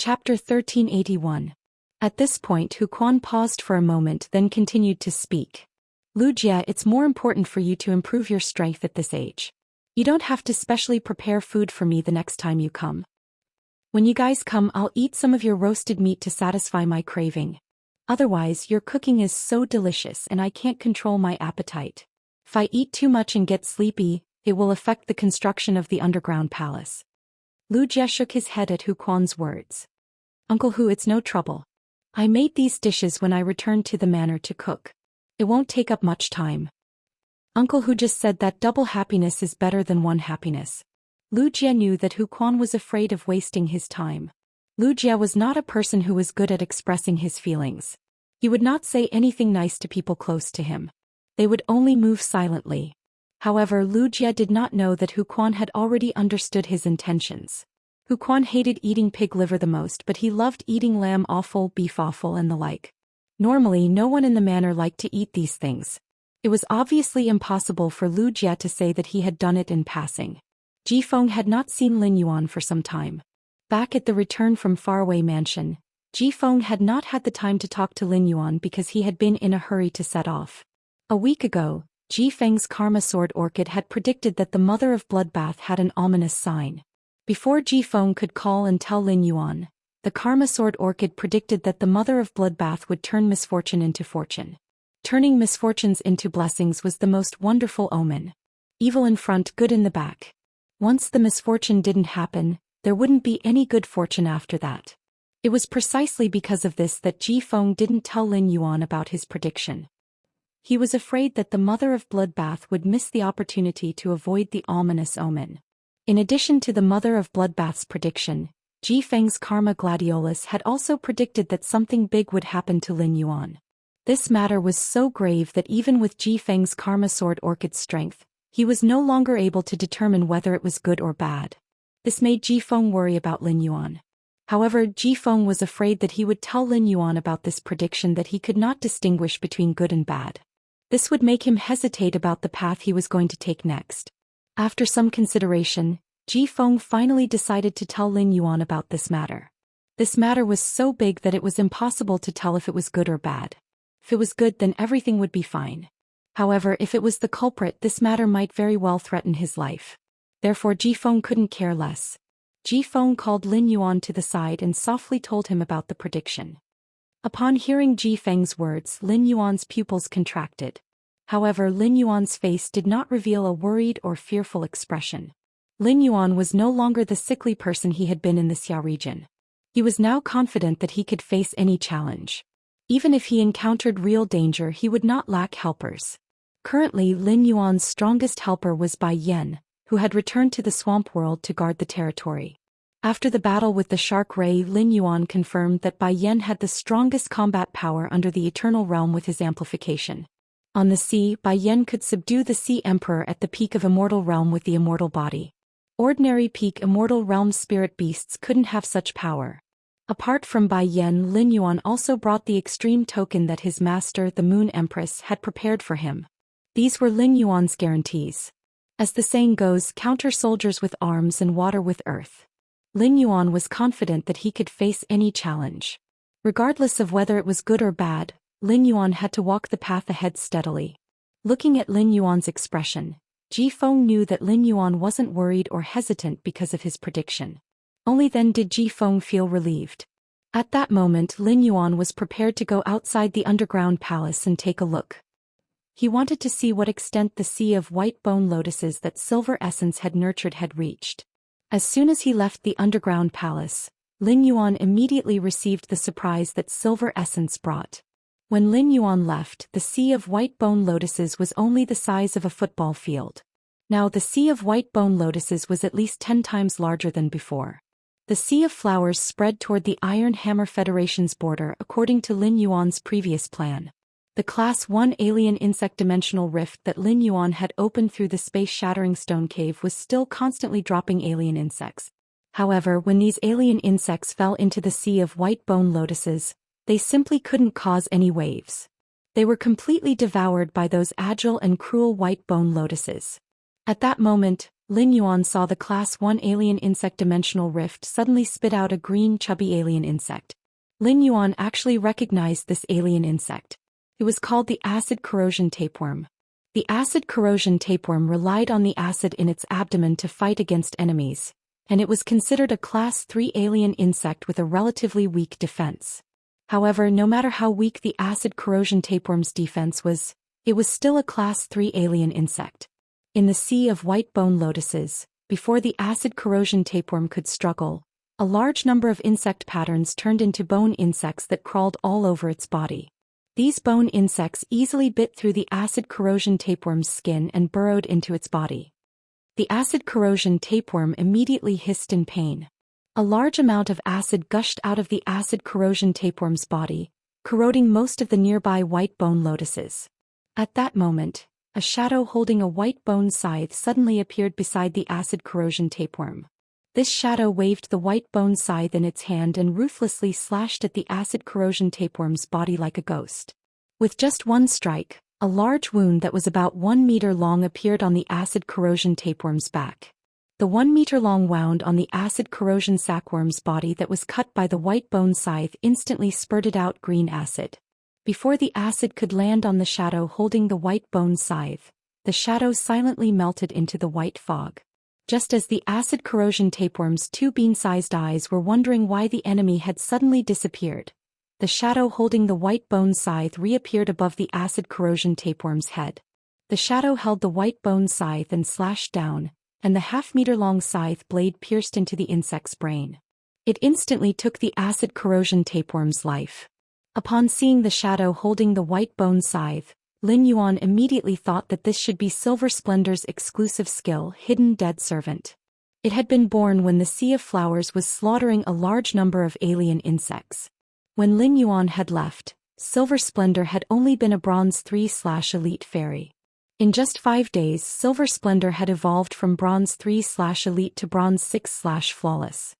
Chapter 1381. At this point Hu Quan paused for a moment then continued to speak. Lu Jie, it's more important for you to improve your strength at this age. You don't have to specially prepare food for me the next time you come. When you guys come, I'll eat some of your roasted meat to satisfy my craving. Otherwise, your cooking is so delicious and I can't control my appetite. If I eat too much and get sleepy, it will affect the construction of the underground palace. Lu Jie shook his head at Hu Quan's words. Uncle Hu, it's no trouble. I made these dishes when I returned to the manor to cook. It won't take up much time. Uncle Hu just said that double happiness is better than one happiness. Lu Jie knew that Hu Quan was afraid of wasting his time. Lu Jie was not a person who was good at expressing his feelings. He would not say anything nice to people close to him. They would only move silently. However, Lu Jie did not know that Hu Quan had already understood his intentions. Hu Quan hated eating pig liver the most, but he loved eating lamb offal, beef offal and the like. Normally no one in the manor liked to eat these things. It was obviously impossible for Lu Jie to say that he had done it in passing. Ji Feng had not seen Lin Yuan for some time. Back at the return from faraway mansion, Ji Feng had not had the time to talk to Lin Yuan because he had been in a hurry to set off. A week ago, Ji Feng's Karma Sword Orchid had predicted that the Mother of Bloodbath had an ominous sign. Before Ji Feng could call and tell Lin Yuan, the Karma Sword Orchid predicted that the Mother of Bloodbath would turn misfortune into fortune. Turning misfortunes into blessings was the most wonderful omen. Evil in front, good in the back. Once the misfortune didn't happen, there wouldn't be any good fortune after that. It was precisely because of this that Ji Feng didn't tell Lin Yuan about his prediction. He was afraid that the Mother of Bloodbath would miss the opportunity to avoid the ominous omen. In addition to the Mother of Bloodbath's prediction, Ji Feng's Karma Gladiolus had also predicted that something big would happen to Lin Yuan. This matter was so grave that even with Ji Feng's Karma Sword Orchid's strength, he was no longer able to determine whether it was good or bad. This made Ji Feng worry about Lin Yuan. However, Ji Feng was afraid that he would tell Lin Yuan about this prediction that he could not distinguish between good and bad. This would make him hesitate about the path he was going to take next. After some consideration, Ji Feng finally decided to tell Lin Yuan about this matter. This matter was so big that it was impossible to tell if it was good or bad. If it was good, then everything would be fine. However, if it was the culprit, this matter might very well threaten his life. Therefore Ji Feng couldn't care less. Ji Feng called Lin Yuan to the side and softly told him about the prediction. Upon hearing Ji Feng's words, Lin Yuan's pupils contracted. However, Lin Yuan's face did not reveal a worried or fearful expression. Lin Yuan was no longer the sickly person he had been in the Xia region. He was now confident that he could face any challenge. Even if he encountered real danger, he would not lack helpers. Currently, Lin Yuan's strongest helper was Bai Yan, who had returned to the swamp world to guard the territory. After the battle with the Shark Ray, Lin Yuan confirmed that Bai Yan had the strongest combat power under the Eternal Realm with his amplification. On the sea, Bai Yan could subdue the Sea Emperor at the peak of Immortal Realm with the immortal body. Ordinary peak Immortal Realm spirit beasts couldn't have such power. Apart from Bai Yan, Lin Yuan also brought the extreme token that his master, the Moon Empress, had prepared for him. These were Lin Yuan's guarantees. As the saying goes, counter soldiers with arms and water with earth. Lin Yuan was confident that he could face any challenge. Regardless of whether it was good or bad, Lin Yuan had to walk the path ahead steadily. Looking at Lin Yuan's expression, Ji Feng knew that Lin Yuan wasn't worried or hesitant because of his prediction. Only then did Ji Feng feel relieved. At that moment, Lin Yuan was prepared to go outside the underground palace and take a look. He wanted to see what extent the sea of white bone lotuses that Silver Essence had nurtured had reached. As soon as he left the underground palace, Lin Yuan immediately received the surprise that Silver Essence brought. When Lin Yuan left, the sea of white bone lotuses was only the size of a football field. Now the sea of white bone lotuses was at least 10 times larger than before. The sea of flowers spread toward the Iron Hammer Federation's border according to Lin Yuan's previous plan. The Class 1 alien insect dimensional rift that Lin Yuan had opened through the space-shattering stone cave was still constantly dropping alien insects. However, when these alien insects fell into the sea of white bone lotuses, they simply couldn't cause any waves. They were completely devoured by those agile and cruel white bone lotuses. At that moment, Lin Yuan saw the Class 1 alien insect dimensional rift suddenly spit out a green chubby alien insect. Lin Yuan actually recognized this alien insect. It was called the acid corrosion tapeworm. The acid corrosion tapeworm relied on the acid in its abdomen to fight against enemies, and it was considered a Class 3 alien insect with a relatively weak defense. However, no matter how weak the acid corrosion tapeworm's defense was, it was still a Class 3 alien insect. In the sea of white bone lotuses, before the acid corrosion tapeworm could struggle, a large number of insect patterns turned into bone insects that crawled all over its body. These bone insects easily bit through the acid corrosion tapeworm's skin and burrowed into its body. The acid corrosion tapeworm immediately hissed in pain. A large amount of acid gushed out of the acid corrosion tapeworm's body, corroding most of the nearby white bone lotuses. At that moment, a shadow holding a white bone scythe suddenly appeared beside the acid corrosion tapeworm. This shadow waved the white bone scythe in its hand and ruthlessly slashed at the acid corrosion tapeworm's body like a ghost. With just one strike, a large wound that was about 1 meter long appeared on the acid corrosion tapeworm's back. The 1 meter long wound on the acid corrosion sackworm's body that was cut by the white bone scythe instantly spurted out green acid. Before the acid could land on the shadow holding the white bone scythe, the shadow silently melted into the white fog. Just as the acid corrosion tapeworm's 2 bean-sized eyes were wondering why the enemy had suddenly disappeared, the shadow holding the white bone scythe reappeared above the acid corrosion tapeworm's head. The shadow held the white bone scythe and slashed down, and the half-meter-long scythe blade pierced into the insect's brain. It instantly took the acid corrosion tapeworm's life. Upon seeing the shadow holding the white bone scythe, Lin Yuan immediately thought that this should be Silver Splendor's exclusive skill, Hidden Dead Servant. It had been born when the Sea of Flowers was slaughtering a large number of alien insects. When Lin Yuan had left, Silver Splendor had only been a Bronze 3/Elite fairy. In just 5 days, Silver Splendor had evolved from Bronze 3/Elite to Bronze 6/Flawless.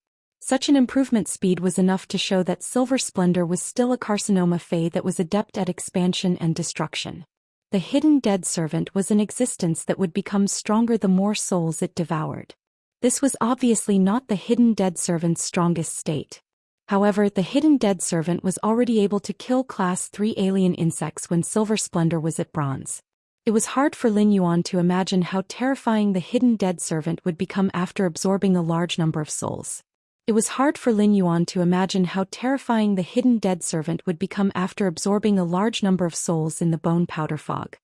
Such an improvement speed was enough to show that Silver Splendor was still a carcinoma fae that was adept at expansion and destruction. The Hidden Dead Servant was an existence that would become stronger the more souls it devoured. This was obviously not the Hidden Dead Servant's strongest state. However, the Hidden Dead Servant was already able to kill Class 3 alien insects when Silver Splendor was at Bronze. It was hard for Lin Yuan to imagine how terrifying the Hidden Dead Servant would become after absorbing a large number of souls. It was hard for Lin Yuan to imagine how terrifying the Hidden Dead Servant would become after absorbing a large number of souls in the bone powder fog.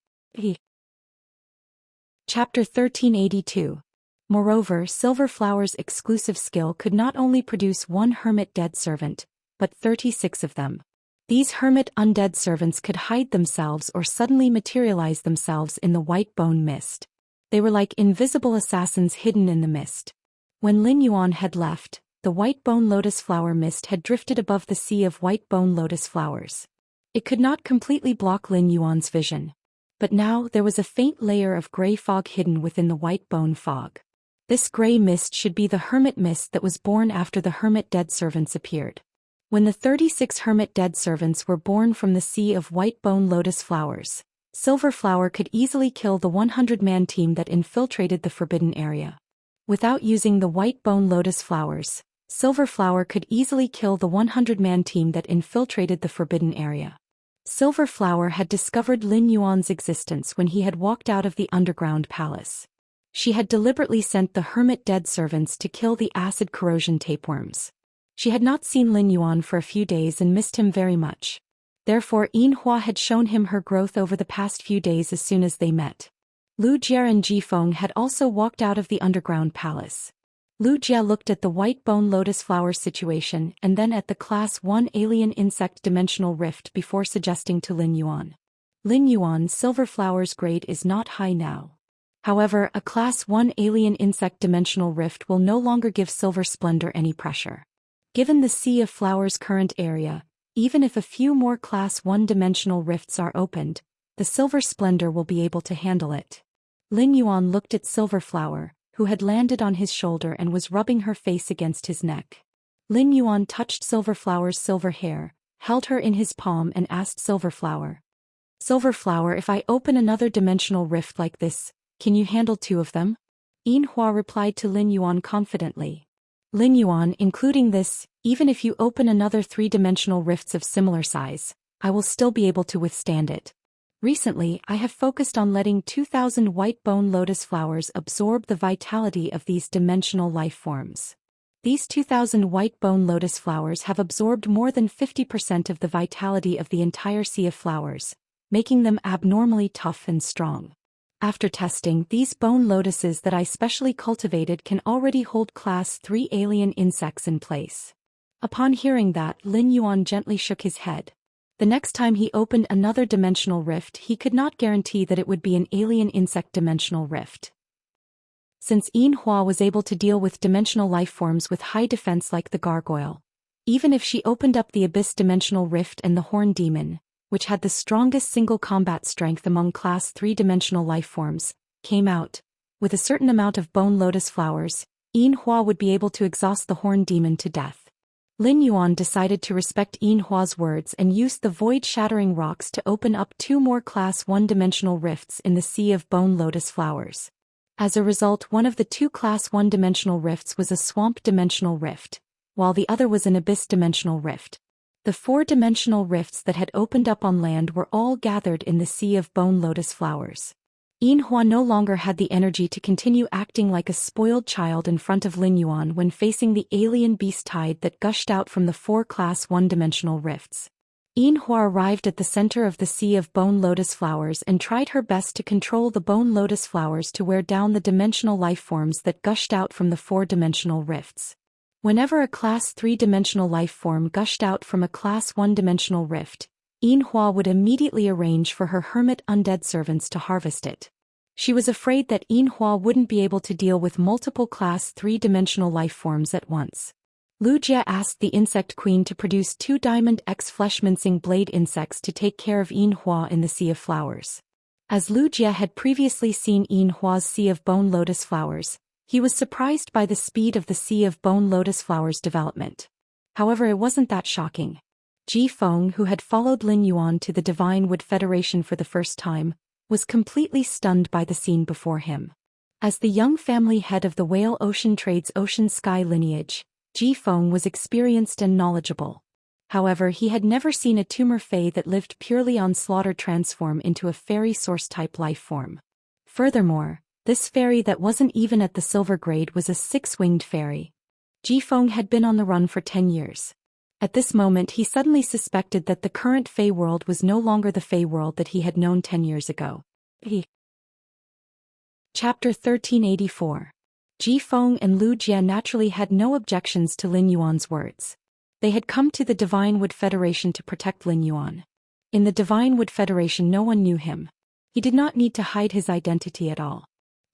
Chapter 1382. Moreover, Silver Flower's exclusive skill could not only produce 1 Hermit Dead Servant, but 36 of them. These Hermit Undead Servants could hide themselves or suddenly materialize themselves in the white bone mist. They were like invisible assassins hidden in the mist. When Lin Yuan had left, the white bone lotus flower mist had drifted above the sea of white bone lotus flowers. It could not completely block Lin Yuan's vision. But now there was a faint layer of gray fog hidden within the white bone fog. This gray mist should be the hermit mist that was born after the Hermit Dead Servants appeared. When the 36 Hermit Dead Servants were born from the sea of white bone lotus flowers, Silver Flower could easily kill the 100-man team that infiltrated the forbidden area. Without using the white bone lotus flowers, Silver Flower could easily kill the 100-man team that infiltrated the forbidden area. Silver Flower had discovered Lin Yuan's existence when he had walked out of the underground palace. She had deliberately sent the Hermit Dead Servants to kill the acid corrosion tapeworms. She had not seen Lin Yuan for a few days and missed him very much. Therefore Yin Hua had shown him her growth over the past few days as soon as they met. Lu Jie and Ji Feng had also walked out of the underground palace. Lu Jie looked at the white bone lotus flower situation and then at the Class 1 alien insect dimensional rift before suggesting to Lin Yuan. Lin Yuan, Silver Flower's grade is not high now. However, a Class 1 alien insect dimensional rift will no longer give Silver Splendor any pressure. Given the Sea of Flowers' current area, even if a few more Class 1 dimensional rifts are opened, the Silver Splendor will be able to handle it. Lin Yuan looked at Silver Flower, who had landed on his shoulder and was rubbing her face against his neck. Lin Yuan touched Silver Flower's silver hair, held her in his palm and asked Silver Flower. Silver Flower, if I open another dimensional rift like this, can you handle 2 of them? Yinhua replied to Lin Yuan confidently. Lin Yuan, including this, even if you open another three-dimensional rifts of similar size, I will still be able to withstand it. Recently, I have focused on letting 2,000 white bone lotus flowers absorb the vitality of these dimensional life forms. These 2,000 white bone lotus flowers have absorbed more than 50% of the vitality of the entire sea of flowers, making them abnormally tough and strong. After testing, these bone lotuses that I specially cultivated can already hold Class 3 alien insects in place. Upon hearing that, Lin Yuan gently shook his head. The next time he opened another dimensional rift, he could not guarantee that it would be an alien insect dimensional rift. Since Yinhua was able to deal with dimensional life forms with high defense like the gargoyle, even if she opened up the abyss dimensional rift and the horn demon, which had the strongest single combat strength among Class 3-dimensional life forms, came out, with a certain amount of bone lotus flowers, Yinhua would be able to exhaust the horn demon to death. Lin Yuan decided to respect Yinhua's words and used the void-shattering rocks to open up 2 more Class 1-dimensional rifts in the sea of bone lotus flowers. As a result, one of the 2 Class 1-dimensional rifts was a swamp-dimensional rift, while the other was an abyss-dimensional rift. The 4-dimensional rifts that had opened up on land were all gathered in the sea of bone lotus flowers. Yinhua no longer had the energy to continue acting like a spoiled child in front of Lin Yuan when facing the alien beast tide that gushed out from the 4 Class 1-dimensional rifts. Yinhua arrived at the center of the sea of bone lotus flowers and tried her best to control the bone lotus flowers to wear down the dimensional life forms that gushed out from the 4-dimensional rifts. Whenever a Class 3-dimensional life form gushed out from a Class 1-dimensional rift, Yinhua would immediately arrange for her hermit undead servants to harvest it. She was afraid that Yinhua wouldn't be able to deal with multiple Class 3-dimensional life forms at once. Wuxia asked the insect queen to produce 2 diamond X flesh-mincing blade insects to take care of Yinhua in the sea of flowers. As Wuxia had previously seen Yinhua's sea of bone lotus flowers, he was surprised by the speed of the sea of bone lotus flowers development. However, it wasn't that shocking. Ji Feng, who had followed Lin Yuan to the Divine Wood Federation for the first time, was completely stunned by the scene before him. As the young family head of the Whale Ocean Trade's Ocean Sky lineage, Ji Feng was experienced and knowledgeable. However, he had never seen a tumor fae that lived purely on slaughter transform into a fairy source-type life form. Furthermore, this fairy that wasn't even at the silver grade was a 6-winged fairy. Ji Feng had been on the run for 10 years. At this moment he suddenly suspected that the current Fey world was no longer the Fey world that he had known 10 years ago. Chapter 1384. Ji Feng and Wuxia naturally had no objections to Lin Yuan's words. They had come to the Divine Wood Federation to protect Lin Yuan. In the Divine Wood Federation no one knew him. He did not need to hide his identity at all.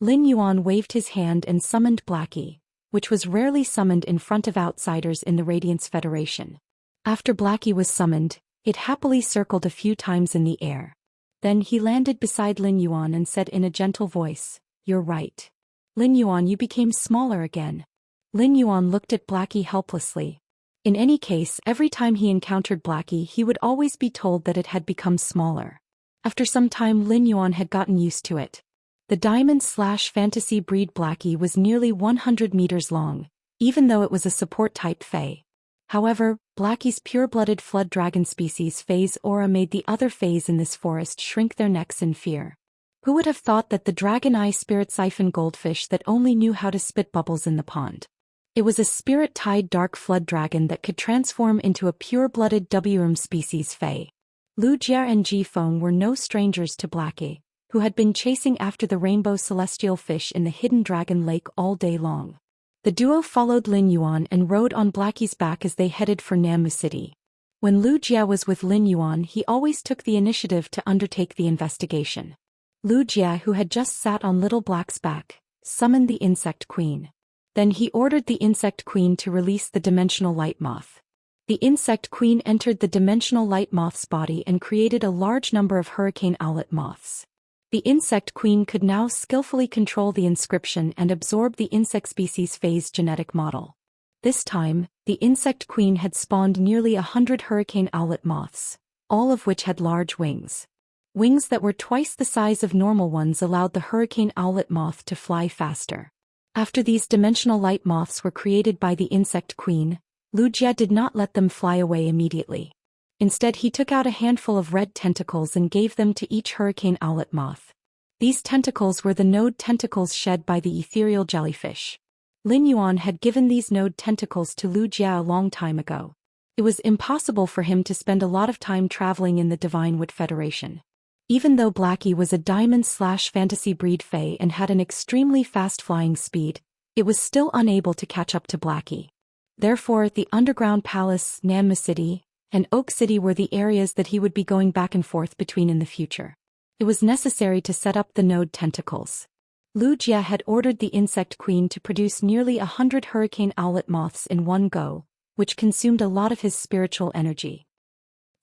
Lin Yuan waved his hand and summoned Blackie, which was rarely summoned in front of outsiders in the Radiance Federation. After Blackie was summoned, it happily circled a few times in the air. Then he landed beside Lin Yuan and said in a gentle voice, "You're right. Lin Yuan, you became smaller again." Lin Yuan looked at Blackie helplessly. In any case, every time he encountered Blackie he would always be told that it had become smaller. After some time Lin Yuan had gotten used to it. The diamond/fantasy breed Blackie was nearly 100 meters long, even though it was a support-type Fae. However, Blackie's pure-blooded flood dragon species Fae's aura made the other Faes in this forest shrink their necks in fear. Who would have thought that the dragon eye spirit siphon goldfish that only knew how to spit bubbles in the pond? It was a spirit-tied dark flood dragon that could transform into a pure-blooded Wurm species Fae. Wuxia and Ji Feng were no strangers to Blackie, who had been chasing after the rainbow celestial fish in the hidden dragon lake all day long. The duo followed Lin Yuan and rode on Blackie's back as they headed for Namu City. When Wuxia was with Lin Yuan he always took the initiative to undertake the investigation. Wuxia, who had just sat on Little Black's back, summoned the insect queen. Then he ordered the insect queen to release the dimensional light moth. The insect queen entered the dimensional light moth's body and created a large number of hurricane owlet moths. The insect queen could now skillfully control the inscription and absorb the insect species Fae's genetic model. This time, the insect queen had spawned nearly 100 hurricane owlet moths, all of which had large wings. Wings that were twice the size of normal ones allowed the hurricane owlet moth to fly faster. After these dimensional light moths were created by the insect queen, Wuxia did not let them fly away immediately. Instead, he took out a handful of red tentacles and gave them to each hurricane owlet moth. These tentacles were the node tentacles shed by the ethereal jellyfish. Lin Yuan had given these node tentacles to Wuxia a long time ago. It was impossible for him to spend a lot of time traveling in the Divine Wood Federation. Even though Blackie was a diamond/fantasy breed fae and had an extremely fast flying speed, it was still unable to catch up to Blackie. Therefore, the Underground Palace, Nanma City, and Oak City were the areas that he would be going back and forth between in the future. It was necessary to set up the node tentacles. Wuxia had ordered the insect queen to produce nearly 100 hurricane owlet moths in one go, which consumed a lot of his spiritual energy.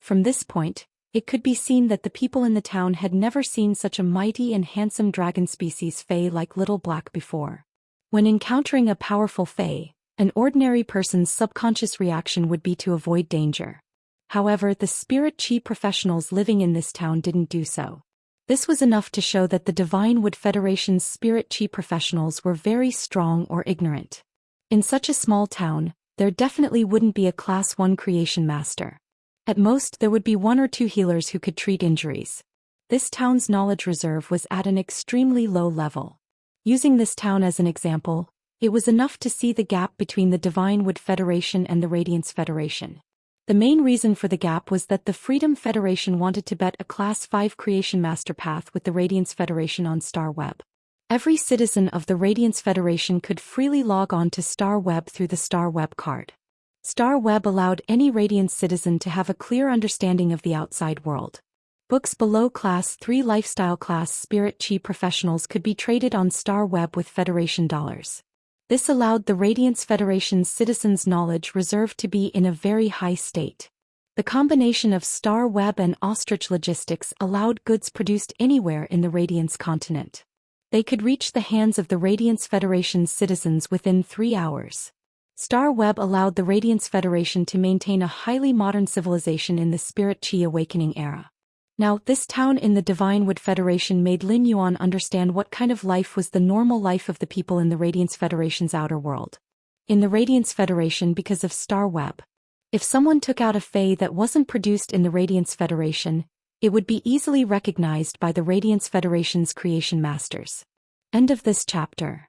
From this point, it could be seen that the people in the town had never seen such a mighty and handsome dragon species fae like Little Black before. When encountering a powerful fae, an ordinary person's subconscious reaction would be to avoid danger. However, the spirit chi professionals living in this town didn't do so. This was enough to show that the Divine Wood Federation's spirit chi professionals were very strong or ignorant. In such a small town, there definitely wouldn't be a Class 1 creation master. At most, there would be one or two healers who could treat injuries. This town's knowledge reserve was at an extremely low level. Using this town as an example, it was enough to see the gap between the Divine Wood Federation and the Radiance Federation. The main reason for the gap was that the Freedom Federation wanted to bet a Class 5 creation master path with the Radiance Federation on Star Web. Every citizen of the Radiance Federation could freely log on to Star Web through the Star Web card. Star Web allowed any Radiance citizen to have a clear understanding of the outside world. Books below Class 3 Lifestyle Class Spirit Chi professionals could be traded on Star Web with Federation dollars. This allowed the Radiance Federation's citizens' knowledge reserve to be in a very high state. The combination of Star Web and ostrich logistics allowed goods produced anywhere in the Radiance continent. They could reach the hands of the Radiance Federation's citizens within 3 hours. Star Web allowed the Radiance Federation to maintain a highly modern civilization in the Spirit Chi Awakening era. Now, this town in the Divine Wood Federation made Lin Yuan understand what kind of life was the normal life of the people in the Radiance Federation's outer world. In the Radiance Federation, because of Star Web, if someone took out a fae that wasn't produced in the Radiance Federation, it would be easily recognized by the Radiance Federation's creation masters. End of this chapter.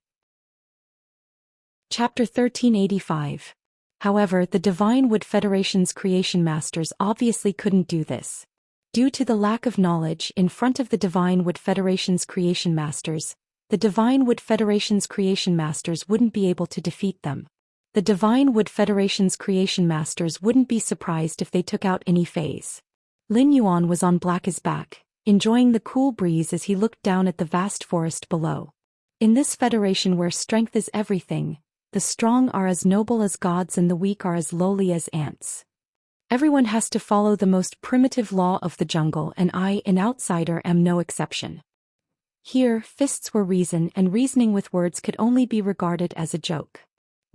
Chapter 1385. However, the Divine Wood Federation's creation masters obviously couldn't do this. Due to the lack of knowledge in front of the Divine Wood Federation's creation masters, the Divine Wood Federation's creation masters wouldn't be able to defeat them. The Divine Wood Federation's creation masters wouldn't be surprised if they took out any faes. Lin Yuan was on Black's back, enjoying the cool breeze as he looked down at the vast forest below. In this federation where strength is everything, the strong are as noble as gods and the weak are as lowly as ants. Everyone has to follow the most primitive law of the jungle, and I, an outsider, am no exception. Here, fists were reason, and reasoning with words could only be regarded as a joke.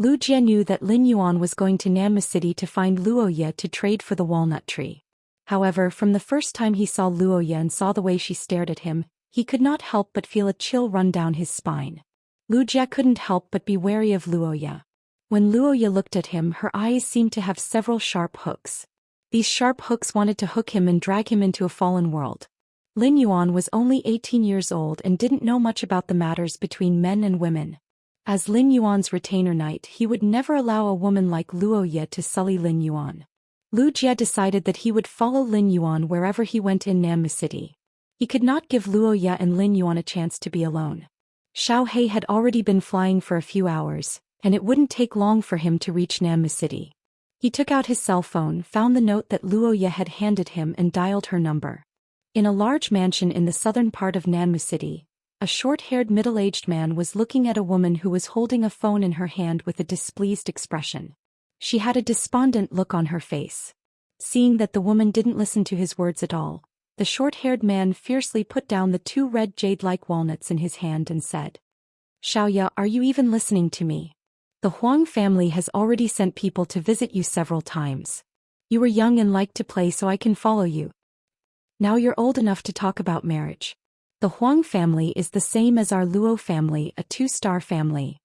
Wuxia knew that Lin Yuan was going to Nanma City to find Luoya to trade for the walnut tree. However, from the first time he saw Luoya and saw the way she stared at him, he could not help but feel a chill run down his spine. Wuxia couldn't help but be wary of Luoya. When Luoya looked at him, her eyes seemed to have several sharp hooks. These sharp hooks wanted to hook him and drag him into a fallen world. Lin Yuan was only 18 years old and didn't know much about the matters between men and women. As Lin Yuan's retainer knight, he would never allow a woman like Luoya to sully Lin Yuan. Wuxia decided that he would follow Lin Yuan wherever he went in Nanma City. He could not give Luoya and Lin Yuan a chance to be alone. Xiao He had already been flying for a few hours, and it wouldn't take long for him to reach Nanma City. He took out his cell phone, found the note that Luoya had handed him and dialed her number. In a large mansion in the southern part of Nanma City, a short-haired middle-aged man was looking at a woman who was holding a phone in her hand with a displeased expression. She had a despondent look on her face. Seeing that the woman didn't listen to his words at all, the short-haired man fiercely put down the 2 red jade-like walnuts in his hand and said, "Xiaoya, are you even listening to me? The Huang family has already sent people to visit you several times. You were young and liked to play, so I can follow you. Now you're old enough to talk about marriage. The Huang family is the same as our Luo family, a 2-star family,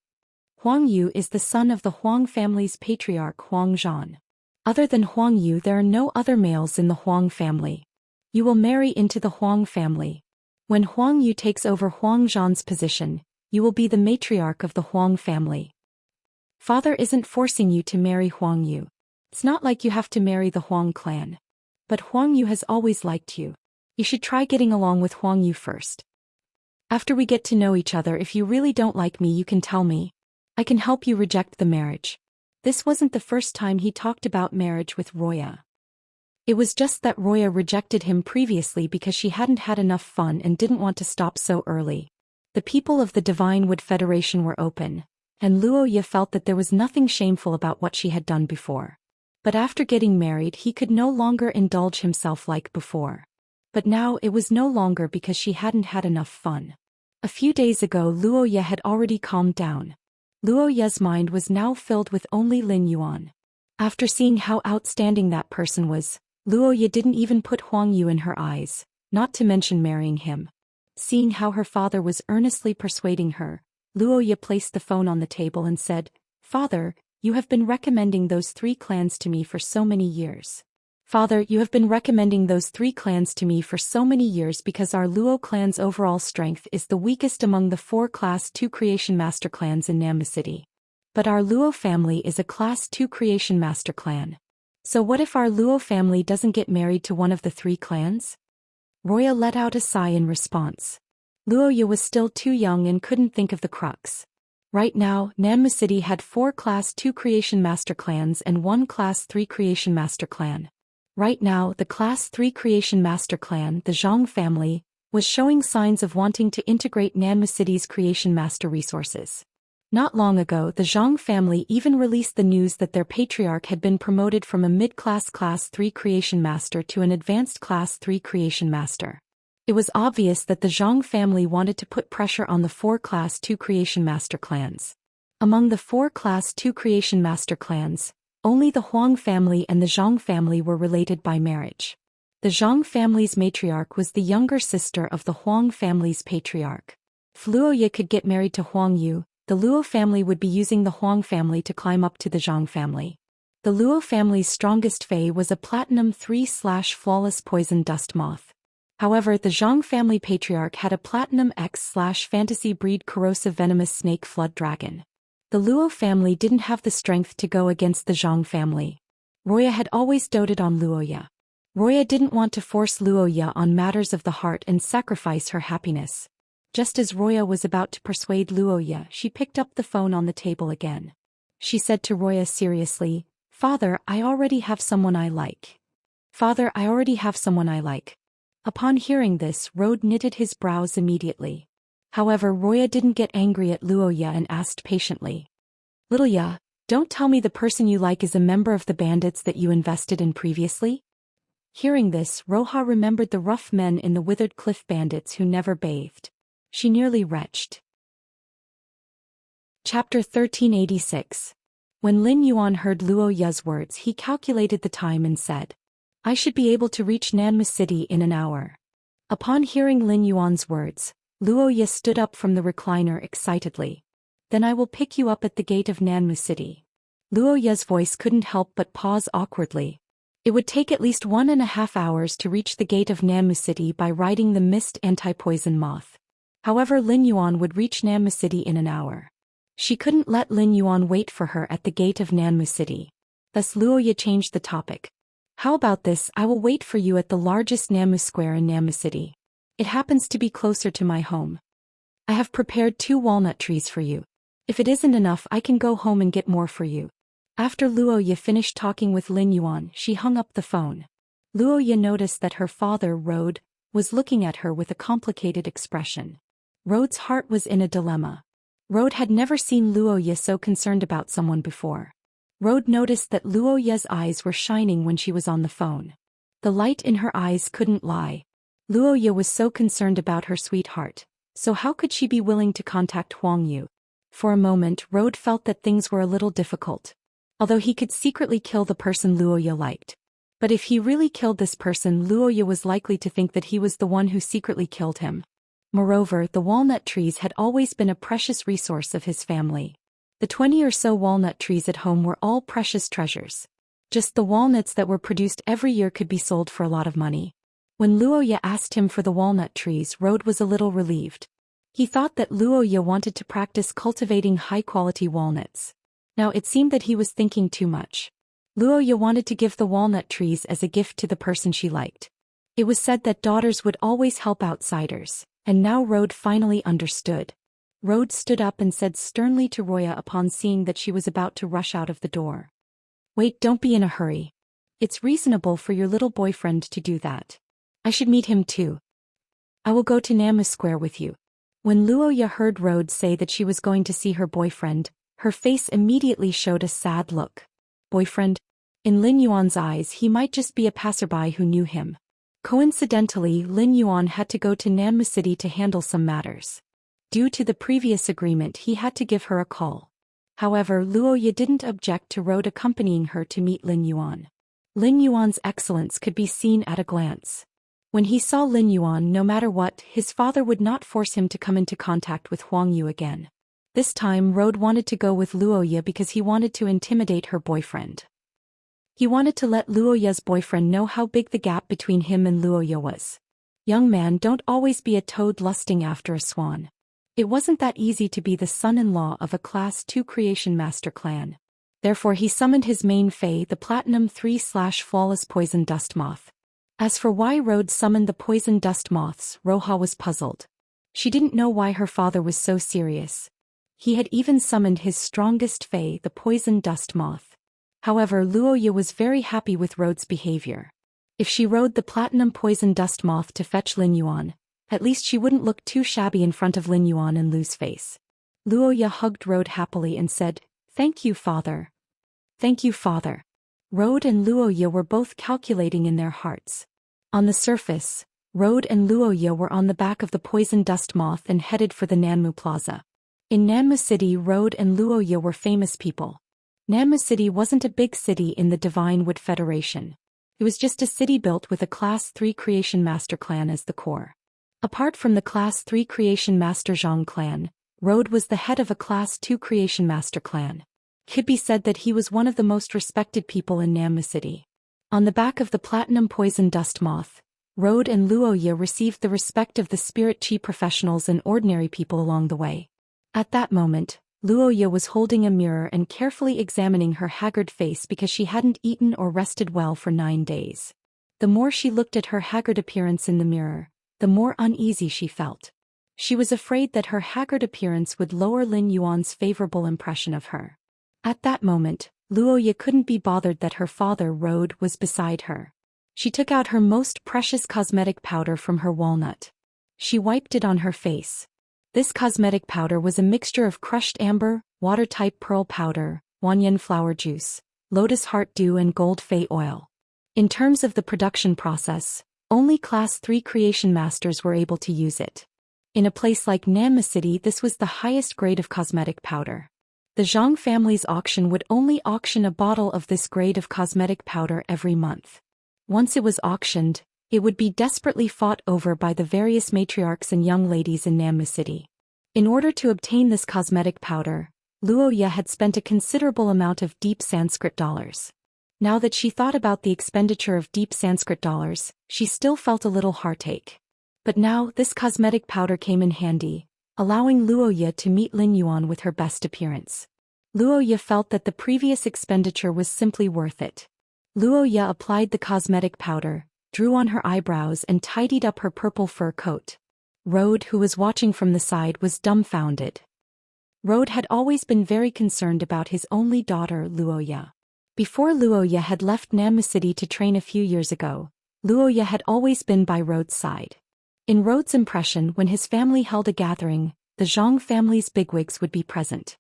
Huang Yu is the son of the Huang family's patriarch Huang Zhan. Other than Huang Yu, there are no other males in the Huang family. You will marry into the Huang family. When Huang Yu takes over Huang Zhan's position, you will be the matriarch of the Huang family. Father isn't forcing you to marry Huang Yu. It's not like you have to marry the Huang clan. But Huang Yu has always liked you. You should try getting along with Huang Yu first. After we get to know each other, if you really don't like me, you can tell me. I can help you reject the marriage. This wasn't the first time he talked about marriage with Roya. It was just that Roya rejected him previously because she hadn't had enough fun and didn't want to stop so early. The people of the Divine Wood Federation were open, and Luoya felt that there was nothing shameful about what she had done before. But after getting married, he could no longer indulge himself like before. But now it was no longer because she hadn't had enough fun. A few days ago, Luoya had already calmed down. Luoya's mind was now filled with only Lin Yuan. After seeing how outstanding that person was, Luoya didn't even put Huang Yu in her eyes, not to mention marrying him. Seeing how her father was earnestly persuading her, Luoya placed the phone on the table and said, "Father, you have been recommending those 3 clans to me for so many years. Father, you have been recommending those 3 clans to me for so many years because our Luo clan's overall strength is the weakest among the 4 Class 2 Creation Master clans in Namma City. But our Luo family is a Class 2 Creation Master clan. So what if our Luo family doesn't get married to one of the 3 clans?" Roya let out a sigh in response. Luoya was still too young and couldn't think of the crux. Right now, Namma City had 4 Class 2 Creation Master clans and 1 Class 3 Creation Master clan. Right now, the Class 3 Creation Master clan, the Zhang family, was showing signs of wanting to integrate Namma City's Creation Master resources. Not long ago, the Zhang family even released the news that their patriarch had been promoted from a mid-class Class 3 Creation Master to an advanced Class 3 Creation Master. It was obvious that the Zhang family wanted to put pressure on the 4 Class 2 Creation Master clans. Among the 4 Class 2 Creation Master clans, only the Huang family and the Zhang family were related by marriage. The Zhang family's matriarch was the younger sister of the Huang family's patriarch. If Luoya could get married to Huang Yu, the Luo family would be using the Huang family to climb up to the Zhang family. The Luo family's strongest fae was a Platinum 3/Flawless Poison Dust Moth. However, the Zhang family patriarch had a Platinum X/Fantasy Breed Corrosive Venomous Snake Flood Dragon. The Luo family didn't have the strength to go against the Zhang family. Roya had always doted on Luoya. Roya didn't want to force Luoya on matters of the heart and sacrifice her happiness. Just as Roya was about to persuade Luoya, she picked up the phone on the table again. She said to Roya seriously, "Father, I already have someone I like." "Father, I already have someone I like." Upon hearing this, Rode knitted his brows immediately. However, Roya didn't get angry at Luoya and asked patiently, "Little Ya, don't tell me the person you like is a member of the bandits that you invested in previously?" Hearing this, Roha remembered the rough men in the Withered Cliff bandits who never bathed. She nearly retched. Chapter 1386. When Lin Yuan heard Luoya's words, he calculated the time and said, "I should be able to reach Namma City in an hour." Upon hearing Lin Yuan's words, Luoya stood up from the recliner excitedly. "Then I will pick you up at the gate of Namma City." Luoya's voice couldn't help but pause awkwardly. It would take at least 1.5 hours to reach the gate of Namma City by riding the Mist Anti-Poison Moth. However, Lin Yuan would reach Namma City in an hour. She couldn't let Lin Yuan wait for her at the gate of Namma City. Thus Luoya changed the topic. "How about this? I will wait for you at the largest Namma Square in Namma City. It happens to be closer to my home. I have prepared 2 walnut trees for you. If it isn't enough, I can go home and get more for you." After Luoya finished talking with Lin Yuan, she hung up the phone. Luoya noticed that her father, Rode, was looking at her with a complicated expression. Rode's heart was in a dilemma. Rode had never seen Luoya so concerned about someone before. Rode noticed that Luoya's eyes were shining when she was on the phone. The light in her eyes couldn't lie. Luoya was so concerned about her sweetheart, so how could she be willing to contact Huang Yu? For a moment, Rode felt that things were a little difficult. Although he could secretly kill the person Luoya liked. But if he really killed this person, Luoya was likely to think that he was the one who secretly killed him. Moreover, the walnut trees had always been a precious resource of his family. The 20 or so walnut trees at home were all precious treasures. Just the walnuts that were produced every year could be sold for a lot of money. When Luoya asked him for the walnut trees, Rode was a little relieved. He thought that Luoya wanted to practice cultivating high-quality walnuts. Now it seemed that he was thinking too much. Luoya wanted to give the walnut trees as a gift to the person she liked. It was said that daughters would always help outsiders, and now Rode finally understood. Rode stood up and said sternly to Roya upon seeing that she was about to rush out of the door. "Wait, don't be in a hurry. It's reasonable for your little boyfriend to do that. I should meet him too. I will go to Namu Square with you." When Luoya heard Rode say that she was going to see her boyfriend, her face immediately showed a sad look. Boyfriend? In Lin Yuan's eyes, he might just be a passerby who knew him. Coincidentally, Lin Yuan had to go to Nanmu City to handle some matters. Due to the previous agreement, he had to give her a call. However, Luoya didn't object to Rode accompanying her to meet Lin Yuan. Lin Yuan's excellence could be seen at a glance. When he saw Lin Yuan, no matter what, his father would not force him to come into contact with Huang Yu again. This time, Rode wanted to go with Luoya because he wanted to intimidate her boyfriend. He wanted to let Luoya's boyfriend know how big the gap between him and Luoya was. Young man, don't always be a toad lusting after a swan. It wasn't that easy to be the son-in-law of a Class 2 Creation Master clan. Therefore he summoned his main fae, the Platinum 3/Flawless Poison Dust Moth. As for why Rode summoned the poison dust moths, Roha was puzzled. She didn't know why her father was so serious. He had even summoned his strongest fae, the poison dust moth. However, Luoya was very happy with Rode's behavior. If she rode the platinum poison dust moth to fetch Lin Yuan, at least she wouldn't look too shabby in front of Lin Yuan and lose face. Luoya hugged Rode happily and said, "Thank you, father." "Thank you, father." Rode and Luoya were both calculating in their hearts. On the surface, Rode and Luoya were on the back of the poison dust moth and headed for the Nanmu Plaza. In Nanmu City, Rode and Luoya were famous people. Nanmu City wasn't a big city in the Divine Wood Federation. It was just a city built with a Class 3 Creation Master clan as the core. Apart from the Class 3 Creation Master Zhang clan, Rode was the head of a Class 2 Creation Master clan. It could be said that he was one of the most respected people in Nanmu City. On the back of the platinum poison dust moth, Rode and Luoya received the respect of the spirit chi professionals and ordinary people along the way. At that moment, Luoya was holding a mirror and carefully examining her haggard face because she hadn't eaten or rested well for 9 days. The more she looked at her haggard appearance in the mirror, the more uneasy she felt. She was afraid that her haggard appearance would lower Lin Yuan's favorable impression of her. At that moment, Luoya couldn't be bothered that her father, Rode, was beside her. She took out her most precious cosmetic powder from her walnut. She wiped it on her face. This cosmetic powder was a mixture of crushed amber, water-type pearl powder, wanyan flower juice, lotus heart dew and gold fei oil. In terms of the production process, only Class 3 Creation Masters were able to use it. In a place like Nanmu City, this was the highest grade of cosmetic powder. The Zhang family's auction would only auction a bottle of this grade of cosmetic powder every month. Once it was auctioned, it would be desperately fought over by the various matriarchs and young ladies in Nanmu City. In order to obtain this cosmetic powder, Luoya had spent a considerable amount of deep Sanskrit dollars. Now that she thought about the expenditure of deep Sanskrit dollars, she still felt a little heartache. But now this cosmetic powder came in handy, allowing Luoya to meet Lin Yuan with her best appearance. Luoya felt that the previous expenditure was simply worth it. Luoya applied the cosmetic powder, drew on her eyebrows and tidied up her purple fur coat. Rode, who was watching from the side, was dumbfounded. Rode had always been very concerned about his only daughter, Luoya. Before Luoya had left Nanmu City to train a few years ago, Luoya had always been by Rode's side. In Rode's impression, when his family held a gathering, the Zhang family's bigwigs would be present.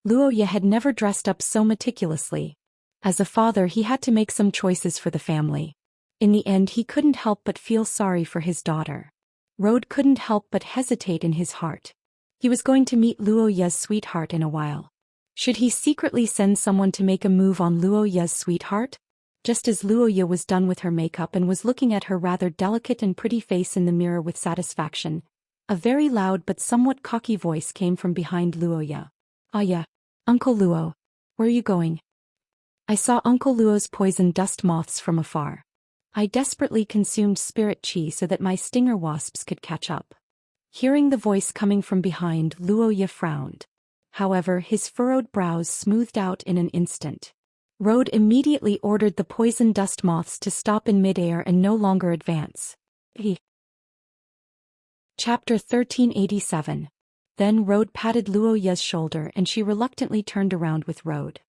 Luoya had never dressed up so meticulously. As a father, he had to make some choices for the family. In the end, he couldn't help but feel sorry for his daughter. Rode couldn't help but hesitate in his heart. He was going to meet Luoya's sweetheart in a while. Should he secretly send someone to make a move on Luoya's sweetheart? Just as Luoya was done with her makeup and was looking at her rather delicate and pretty face in the mirror with satisfaction, a very loud but somewhat cocky voice came from behind Luoya. "Ah yeah. Uncle Luo. Where are you going? I saw Uncle Luo's poison dust moths from afar. I desperately consumed spirit qi so that my stinger wasps could catch up. Hearing the voice coming from behind, Luo Ye frowned. However, his furrowed brows smoothed out in an instant. Road immediately ordered the poison dust moths to stop in midair and no longer advance. Chapter 1387. Then Road patted Luo Ye's shoulder and she reluctantly turned around with Road.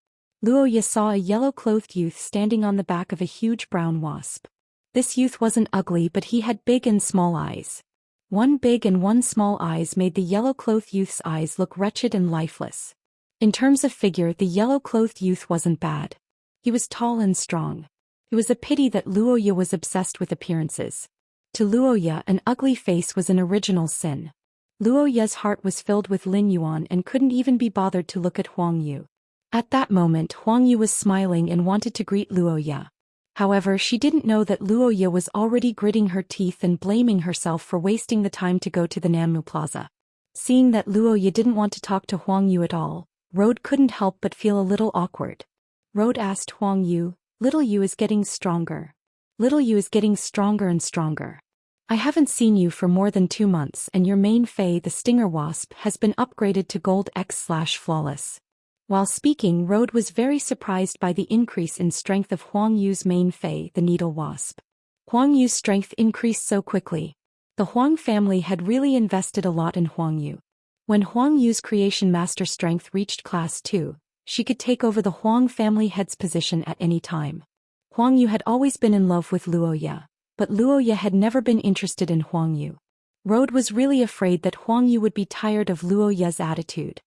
Luo Ye saw a yellow-clothed youth standing on the back of a huge brown wasp. This youth wasn't ugly, but he had big and small eyes. One big and one small eyes made the yellow-clothed youth's eyes look wretched and lifeless. In terms of figure, the yellow-clothed youth wasn't bad. He was tall and strong. It was a pity that Luo Ye was obsessed with appearances. To Luo Ye, an ugly face was an original sin. Luo Ye's heart was filled with Lin Yuan and couldn't even be bothered to look at Huang Yu. At that moment, Huang Yu was smiling and wanted to greet Luo Ye. However, she didn't know that Luo Ye was already gritting her teeth and blaming herself for wasting the time to go to the Nanmu Plaza. Seeing that Luo Ye didn't want to talk to Huang Yu at all, Road couldn't help but feel a little awkward. Road asked Huang Yu, "Little Yu is getting stronger. Little Yu is getting stronger and stronger. I haven't seen you for more than 2 months and your main fei, the stinger wasp, has been upgraded to gold X/flawless." While speaking, Road was very surprised by the increase in strength of Huang Yu's main fei, the needle wasp. Huang Yu's strength increased so quickly. The Huang family had really invested a lot in Huang Yu. When Huang Yu's creation master strength reached class 2, she could take over the Huang family head's position at any time. Huang Yu had always been in love with Luo Ye, but Luo Ye had never been interested in Huang Yu. Road was really afraid that Huang Yu would be tired of Luo Ye's attitude.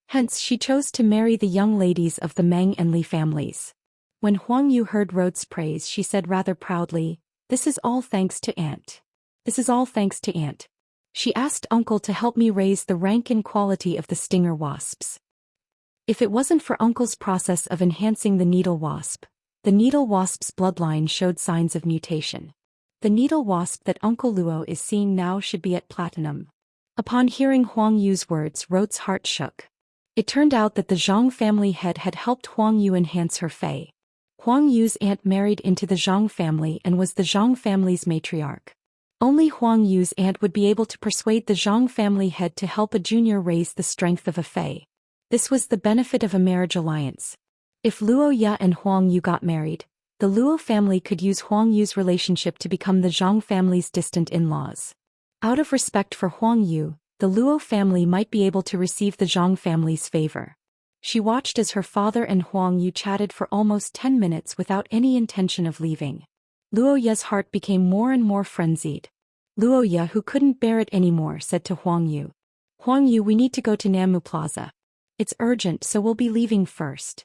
Hence she chose to marry the young ladies of the Meng and Li families. When Huang Yu heard Road's praise, she said rather proudly, "This is all thanks to Aunt. This is all thanks to Aunt. She asked Uncle to help me raise the rank and quality of the stinger wasps. If it wasn't for Uncle's process of enhancing the needle wasp's bloodline showed signs of mutation. The needle wasp that Uncle Luo is seeing now should be at platinum." Upon hearing Huang Yu's words, Road's heart shook. It turned out that the Zhang family head had helped Huang Yu enhance her fei. Huang Yu's aunt married into the Zhang family and was the Zhang family's matriarch. Only Huang Yu's aunt would be able to persuade the Zhang family head to help a junior raise the strength of a fei. This was the benefit of a marriage alliance. If Luo Ye and Huang Yu got married, the Luo family could use Huang Yu's relationship to become the Zhang family's distant in-laws. Out of respect for Huang Yu, the Luo family might be able to receive the Zhang family's favor. She watched as her father and Huang Yu chatted for almost 10 minutes without any intention of leaving. Luo Ye's heart became more and more frenzied. Luo Ye, who couldn't bear it anymore, said to Huang Yu, "Huang Yu, we need to go to Nanmu Plaza. It's urgent, so we'll be leaving first."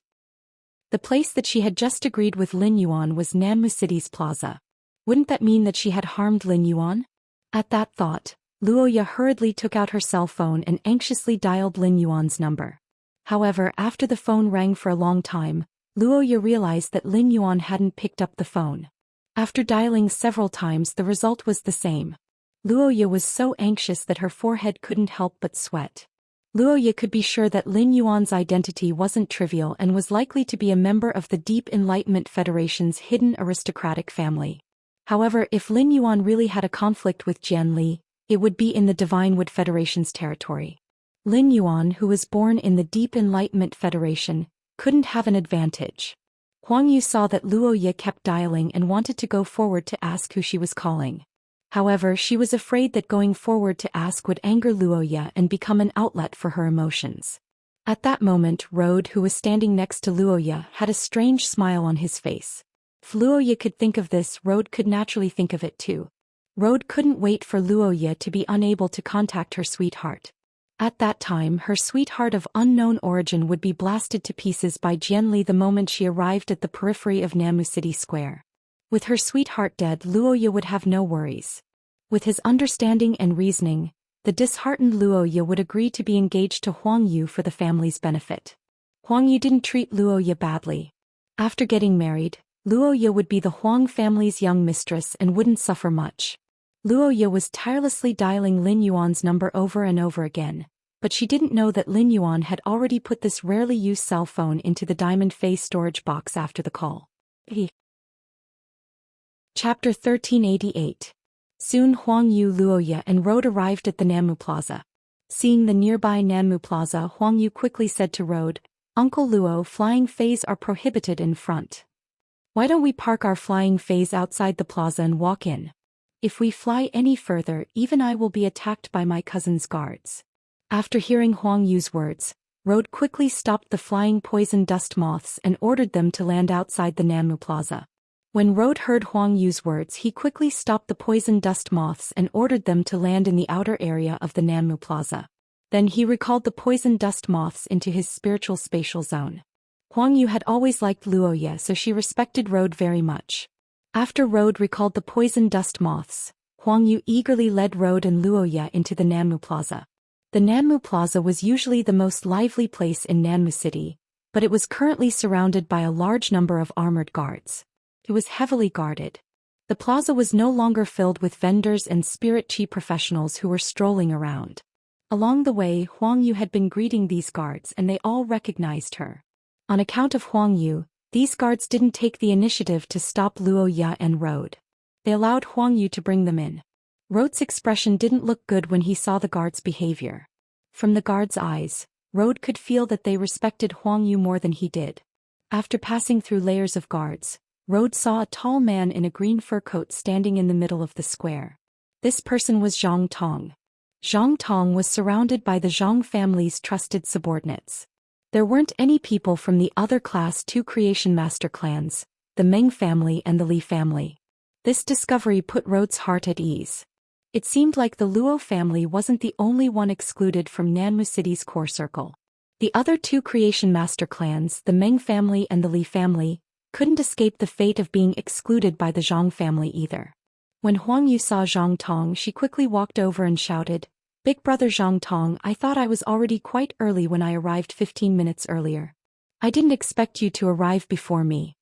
The place that she had just agreed with Lin Yuan was Nanmu City's plaza. Wouldn't that mean that she had harmed Lin Yuan? At that thought, Luo Ye hurriedly took out her cell phone and anxiously dialed Lin Yuan's number. However, after the phone rang for a long time, Luo Ye realized that Lin Yuan hadn't picked up the phone. After dialing several times, the result was the same. Luo Ye was so anxious that her forehead couldn't help but sweat. Luo Ye could be sure that Lin Yuan's identity wasn't trivial and was likely to be a member of the Deep Enlightenment Federation's hidden aristocratic family. However, if Lin Yuan really had a conflict with Jian Li, it would be in the Divine Wood Federation's territory. Lin Yuan, who was born in the Deep Enlightenment Federation, couldn't have an advantage. Huang Yu saw that Luo Ye kept dialing and wanted to go forward to ask who she was calling. However, she was afraid that going forward to ask would anger Luo Ye and become an outlet for her emotions. At that moment, Road, who was standing next to Luo Ye, had a strange smile on his face. If Luo Ye could think of this, Road could naturally think of it too. Road couldn't wait for Luo Ye to be unable to contact her sweetheart. At that time, her sweetheart of unknown origin would be blasted to pieces by Jian Li the moment she arrived at the periphery of Nanmu City Square. With her sweetheart dead, Luo Ye would have no worries. With his understanding and reasoning, the disheartened Luo Ye would agree to be engaged to Huang Yu for the family's benefit. Huang Yu didn't treat Luo Ye badly. After getting married, Luo Ye would be the Huang family's young mistress and wouldn't suffer much. Luo Ye was tirelessly dialing Lin Yuan's number over and over again, but she didn't know that Lin Yuan had already put this rarely used cell phone into the diamond face storage box after the call. Chapter 1388. Soon Huang Yu, Luoya and Road arrived at the Nanmu Plaza. Seeing the nearby Nanmu Plaza, Huang Yu quickly said to Road, "Uncle Luo, flying phase are prohibited in front. Why don't we park our flying phase outside the plaza and walk in? If we fly any further, even I will be attacked by my cousin's guards." After hearing Huang Yu's words, Road quickly stopped the flying poison dust moths and ordered them to land outside the Nanmu Plaza. When Road heard Huang Yu's words, he quickly stopped the poison dust moths and ordered them to land in the outer area of the Nanmu Plaza. Then he recalled the poison dust moths into his spiritual spatial zone. Huang Yu had always liked Luoya, so she respected Road very much. After Road recalled the poison dust moths, Huang Yu eagerly led Road and Luoya into the Nanmu Plaza. The Nanmu Plaza was usually the most lively place in Nanmu City, but it was currently surrounded by a large number of armored guards. It was heavily guarded. The plaza was no longer filled with vendors and spirit chi professionals who were strolling around. Along the way, Huang Yu had been greeting these guards and they all recognized her. On account of Huang Yu, these guards didn't take the initiative to stop Luoya and Road. They allowed Huang Yu to bring them in. Road's expression didn't look good when he saw the guards' behavior. From the guards' eyes, Road could feel that they respected Huang Yu more than he did. After passing through layers of guards, Road saw a tall man in a green fur coat standing in the middle of the square. This person was Zhang Tong. Zhang Tong was surrounded by the Zhang family's trusted subordinates. There weren't any people from the other Class 2 Creation Master clans, the Meng family and the Li family. This discovery put Road's heart at ease. It seemed like the Luo family wasn't the only one excluded from Nanmu City's core circle. The other two Creation Master clans, the Meng family and the Li family, couldn't escape the fate of being excluded by the Zhang family either. When Huang Yu saw Zhang Tong, she quickly walked over and shouted, "Big brother Zhang Tong, I thought I was already quite early when I arrived 15 minutes earlier. I didn't expect you to arrive before me."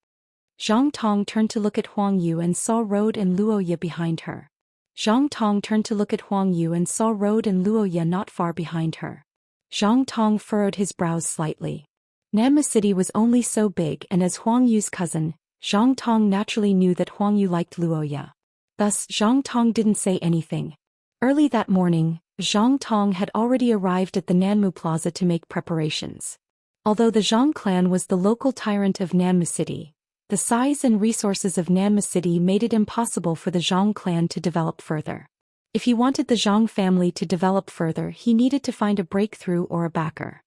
Zhang Tong turned to look at Huang Yu and saw Road and Luoya behind her. Zhang Tong turned to look at Huang Yu and saw Road and Luoya not far behind her. Zhang Tong furrowed his brows slightly. Nanmu City was only so big, and as Huang Yu's cousin, Zhang Tong naturally knew that Huang Yu liked Luoya. Thus, Zhang Tong didn't say anything. Early that morning, Zhang Tong had already arrived at the Nanmu Plaza to make preparations. Although the Zhang clan was the local tyrant of Nanmu City, the size and resources of Nanmu City made it impossible for the Zhang clan to develop further. If he wanted the Zhang family to develop further, he needed to find a breakthrough or a backer.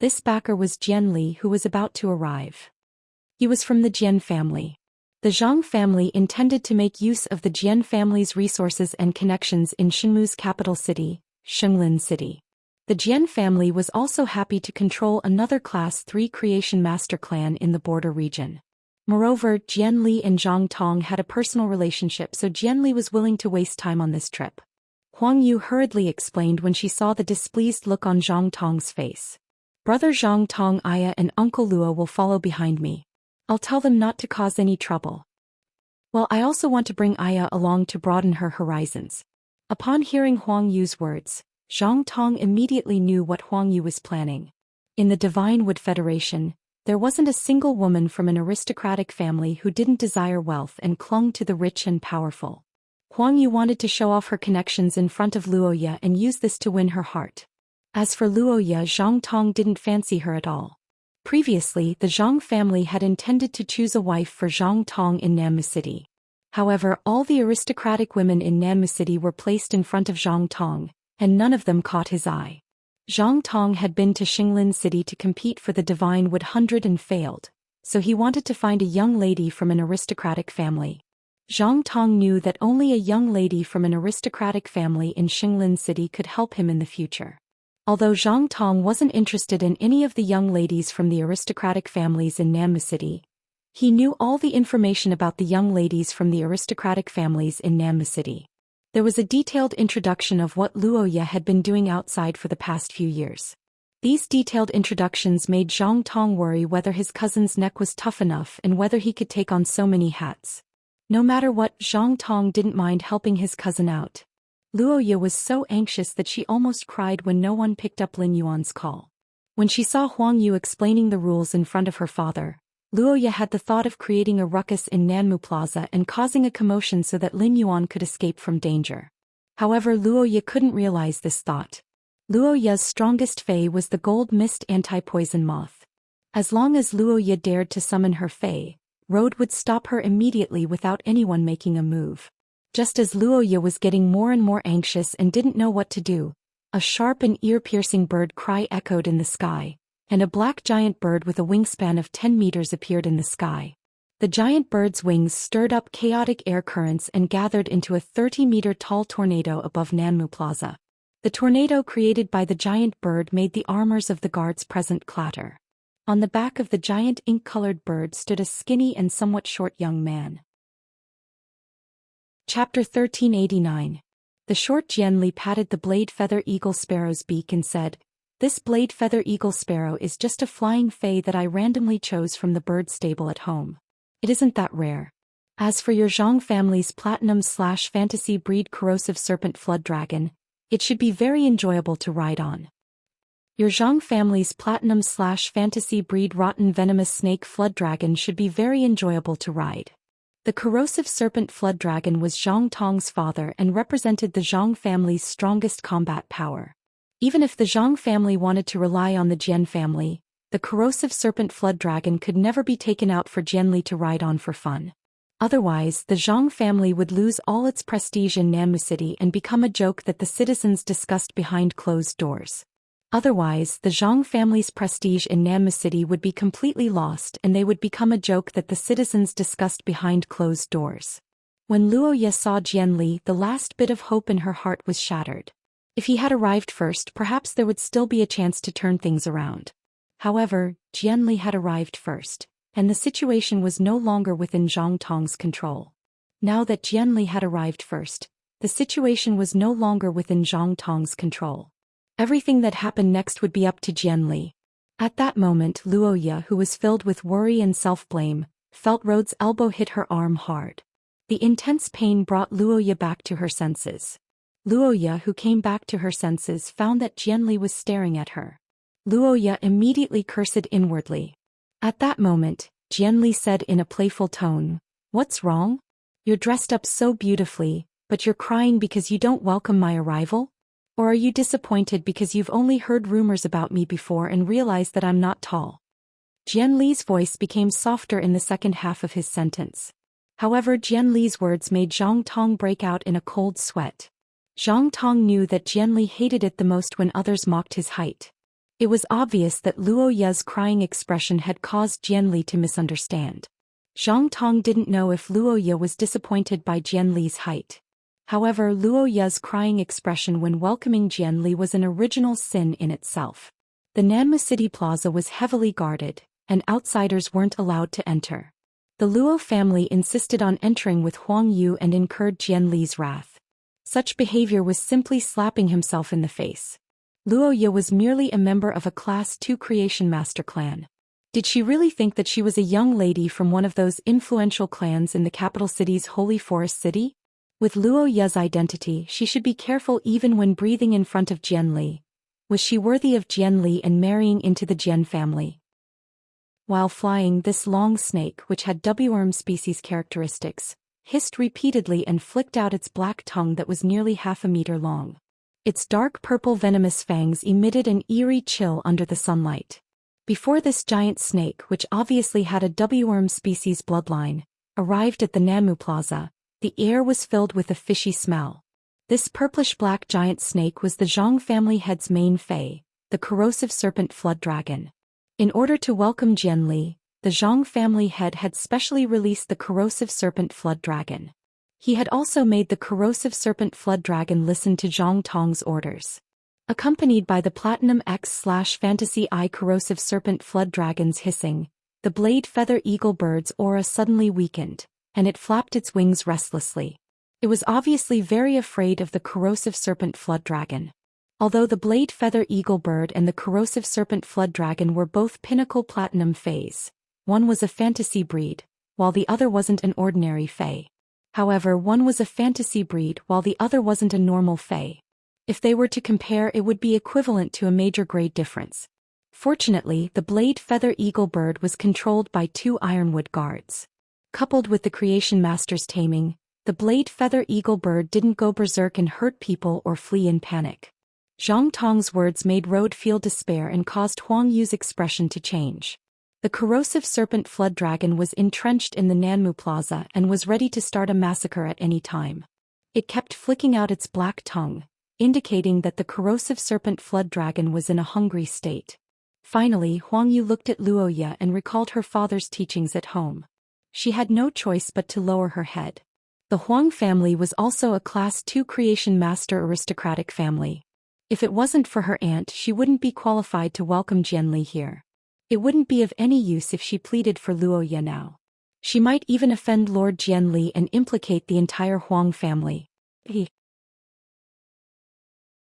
This backer was Jian Li, who was about to arrive. He was from the Jian family. The Zhang family intended to make use of the Jian family's resources and connections in Shenmu's capital city, Shenglin City. The Jian family was also happy to control another Class 3 Creation Master clan in the border region. Moreover, Jian Li and Zhang Tong had a personal relationship, so Jian Li was willing to waste time on this trip. Huang Yu hurriedly explained when she saw the displeased look on Zhang Tong's face. "Brother Zhang Tong, Aya and Uncle Luo will follow behind me. I'll tell them not to cause any trouble. Well, I also want to bring Aya along to broaden her horizons." Upon hearing Huang Yu's words, Zhang Tong immediately knew what Huang Yu was planning. In the Divine Wood Federation, there wasn't a single woman from an aristocratic family who didn't desire wealth and clung to the rich and powerful. Huang Yu wanted to show off her connections in front of Luoya and use this to win her heart. As for Luoya, Zhang Tong didn't fancy her at all. Previously, the Zhang family had intended to choose a wife for Zhang Tong in Nanmu City. However, all the aristocratic women in Nanmu City were placed in front of Zhang Tong, and none of them caught his eye. Zhang Tong had been to Shenglin City to compete for the Divine Wood 100 and failed, so he wanted to find a young lady from an aristocratic family. Zhang Tong knew that only a young lady from an aristocratic family in Shenglin City could help him in the future. Although Zhang Tong wasn't interested in any of the young ladies from the aristocratic families in Nanmu City, he knew all the information about the young ladies from the aristocratic families in Nanmu City. There was a detailed introduction of what Luoya had been doing outside for the past few years. These detailed introductions made Zhang Tong worry whether his cousin's neck was tough enough and whether he could take on so many hats. No matter what, Zhang Tong didn't mind helping his cousin out. Luoya was so anxious that she almost cried when no one picked up Lin Yuan's call. When she saw Huang Yu explaining the rules in front of her father, Luoya had the thought of creating a ruckus in Nanmu Plaza and causing a commotion so that Lin Yuan could escape from danger. However, Luoya couldn't realize this thought. Luoya's strongest fei was the gold mist anti-poison moth. As long as Luoya dared to summon her fei, Road would stop her immediately without anyone making a move. Just as Luoya was getting more and more anxious and didn't know what to do, a sharp and ear-piercing bird cry echoed in the sky, and a black giant bird with a wingspan of 10 meters appeared in the sky. The giant bird's wings stirred up chaotic air currents and gathered into a 30-meter-tall tornado above Nanmu Plaza. The tornado created by the giant bird made the armors of the guards present clatter. On the back of the giant ink-colored bird stood a skinny and somewhat short young man. Chapter 1389. The short Jianli patted the blade feather eagle sparrow's beak and said, "This blade feather eagle sparrow is just a flying fei that I randomly chose from the bird stable at home. It isn't that rare. As for your Zhang family's platinum/fantasy breed corrosive serpent flood dragon, it should be very enjoyable to ride on. Your Zhang family's platinum/fantasy breed rotten venomous snake flood dragon should be very enjoyable to ride." The corrosive serpent flood dragon was Zhang Tong's father and represented the Zhang family's strongest combat power. Even if the Zhang family wanted to rely on the Jian family, the corrosive serpent flood dragon could never be taken out for Jianli to ride on for fun. Otherwise, the Zhang family would lose all its prestige in Nanmu City and become a joke that the citizens discussed behind closed doors. Otherwise, the Zhang family's prestige in Nanmu City would be completely lost and they would become a joke that the citizens discussed behind closed doors. When Luoya saw Jianli, the last bit of hope in her heart was shattered. If he had arrived first, perhaps there would still be a chance to turn things around. However, Jianli had arrived first, and the situation was no longer within Zhang Tong's control. Now that Jianli had arrived first, the situation was no longer within Zhang Tong's control. Everything that happened next would be up to Jianli. At that moment, Luoya, who was filled with worry and self-blame, felt Road's elbow hit her arm hard. The intense pain brought Luoya back to her senses. Luoya, who came back to her senses, found that Jianli was staring at her. Luoya immediately cursed inwardly. At that moment, Jianli said in a playful tone, "What's wrong? You're dressed up so beautifully, but you're crying because you don't welcome my arrival? Or are you disappointed because you've only heard rumors about me before and realized that I'm not tall?" Jianli's voice became softer in the second half of his sentence. However, Jianli's words made Zhang Tong break out in a cold sweat. Zhang Tong knew that Jianli hated it the most when others mocked his height. It was obvious that Luoya's crying expression had caused Jianli to misunderstand. Zhang Tong didn't know if Luoya was disappointed by Jianli's height. However, Luoya's crying expression when welcoming Jianli was an original sin in itself. The Nanmu City Plaza was heavily guarded, and outsiders weren't allowed to enter. The Luo family insisted on entering with Huang Yu and incurred Jianli's wrath. Such behavior was simply slapping himself in the face. Luoya was merely a member of a Class 2 Creation Master clan. Did she really think that she was a young lady from one of those influential clans in the capital city's Holy Forest City? With Luoya's identity, she should be careful even when breathing in front of Jianli. Was she worthy of Jianli and marrying into the Jian family? While flying, this long snake, which had W-worm species characteristics, hissed repeatedly and flicked out its black tongue that was nearly half a meter long. Its dark purple venomous fangs emitted an eerie chill under the sunlight. Before this giant snake, which obviously had a W-worm species bloodline, arrived at the Nanmu Plaza, the air was filled with a fishy smell. This purplish-black giant snake was the Zhang family head's main fei, the corrosive serpent flood dragon. In order to welcome Jianli, the Zhang family head had specially released the corrosive serpent flood dragon. He had also made the corrosive serpent flood dragon listen to Zhang Tong's orders. Accompanied by the Platinum X/Fantasy Eye corrosive serpent flood dragon's hissing, the blade feather eagle bird's aura suddenly weakened, and it flapped its wings restlessly. It was obviously very afraid of the corrosive serpent flood dragon. Although the blade feather eagle bird and the corrosive serpent flood dragon were both pinnacle platinum feis, one was a fantasy breed, while the other wasn't an ordinary fei. However, one was a fantasy breed while the other wasn't a normal fae. If they were to compare, it would be equivalent to a major grade difference. Fortunately, the blade feather eagle bird was controlled by 2 ironwood guards. Coupled with the creation master's taming, the blade feather eagle bird didn't go berserk and hurt people or flee in panic. Zhang Tong's words made Road feel despair and caused Huang Yu's expression to change. The corrosive serpent flood dragon was entrenched in the Nanmu Plaza and was ready to start a massacre at any time. It kept flicking out its black tongue, indicating that the corrosive serpent flood dragon was in a hungry state. Finally, Huang Yu looked at Luoya and recalled her father's teachings at home. She had no choice but to lower her head. The Huang family was also a Class 2 creation master aristocratic family. If it wasn't for her aunt, she wouldn't be qualified to welcome Jianli here. It wouldn't be of any use if she pleaded for Luoya now. She might even offend Lord Jianli and implicate the entire Huang family.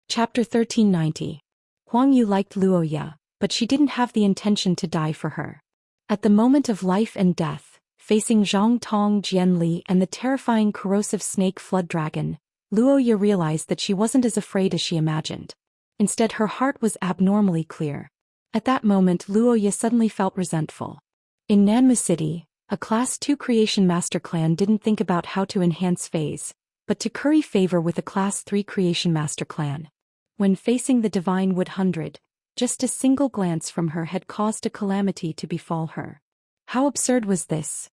Chapter 1390. Huang Yu liked Luoya, but she didn't have the intention to die for her. At the moment of life and death, facing Zhang Tong, Jianli, and the terrifying corrosive snake flood dragon, Luoya realized that she wasn't as afraid as she imagined. Instead, her heart was abnormally clear. At that moment, Luoya suddenly felt resentful. In Nanmu City, a Class 2 creation master clan didn't think about how to enhance phase, but to curry favor with a Class 3 creation master clan. When facing the Divine Wood 100, just a single glance from her had caused a calamity to befall her. How absurd was this?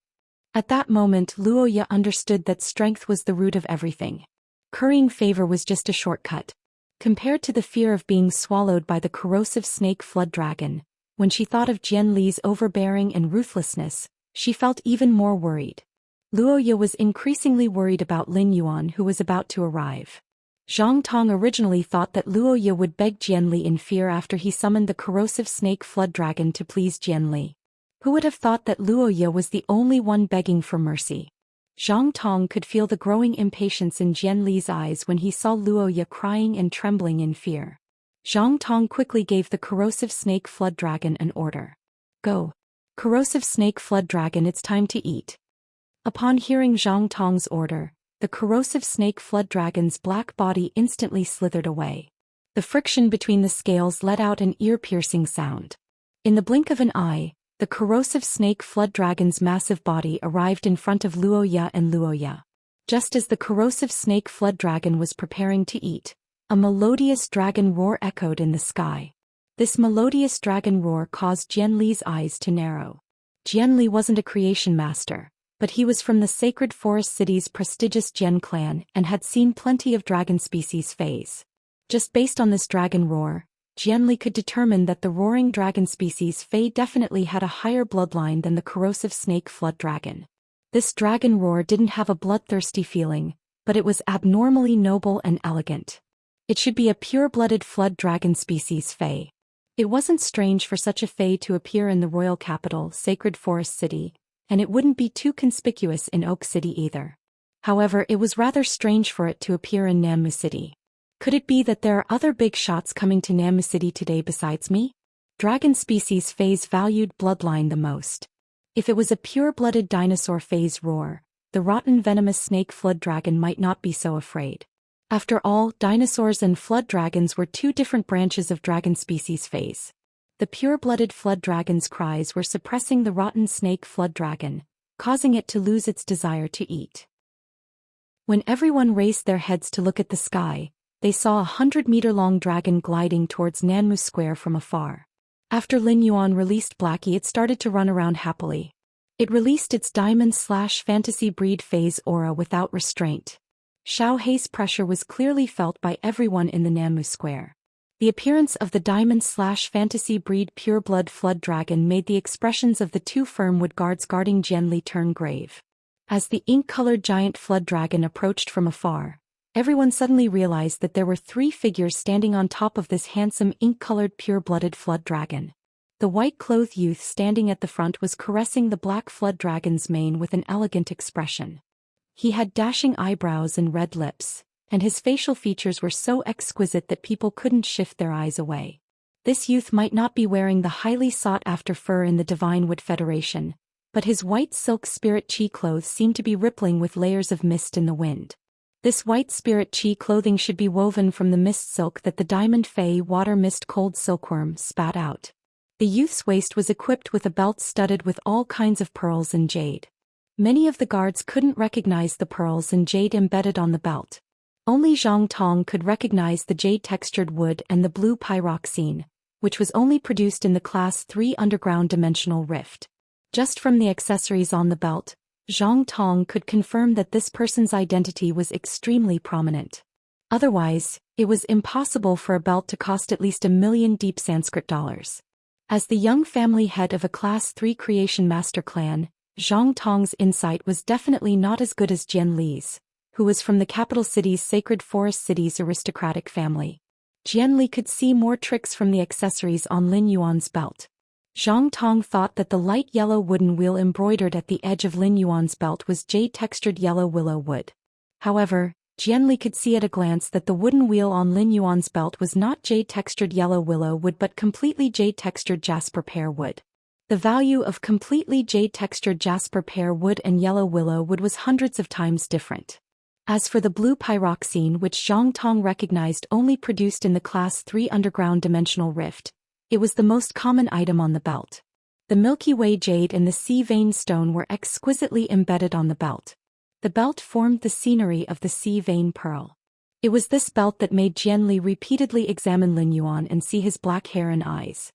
At that moment, Luoya understood that strength was the root of everything. Currying favor was just a shortcut. Compared to the fear of being swallowed by the corrosive snake flood dragon, when she thought of Jianli's overbearing and ruthlessness, she felt even more worried. Luoya was increasingly worried about Lin Yuan, who was about to arrive. Zhang Tong originally thought that Luoya would beg Jianli in fear after he summoned the corrosive snake flood dragon to please Jianli. Who would have thought that Luoya was the only one begging for mercy? Zhang Tong could feel the growing impatience in Jianli's eyes when he saw Luoya crying and trembling in fear. Zhang Tong quickly gave the corrosive snake flood dragon an order. Go. Corrosive snake flood dragon, it's time to eat. Upon hearing Zhang Tong's order, the corrosive snake flood dragon's black body instantly slithered away. The friction between the scales let out an ear-piercing sound. In the blink of an eye, the corrosive snake flood dragon's massive body arrived in front of Luoya and Luoya. Just as the corrosive snake flood dragon was preparing to eat, a melodious dragon roar echoed in the sky. This melodious dragon roar caused Jianli's eyes to narrow. Jianli wasn't a creation master, but he was from the Sacred Forest City's prestigious Jian clan and had seen plenty of dragon species phase. Just based on this dragon roar, Jianli could determine that the roaring dragon species Fei definitely had a higher bloodline than the corrosive snake flood dragon. This dragon roar didn't have a bloodthirsty feeling, but it was abnormally noble and elegant. It should be a pure-blooded flood dragon species Fei. It wasn't strange for such a Fei to appear in the royal capital, Sacred Forest City, and it wouldn't be too conspicuous in Oak City either. However, it was rather strange for it to appear in Nanmu City. Could it be that there are other big shots coming to Nanmu City today besides me? Dragon species Fei's valued bloodline the most. If it was a pure-blooded dinosaur Fei's roar, the rotten venomous snake flood dragon might not be so afraid. After all, dinosaurs and flood dragons were two different branches of dragon species Fei's. The pure-blooded flood dragon's cries were suppressing the rotten snake flood dragon, causing it to lose its desire to eat. When everyone raised their heads to look at the sky, they saw a 100-meter-long dragon gliding towards Nanmu Square from afar. After Lin Yuan released Blackie, it started to run around happily. It released its diamond/fantasy breed phase aura without restraint. Xiao Hei's pressure was clearly felt by everyone in the Nanmu Square. The appearance of the diamond/fantasy breed pure-blood flood dragon made the expressions of the 2 firmwood guards guarding Jianli turn grave. As the ink-colored giant flood dragon approached from afar, everyone suddenly realized that there were 3 figures standing on top of this handsome ink-colored pure-blooded flood dragon. The white-clothed youth standing at the front was caressing the black flood dragon's mane with an elegant expression. He had dashing eyebrows and red lips, and his facial features were so exquisite that people couldn't shift their eyes away. This youth might not be wearing the highly sought-after fur in the Divine Wood Federation, but his white silk spirit chi clothes seemed to be rippling with layers of mist in the wind. This white spirit chi clothing should be woven from the mist silk that the diamond fey water mist cold silkworm spat out. The youth's waist was equipped with a belt studded with all kinds of pearls and jade. Many of the guards couldn't recognize the pearls and jade embedded on the belt. Only Zhang Tong could recognize the jade-textured wood and the blue pyroxene, which was only produced in the Class 3 underground dimensional rift. Just from the accessories on the belt, Zhang Tong could confirm that this person's identity was extremely prominent. Otherwise, it was impossible for a belt to cost at least 1,000,000 deep Sanskrit dollars. As the young family head of a Class 3 creation master clan, Zhang Tong's insight was definitely not as good as Jian Li's, who was from the capital city's Sacred Forest City's aristocratic family. Jian Li could see more tricks from the accessories on Lin Yuan's belt. Zhang Tong thought that the light yellow wooden wheel embroidered at the edge of Lin Yuan's belt was jade-textured yellow willow wood. However, Jian Li could see at a glance that the wooden wheel on Lin Yuan's belt was not jade-textured yellow willow wood but completely jade-textured jasper pear wood. The value of completely jade-textured jasper pear wood and yellow willow wood was hundreds of times different. As for the blue pyroxene, which Zhang Tong recognized only produced in the Class 3 underground dimensional rift, it was the most common item on the belt. The Milky Way jade and the sea vein stone were exquisitely embedded on the belt. The belt formed the scenery of the sea vein pearl. It was this belt that made Jian Li repeatedly examine Lin Yuan and see his black hair and eyes.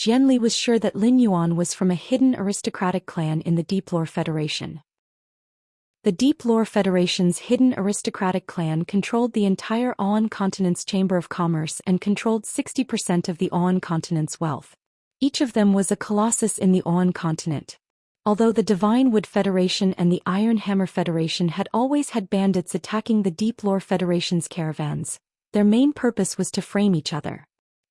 Jian Li was sure that Lin Yuan was from a hidden aristocratic clan in the Deep Lore Federation. The Deep Lore Federation's hidden aristocratic clan controlled the entire Aon continent's Chamber of Commerce and controlled 60% of the Aon continent's wealth. Each of them was a colossus in the Aon continent. Although the Divine Wood Federation and the Iron Hammer Federation had always had bandits attacking the Deep Lore Federation's caravans, their main purpose was to frame each other.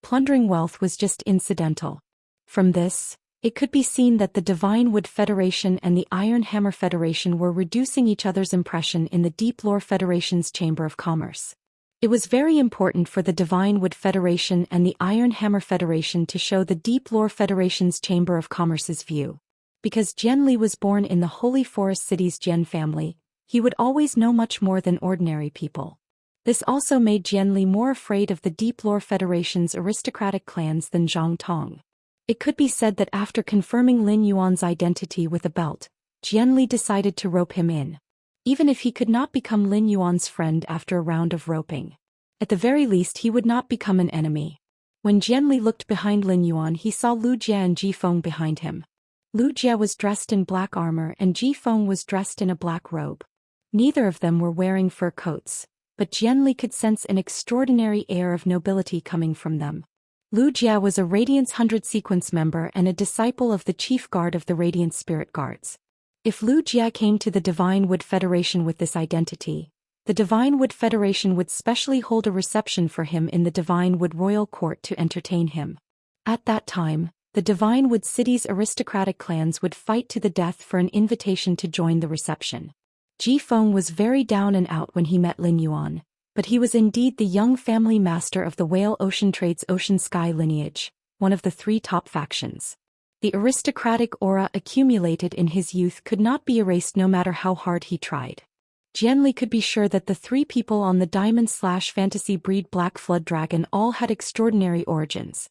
Plundering wealth was just incidental. From this, it could be seen that the Divine Wood Federation and the Iron Hammer Federation were reducing each other's impression in the Deep Lore Federation's Chamber of Commerce. It was very important for the Divine Wood Federation and the Iron Hammer Federation to show the Deep Lore Federation's Chamber of Commerce's view. Because Jian Li was born in the Holy Forest City's Jian family, he would always know much more than ordinary people. This also made Jian Li more afraid of the Deep Lore Federation's aristocratic clans than Zhang Tong. It could be said that after confirming Lin Yuan's identity with a belt, Jian Li decided to rope him in. Even if he could not become Lin Yuan's friend after a round of roping, at the very least he would not become an enemy. When Jian Li looked behind Lin Yuan, he saw Lu Jia and Ji Feng behind him. Lu Jia was dressed in black armor and Ji Feng was dressed in a black robe. Neither of them were wearing fur coats, but Jian Li could sense an extraordinary air of nobility coming from them. Lu Jia was a Radiance 100 sequence member and a disciple of the chief guard of the Radiant Spirit Guards. If Lu Jia came to the Divine Wood Federation with this identity, the Divine Wood Federation would specially hold a reception for him in the Divine Wood Royal Court to entertain him. At that time, the Divine Wood City's aristocratic clans would fight to the death for an invitation to join the reception. Ji Feng was very down and out when he met Lin Yuan, but he was indeed the young family master of the Whale Ocean Trade's Ocean Sky lineage, one of the 3 top factions. The aristocratic aura accumulated in his youth could not be erased no matter how hard he tried. Jian Li could be sure that the 3 people on the Diamond/Fantasy breed Black Flood Dragon all had extraordinary origins.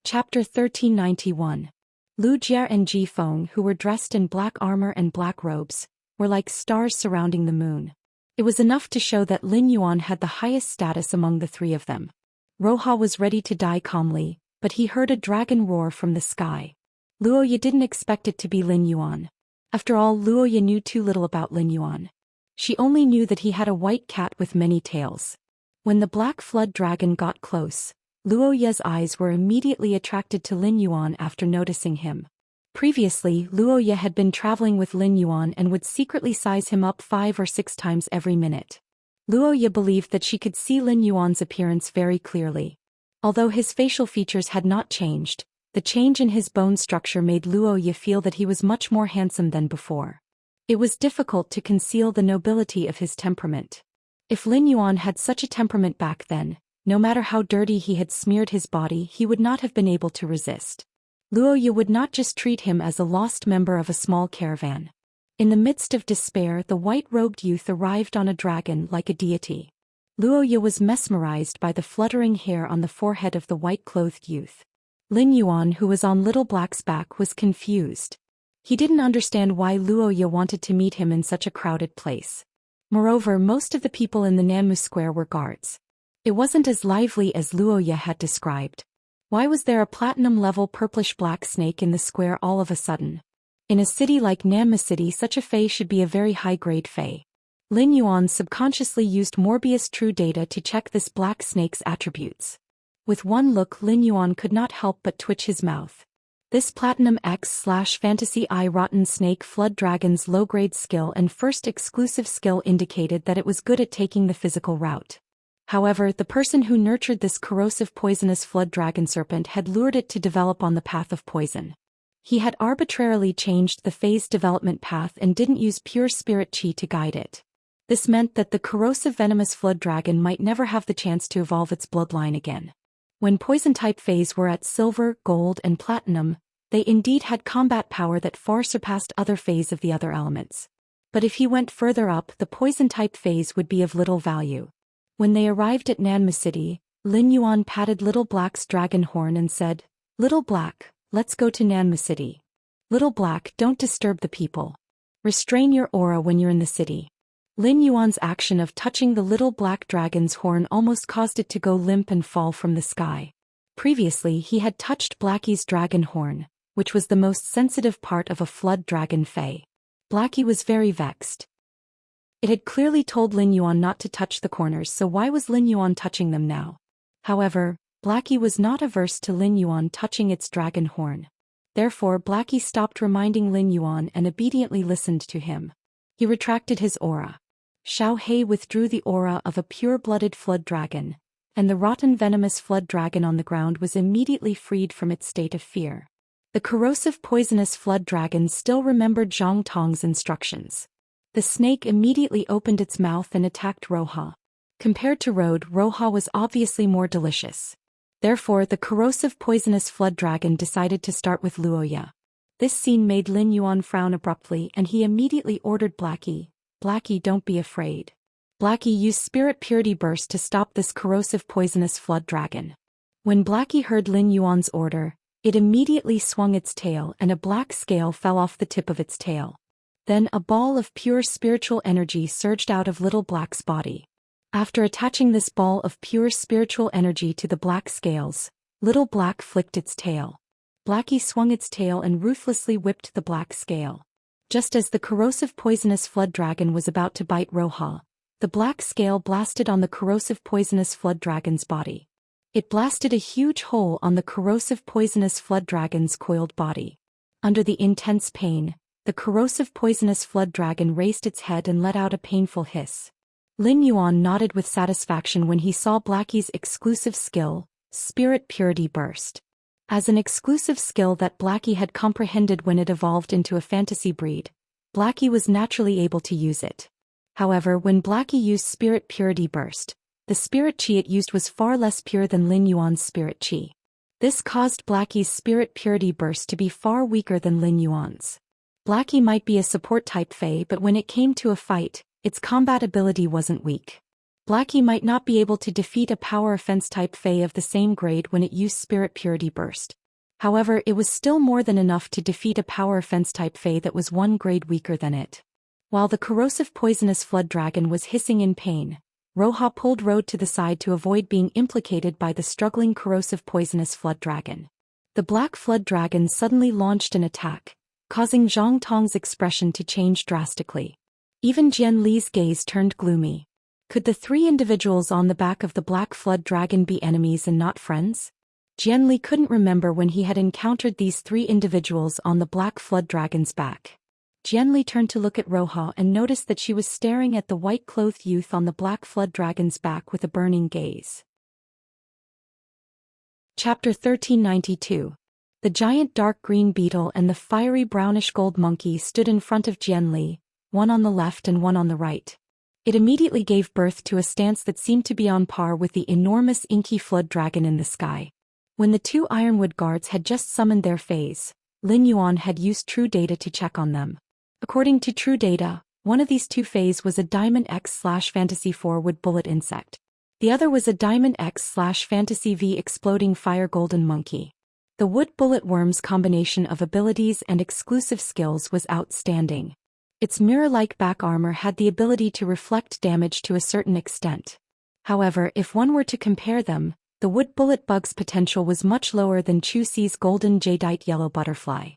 Chapter 1391. Lu Jia and Ji Feng, who were dressed in black armor and black robes, were like stars surrounding the moon. It was enough to show that Lin Yuan had the highest status among the 3 of them. Roha was ready to die calmly, but he heard a dragon roar from the sky. Luoya didn't expect it to be Lin Yuan. After all, Luoya knew too little about Lin Yuan. She only knew that he had a white cat with many tails. When the Black Flood Dragon got close, Luoya's eyes were immediately attracted to Lin Yuan after noticing him. Previously, Luoya had been traveling with Lin Yuan and would secretly size him up 5 or 6 times every minute. Luoya believed that she could see Lin Yuan's appearance very clearly. Although his facial features had not changed, the change in his bone structure made Luoya feel that he was much more handsome than before. It was difficult to conceal the nobility of his temperament. If Lin Yuan had such a temperament back then, no matter how dirty he had smeared his body, he would not have been able to resist. Luoya would not just treat him as a lost member of a small caravan. In the midst of despair, the white-robed youth arrived on a dragon like a deity. Luoya was mesmerized by the fluttering hair on the forehead of the white-clothed youth. Lin Yuan, who was on Little Black's back, was confused. He didn't understand why Luoya wanted to meet him in such a crowded place. Moreover, most of the people in the Nanmu Square were guards. It wasn't as lively as Luoya had described. Why was there a platinum-level purplish-black snake in the square all of a sudden? In a city like Nanmu City, such a fae should be a very high-grade fae. Lin Yuan subconsciously used Morbius True Data to check this black snake's attributes. With one look, Lin Yuan could not help but twitch his mouth. This Platinum X/Fantasy Eye Rotten Snake Flood Dragon's low-grade skill and first exclusive skill indicated that it was good at taking the physical route. However, the person who nurtured this corrosive poisonous flood dragon serpent had lured it to develop on the path of poison. He had arbitrarily changed the phase development path and didn't use pure spirit chi to guide it. This meant that the corrosive venomous flood dragon might never have the chance to evolve its bloodline again. When poison-type phase were at silver, gold, and platinum, they indeed had combat power that far surpassed other phase of the other elements. But if he went further up, the poison-type phase would be of little value. When they arrived at Nanmu City, Lin Yuan patted Little Black's dragon horn and said, "Little Black, let's go to Nanmu City. Little Black, don't disturb the people. Restrain your aura when you're in the city." Lin Yuan's action of touching the little black dragon's horn almost caused it to go limp and fall from the sky. Previously, he had touched Blackie's dragon horn, which was the most sensitive part of a flood dragon fae. Blackie was very vexed. It had clearly told Lin Yuan not to touch the corners, so why was Lin Yuan touching them now? However, Blackie was not averse to Lin Yuan touching its dragon horn. Therefore, Blackie stopped reminding Lin Yuan and obediently listened to him. He retracted his aura. Xiao He withdrew the aura of a pure-blooded flood dragon, and the rotten venomous flood dragon on the ground was immediately freed from its state of fear. The corrosive poisonous flood dragon still remembered Zhang Tong's instructions. The snake immediately opened its mouth and attacked Roha. Compared to Roha was obviously more delicious. Therefore, the corrosive poisonous flood dragon decided to start with Luoya. This scene made Lin Yuan frown abruptly, and he immediately ordered Blackie, "Blackie, don't be afraid. Blackie, use Spirit Purity Burst to stop this corrosive poisonous flood dragon." When Blackie heard Lin Yuan's order, it immediately swung its tail and a black scale fell off the tip of its tail. Then a ball of pure spiritual energy surged out of Little Black's body. After attaching this ball of pure spiritual energy to the black scales, Little Black flicked its tail. Blackie swung its tail and ruthlessly whipped the black scale. Just as the corrosive poisonous flood dragon was about to bite Roha, the black scale blasted on the corrosive poisonous flood dragon's body. It blasted a huge hole on the corrosive poisonous flood dragon's coiled body. Under the intense pain, the corrosive poisonous flood dragon raised its head and let out a painful hiss. Lin Yuan nodded with satisfaction when he saw Blackie's exclusive skill, Spirit Purity Burst. As an exclusive skill that Blackie had comprehended when it evolved into a fantasy breed, Blackie was naturally able to use it. However, when Blackie used Spirit Purity Burst, the spirit chi it used was far less pure than Lin Yuan's spirit chi. This caused Blackie's Spirit Purity Burst to be far weaker than Lin Yuan's. Blackie might be a support-type fae, but when it came to a fight, its combat ability wasn't weak. Blackie might not be able to defeat a power offense-type fae of the same grade when it used Spirit Purity Burst. However, it was still more than enough to defeat a power offense-type fae that was one grade weaker than it. While the corrosive poisonous flood dragon was hissing in pain, Roha pulled Road to the side to avoid being implicated by the struggling corrosive poisonous flood dragon. The black flood dragon suddenly launched an attack, causing Zhang Tong's expression to change drastically. Even Jian Li's gaze turned gloomy. Could the three individuals on the back of the black flood dragon be enemies and not friends? Jian Li couldn't remember when he had encountered these three individuals on the black flood dragon's back. Jian Li turned to look at Roha and noticed that she was staring at the white-clothed youth on the black flood dragon's back with a burning gaze. Chapter 1392. The giant dark green beetle and the fiery brownish-gold monkey stood in front of Jian Li, one on the left and one on the right. It immediately gave birth to a stance that seemed to be on par with the enormous inky flood dragon in the sky. When the two Ironwood guards had just summoned their phase, Lin Yuan had used True Data to check on them. According to True Data, one of these two phase was a Diamond X/Fantasy 4 wood bullet insect. The other was a Diamond X/Fantasy V exploding fire golden monkey. The wood bullet worm's combination of abilities and exclusive skills was outstanding. Its mirror-like back armor had the ability to reflect damage to a certain extent. However, if one were to compare them, the wood bullet bug's potential was much lower than Chu Si's golden jadeite yellow butterfly.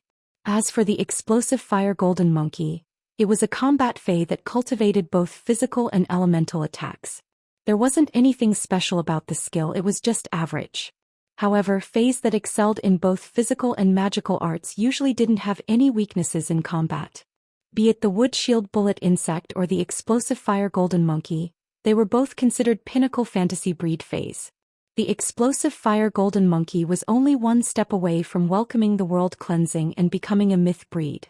As for the explosive fire golden monkey, it was a combat fae that cultivated both physical and elemental attacks. There wasn't anything special about the skill, it was just average. However, faes that excelled in both physical and magical arts usually didn't have any weaknesses in combat. Be it the wood shield bullet insect or the explosive fire golden monkey, they were both considered pinnacle fantasy breed faes. The explosive fire golden monkey was only one step away from welcoming the world cleansing and becoming a myth breed.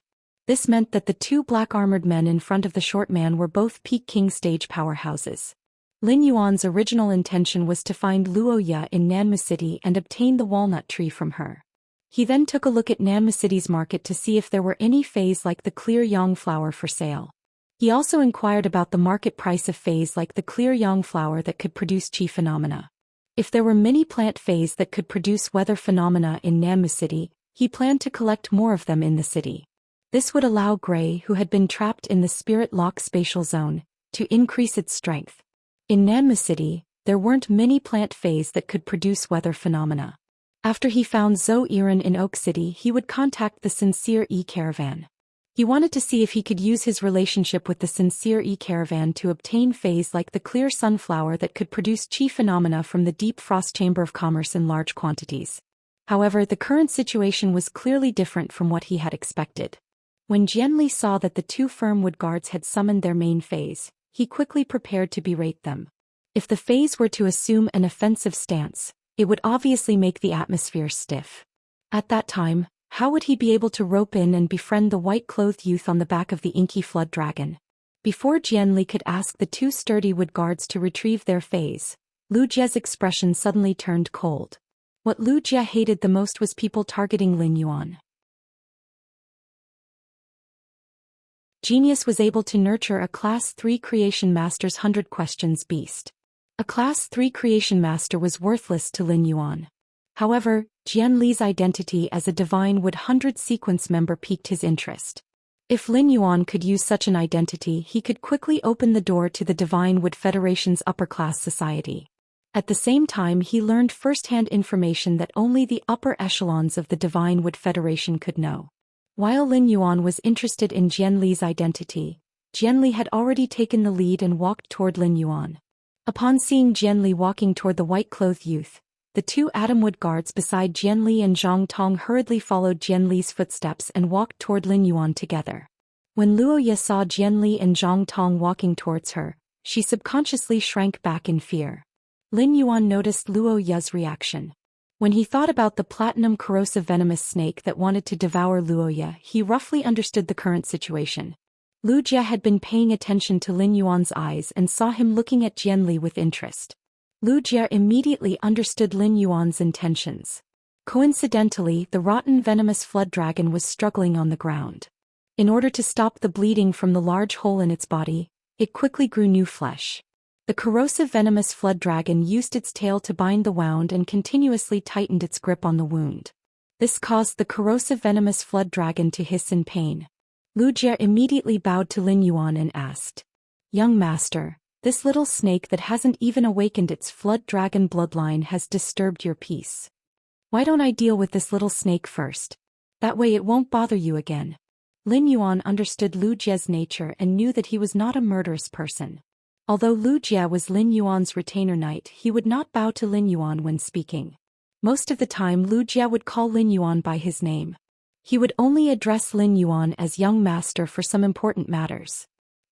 This meant that the two black-armored men in front of the short man were both peak king stage powerhouses. Lin Yuan's original intention was to find Luo Ye in Nanmu City and obtain the walnut tree from her. He then took a look at Nanmu City's market to see if there were any faes like the clear yang flower for sale. He also inquired about the market price of faes like the clear yang flower that could produce chi phenomena. If there were many plant faes that could produce weather phenomena in Nanmu City, he planned to collect more of them in the city. This would allow Gray, who had been trapped in the spirit lock spatial zone, to increase its strength. In Nanmu City, there weren't many plant faes that could produce weather phenomena. After he found Zhou Xian in Oak City, he would contact the Sincere E-Caravan. He wanted to see if he could use his relationship with the Sincere E-Caravan to obtain faes like the clear sunflower that could produce chi phenomena from the deep frost chamber of commerce in large quantities. However, the current situation was clearly different from what he had expected. When Jianli saw that the two firmwood guards had summoned their main faes, he quickly prepared to berate them. If the faes were to assume an offensive stance, it would obviously make the atmosphere stiff. At that time, how would he be able to rope in and befriend the white-clothed youth on the back of the inky flood dragon? Before Jianli could ask the two sturdy wood guards to retrieve their faes, Lu Jie's expression suddenly turned cold. What Lu Jie hated the most was people targeting Lin Yuan. Genius was able to nurture a Class 3 Creation Master's 100 Questions beast. A Class 3 Creation Master was worthless to Lin Yuan. However, Jian Li's identity as a Divine Wood 100 sequence member piqued his interest. If Lin Yuan could use such an identity, he could quickly open the door to the Divine Wood Federation's upper-class society. At the same time, he learned first-hand information that only the upper echelons of the Divine Wood Federation could know. While Lin Yuan was interested in Jian Li's identity, Jian Li had already taken the lead and walked toward Lin Yuan. Upon seeing Jian Li walking toward the white-clothed youth, the two Atomwood guards beside Jian Li and Zhang Tong hurriedly followed Jian Li's footsteps and walked toward Lin Yuan together. When Luo Ye saw Jian Li and Zhang Tong walking towards her, she subconsciously shrank back in fear. Lin Yuan noticed Luo Ye's reaction. When he thought about the platinum corrosive venomous snake that wanted to devour Luo Ye, he roughly understood the current situation. Lu Jie had been paying attention to Lin Yuan's eyes and saw him looking at Jian Li with interest. Lu Jie immediately understood Lin Yuan's intentions. Coincidentally, the rotten venomous flood dragon was struggling on the ground. In order to stop the bleeding from the large hole in its body, it quickly grew new flesh. The corrosive venomous flood dragon used its tail to bind the wound and continuously tightened its grip on the wound. This caused the corrosive venomous flood dragon to hiss in pain. Lu Jie immediately bowed to Lin Yuan and asked, "Young master, this little snake that hasn't even awakened its flood dragon bloodline has disturbed your peace. Why don't I deal with this little snake first? That way it won't bother you again." Lin Yuan understood Lu Jie's nature and knew that he was not a murderous person. Although Lu Jie was Lin Yuan's retainer knight, he would not bow to Lin Yuan when speaking. Most of the time Lu Jie would call Lin Yuan by his name. He would only address Lin Yuan as young master for some important matters.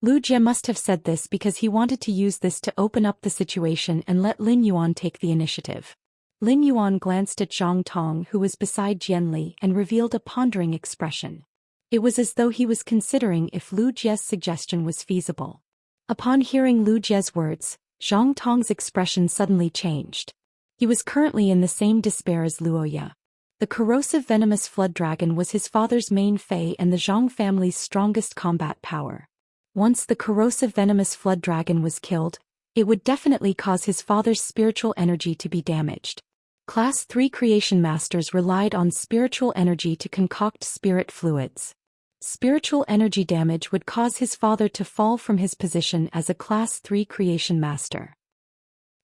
Lu Jie must have said this because he wanted to use this to open up the situation and let Lin Yuan take the initiative. Lin Yuan glanced at Zhang Tong, who was beside Jian Li, and revealed a pondering expression. It was as though he was considering if Lu Jie's suggestion was feasible. Upon hearing Lu Jie's words, Zhang Tong's expression suddenly changed. He was currently in the same despair as Luoya. The corrosive venomous flood dragon was his father's main fei and the Zhang family's strongest combat power. Once the corrosive venomous flood dragon was killed, it would definitely cause his father's spiritual energy to be damaged. Class 3 creation masters relied on spiritual energy to concoct spirit fluids. Spiritual energy damage would cause his father to fall from his position as a Class 3 creation master.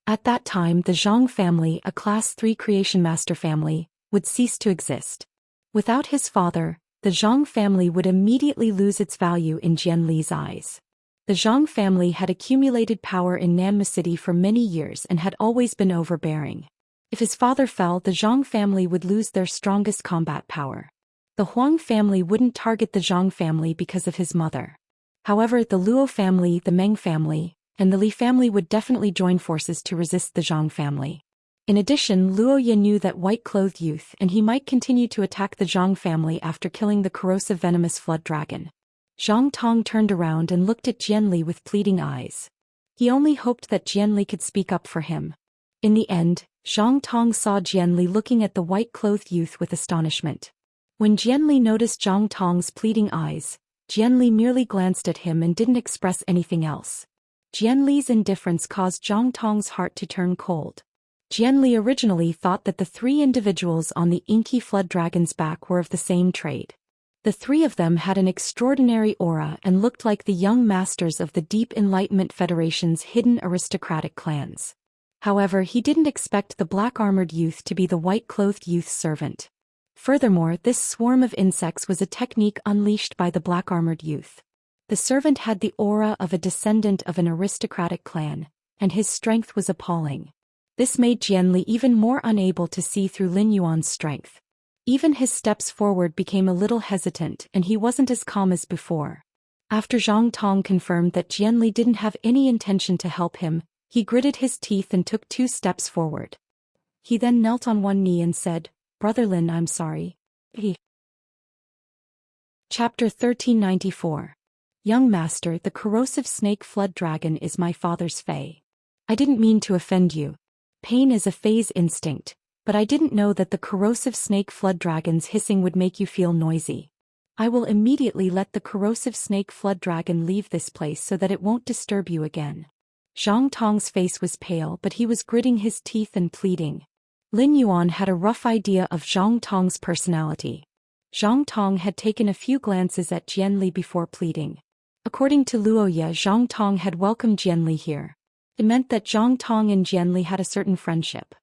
At that time, the Zhang family, a Class 3 creation master family, would cease to exist. Without his father, the Zhang family would immediately lose its value in Jianli's eyes. The Zhang family had accumulated power in Nanma City for many years and had always been overbearing. If his father fell, the Zhang family would lose their strongest combat power. The Huang family wouldn't target the Zhang family because of his mother. However, the Luo family, the Meng family, and the Li family would definitely join forces to resist the Zhang family. In addition, Luoya knew that white-clothed youth and he might continue to attack the Zhang family after killing the corrosive venomous flood dragon. Zhang Tong turned around and looked at Jianli with pleading eyes. He only hoped that Jianli could speak up for him. In the end, Zhang Tong saw Jianli looking at the white-clothed youth with astonishment. When Jianli noticed Zhang Tong's pleading eyes, Jianli merely glanced at him and didn't express anything else. Jianli's indifference caused Zhang Tong's heart to turn cold. Jianli originally thought that the three individuals on the inky flood dragon's back were of the same trade. The three of them had an extraordinary aura and looked like the young masters of the Deep Enlightenment Federation's hidden aristocratic clans. However, he didn't expect the black-armored youth to be the white-clothed youth's servant. Furthermore, this swarm of insects was a technique unleashed by the black-armored youth. The servant had the aura of a descendant of an aristocratic clan, and his strength was appalling. This made Jianli even more unable to see through Lin Yuan's strength. Even his steps forward became a little hesitant and he wasn't as calm as before. After Zhang Tong confirmed that Jianli didn't have any intention to help him, he gritted his teeth and took 2 steps forward. He then knelt on one knee and said, "Brother Lin, I'm sorry." Chapter 1394. Young Master, the corrosive snake flood dragon is my father's fei. I didn't mean to offend you. Pain is a phase instinct, but I didn't know that the corrosive snake flood dragon's hissing would make you feel noisy. I will immediately let the corrosive snake flood dragon leave this place so that it won't disturb you again. Zhang Tong's face was pale, but he was gritting his teeth and pleading. Lin Yuan had a rough idea of Zhang Tong's personality. Zhang Tong had taken a few glances at Jianli before pleading. According to Luoya, Zhang Tong had welcomed Jianli here. It meant that Zhang Tong and Jianli had a certain friendship.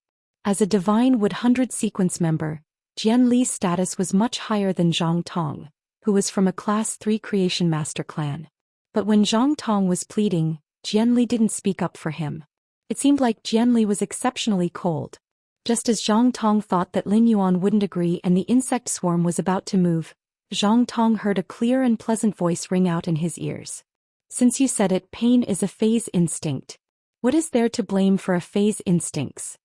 As a Divine Wood 100 sequence member, Jianli's status was much higher than Zhang Tong, who was from a Class 3 Creation Master clan. But when Zhang Tong was pleading, Jianli didn't speak up for him. It seemed like Jianli was exceptionally cold. Just as Zhang Tong thought that Lin Yuan wouldn't agree and the insect swarm was about to move, Zhang Tong heard a clear and pleasant voice ring out in his ears. Since you said it, pain is a phase instinct. What is there to blame for a phase instincts?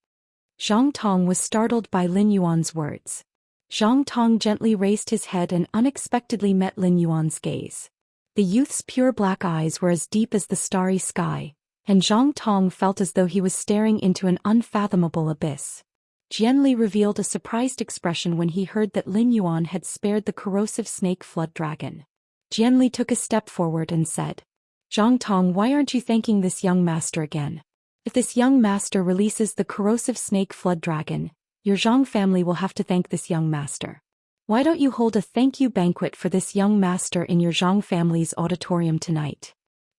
Zhang Tong was startled by Lin Yuan's words. Zhang Tong gently raised his head and unexpectedly met Lin Yuan's gaze. The youth's pure black eyes were as deep as the starry sky, and Zhang Tong felt as though he was staring into an unfathomable abyss. Jianli revealed a surprised expression when he heard that Lin Yuan had spared the corrosive snake flood dragon. Jianli took a step forward and said, "Zhang Tong, why aren't you thanking this young master again? If this young master releases the corrosive snake flood dragon, your Zhang family will have to thank this young master. Why don't you hold a thank you banquet for this young master in your Zhang family's auditorium tonight?"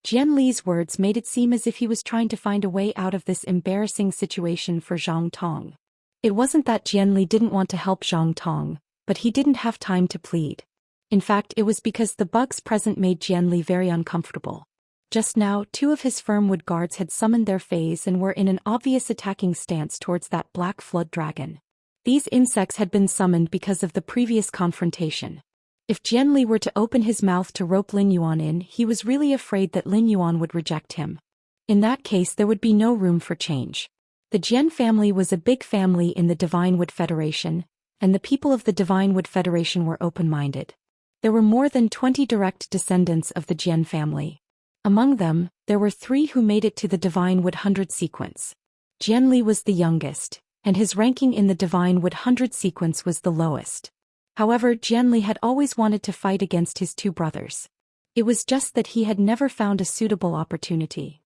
Jianli's words made it seem as if he was trying to find a way out of this embarrassing situation for Zhang Tong. It wasn't that Jianli didn't want to help Zhang Tong, but he didn't have time to plead. In fact, it was because the bugs present made Jianli very uncomfortable. Just now, 2 of his firmwood guards had summoned their fays and were in an obvious attacking stance towards that black flood dragon. These insects had been summoned because of the previous confrontation. If Jianli were to open his mouth to rope Lin Yuan in, he was really afraid that Lin Yuan would reject him. In that case, there would be no room for change. The Jian family was a big family in the Divine Wood Federation, and the people of the Divine Wood Federation were open-minded. There were more than 20 direct descendants of the Jian family. Among them, there were 3 who made it to the Divine Wood 100 sequence. Jianli was the youngest. and his ranking in the Divine Wood 100 sequence was the lowest. However, Jianli had always wanted to fight against his two brothers. It was just that he had never found a suitable opportunity.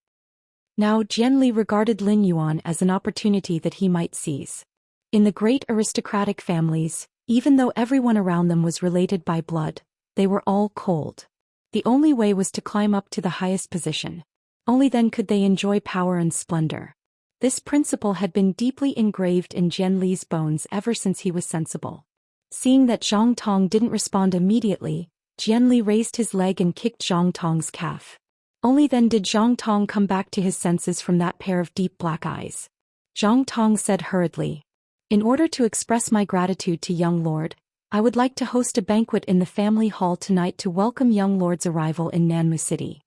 Now Jianli regarded Lin Yuan as an opportunity that he might seize. In the great aristocratic families, even though everyone around them was related by blood, they were all cold. The only way was to climb up to the highest position. Only then could they enjoy power and splendor. This principle had been deeply engraved in Jianli's bones ever since he was sensible. Seeing that Zhang Tong didn't respond immediately, Jianli raised his leg and kicked Zhang Tong's calf. Only then did Zhang Tong come back to his senses from that pair of deep black eyes. Zhang Tong said hurriedly, "In order to express my gratitude to young lord, I would like to host a banquet in the family hall tonight to welcome young lord's arrival in Nanmu City.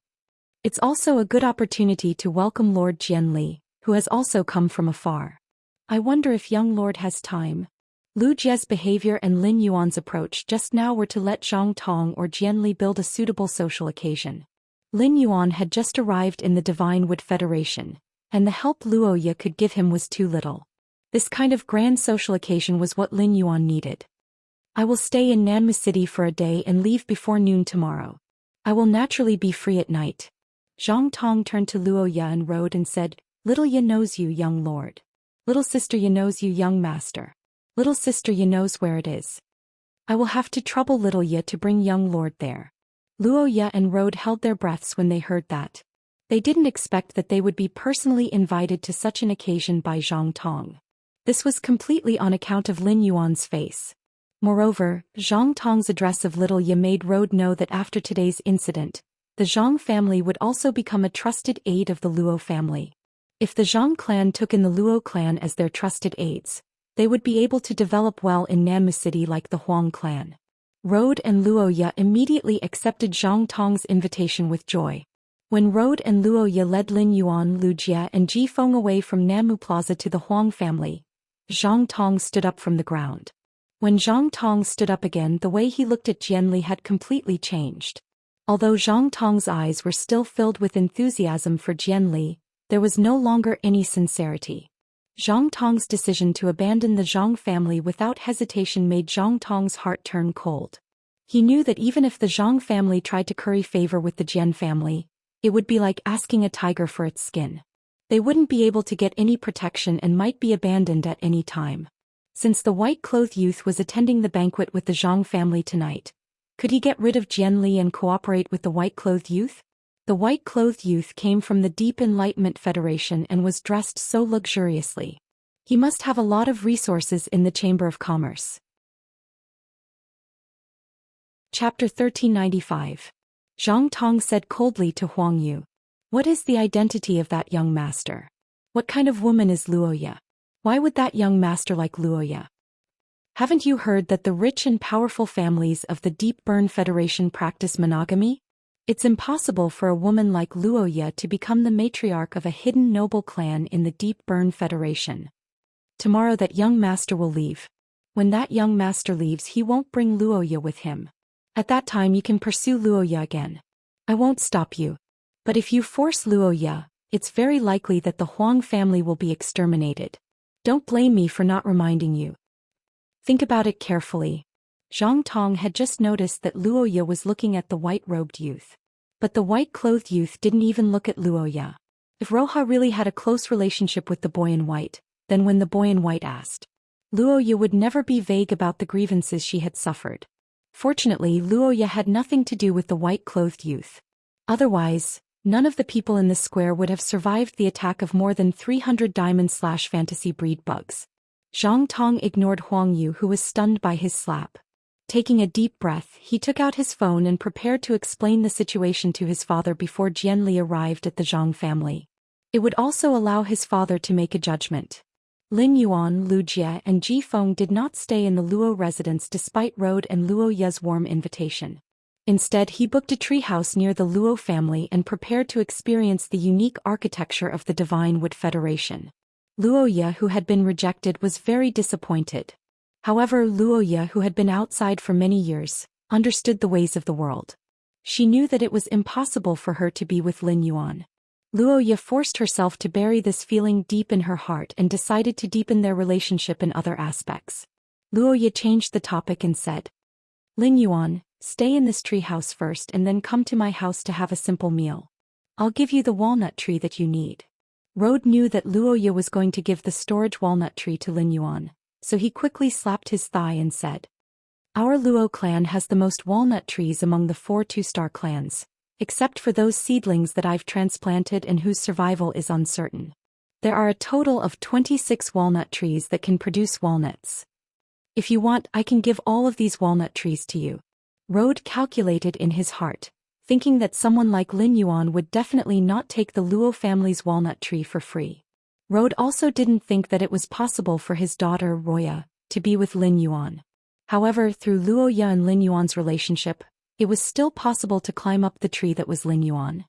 It's also a good opportunity to welcome Lord Jianli, who has also come from afar. I wonder if young lord has time." Lu Jie's behavior and Lin Yuan's approach just now were to let Zhang Tong or Jianli build a suitable social occasion. Lin Yuan had just arrived in the Divine Wood Federation, and the help Luoya could give him was too little. This kind of grand social occasion was what Lin Yuan needed. "I will stay in Nanmu City for a day and leave before noon tomorrow. I will naturally be free at night." Zhang Tong turned to Luoya and rode and said, "Little Ye knows you, young lord. Little sister Ye knows you, young master. Little sister Ye knows where it is. I will have to trouble little Ye to bring young lord there." Luoya and Rode held their breaths when they heard that. They didn't expect that they would be personally invited to such an occasion by Zhang Tong. This was completely on account of Lin Yuan's face. Moreover, Zhang Tong's address of little Ye made Rode know that after today's incident, the Zhang family would also become a trusted aid of the Luo family. If the Zhang clan took in the Luo clan as their trusted aides, they would be able to develop well in Nanmu City like the Huang clan. Rode and Luoya immediately accepted Zhang Tong's invitation with joy. When Rode and Luoya led Lin Yuan, Lu Jie and Ji Feng away from Nanmu Plaza to the Huang family, Zhang Tong stood up from the ground. When Zhang Tong stood up again, the way he looked at Jianli had completely changed. Although Zhang Tong's eyes were still filled with enthusiasm for Jianli, there was no longer any sincerity. Zhang Tong's decision to abandon the Zhang family without hesitation made Zhang Tong's heart turn cold. He knew that even if the Zhang family tried to curry favor with the Jian family, it would be like asking a tiger for its skin. They wouldn't be able to get any protection and might be abandoned at any time. Since the white-clothed youth was attending the banquet with the Zhang family tonight, could he get rid of Jianli and cooperate with the white-clothed youth? The white-clothed youth came from the Deep Enlightenment Federation and was dressed so luxuriously. He must have a lot of resources in the Chamber of Commerce. Chapter 1395. Zhang Tong said coldly to Huang Yu, "What is the identity of that young master? What kind of woman is Luoya? Why would that young master like Luoya? Haven't you heard that the rich and powerful families of the Deep Burn Federation practice monogamy? It's impossible for a woman like Luoya to become the matriarch of a hidden noble clan in the Deep Burn Federation. Tomorrow that young master will leave. When that young master leaves, he won't bring Luoya with him. At that time you can pursue Luoya again. I won't stop you. But if you force Luoya, it's very likely that the Huang family will be exterminated. Don't blame me for not reminding you. Think about it carefully." Zhang Tong had just noticed that Luoya was looking at the white-robed youth. But the white-clothed youth didn't even look at Luoya. If Roha really had a close relationship with the boy in white, then when the boy in white asked, Luoya would never be vague about the grievances she had suffered. Fortunately, Luoya had nothing to do with the white-clothed youth. Otherwise, none of the people in the square would have survived the attack of more than 300 diamond/fantasy breed bugs. Zhang Tong ignored Huang Yu, who was stunned by his slap. Taking a deep breath, he took out his phone and prepared to explain the situation to his father before Jianli arrived at the Zhang family. It would also allow his father to make a judgment. Lin Yuan, Lu Jie and Ji Feng did not stay in the Luo residence despite Rode and Luoya's warm invitation. Instead, he booked a treehouse near the Luo family and prepared to experience the unique architecture of the Divine Wood Federation. Luoya, who had been rejected, was very disappointed. However, Luoya, who had been outside for many years, understood the ways of the world. She knew that it was impossible for her to be with Lin Yuan. Luoya forced herself to bury this feeling deep in her heart and decided to deepen their relationship in other aspects. Luoya changed the topic and said, Lin Yuan, stay in this tree house first and then come to my house to have a simple meal. I'll give you the walnut tree that you need. Rode knew that Luoya was going to give the storage walnut tree to Lin Yuan, so he quickly slapped his thigh and said, Our Luo clan has the most walnut trees among the 4 two-star clans, except for those seedlings that I've transplanted and whose survival is uncertain. There are a total of 26 walnut trees that can produce walnuts. If you want, I can give all of these walnut trees to you. Rode calculated in his heart, thinking that someone like Lin Yuan would definitely not take the Luo family's walnut tree for free. Rode also didn't think that it was possible for his daughter, Roya, to be with Lin Yuan. However, through Luoya and Lin Yuan's relationship, it was still possible to climb up the tree that was Lin Yuan.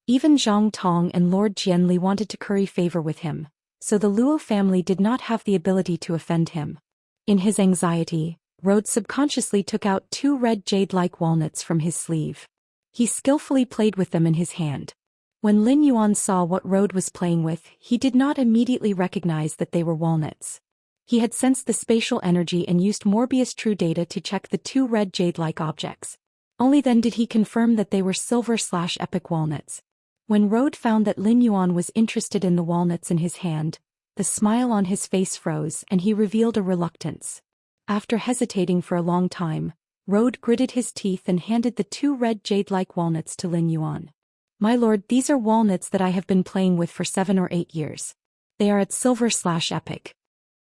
Even Zhang Tong and Lord Jianli wanted to curry favor with him, so the Luo family did not have the ability to offend him. In his anxiety, Rode subconsciously took out 2 red jade-like walnuts from his sleeve. He skillfully played with them in his hand. When Lin Yuan saw what Rode was playing with, he did not immediately recognize that they were walnuts. He had sensed the spatial energy and used Morbius True Data to check the 2 red jade-like objects. Only then did he confirm that they were silver/epic walnuts. When Rode found that Lin Yuan was interested in the walnuts in his hand, the smile on his face froze and he revealed a reluctance. After hesitating for a long time, Rode gritted his teeth and handed the 2 red jade-like walnuts to Lin Yuan. My lord, these are walnuts that I have been playing with for 7 or 8 years. They are at silver/epic.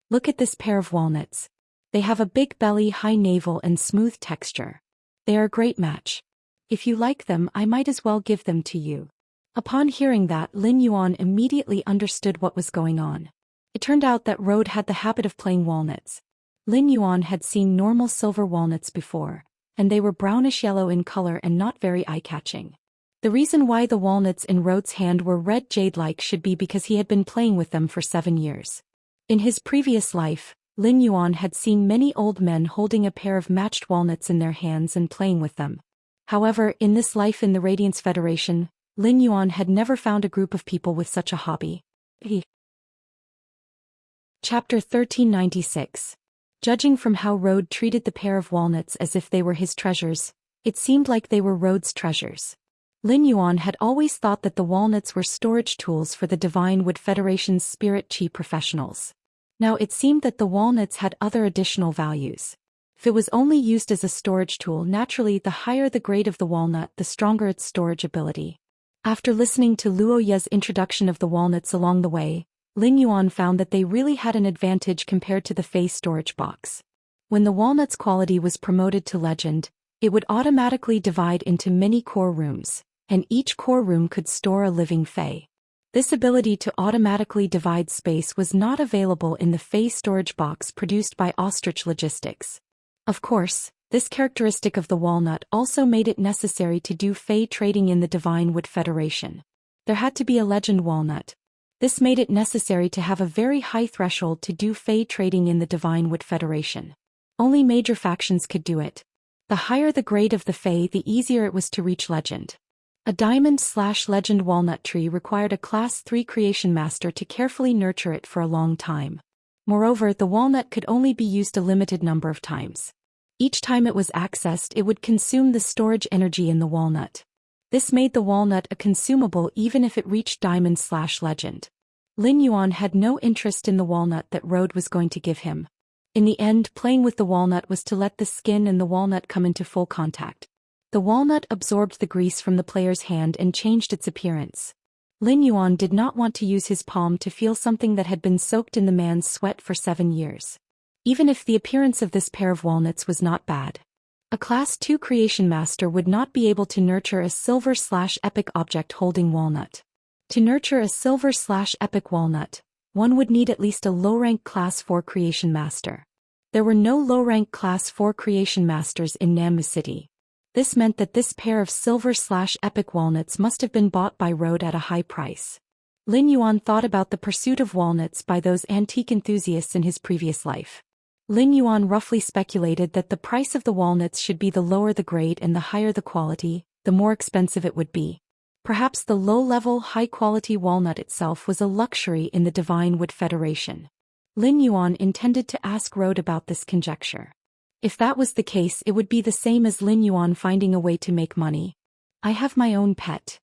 Look at this pair of walnuts. They have a big belly, high navel and smooth texture. They are a great match. If you like them, I might as well give them to you. Upon hearing that, Lin Yuan immediately understood what was going on. It turned out that Rode had the habit of playing walnuts. Lin Yuan had seen normal silver walnuts before, and they were brownish-yellow in color and not very eye-catching. The reason why the walnuts in Rode's hand were red jade-like should be because he had been playing with them for 7 years. In his previous life, Lin Yuan had seen many old men holding a pair of matched walnuts in their hands and playing with them. However, in this life in the Radiance Federation, Lin Yuan had never found a group of people with such a hobby. Chapter 1396. Judging from how Rode treated the pair of walnuts as if they were his treasures, it seemed like they were Rode's treasures. Lin Yuan had always thought that the walnuts were storage tools for the Divine Wood Federation's spirit chi professionals. Now it seemed that the walnuts had other additional values. If it was only used as a storage tool, naturally the higher the grade of the walnut, the stronger its storage ability. After listening to Luoya's introduction of the walnuts along the way, Lin Yuan found that they really had an advantage compared to the Fey storage box. When the walnut's quality was promoted to legend, it would automatically divide into many core rooms, and each core room could store a living Fey. This ability to automatically divide space was not available in the Fey storage box produced by Ostrich Logistics. Of course, this characteristic of the walnut also made it necessary to do Fey trading in the Divine Wood Federation. There had to be a legend walnut. This made it necessary to have a very high threshold to do Fey trading in the Divine Wood Federation. Only major factions could do it. The higher the grade of the Fey, the easier it was to reach legend. A diamond/legend walnut tree required a Class 3 creation master to carefully nurture it for a long time. Moreover, the walnut could only be used a limited number of times. Each time it was accessed, it would consume the storage energy in the walnut. This made the walnut a consumable even if it reached diamond/legend. Lin Yuan had no interest in the walnut that Rode was going to give him. In the end, playing with the walnut was to let the skin and the walnut come into full contact. The walnut absorbed the grease from the player's hand and changed its appearance. Lin Yuan did not want to use his palm to feel something that had been soaked in the man's sweat for 7 years. Even if the appearance of this pair of walnuts was not bad. A Class 2 creation master would not be able to nurture a silver/epic object holding walnut. To nurture a silver/epic walnut, one would need at least a low-rank Class 4 creation master. There were no low-rank Class 4 creation masters in Nammu City. This meant that this pair of silver/epic walnuts must have been bought by Rode at a high price. Lin Yuan thought about the pursuit of walnuts by those antique enthusiasts in his previous life. Lin Yuan roughly speculated that the price of the walnuts should be the lower the grade and the higher the quality, the more expensive it would be. Perhaps the low-level, high-quality walnut itself was a luxury in the Divine Wood Federation. Lin Yuan intended to ask Road about this conjecture. If that was the case, it would be the same as Lin Yuan finding a way to make money. I have my own pet.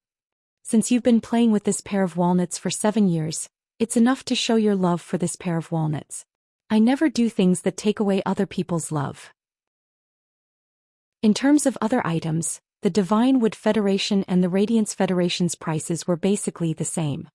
Since you've been playing with this pair of walnuts for 7 years, it's enough to show your love for this pair of walnuts. I never do things that take away other people's love. In terms of other items, the Divine Wood Federation and the Radiance Federation's prices were basically the same.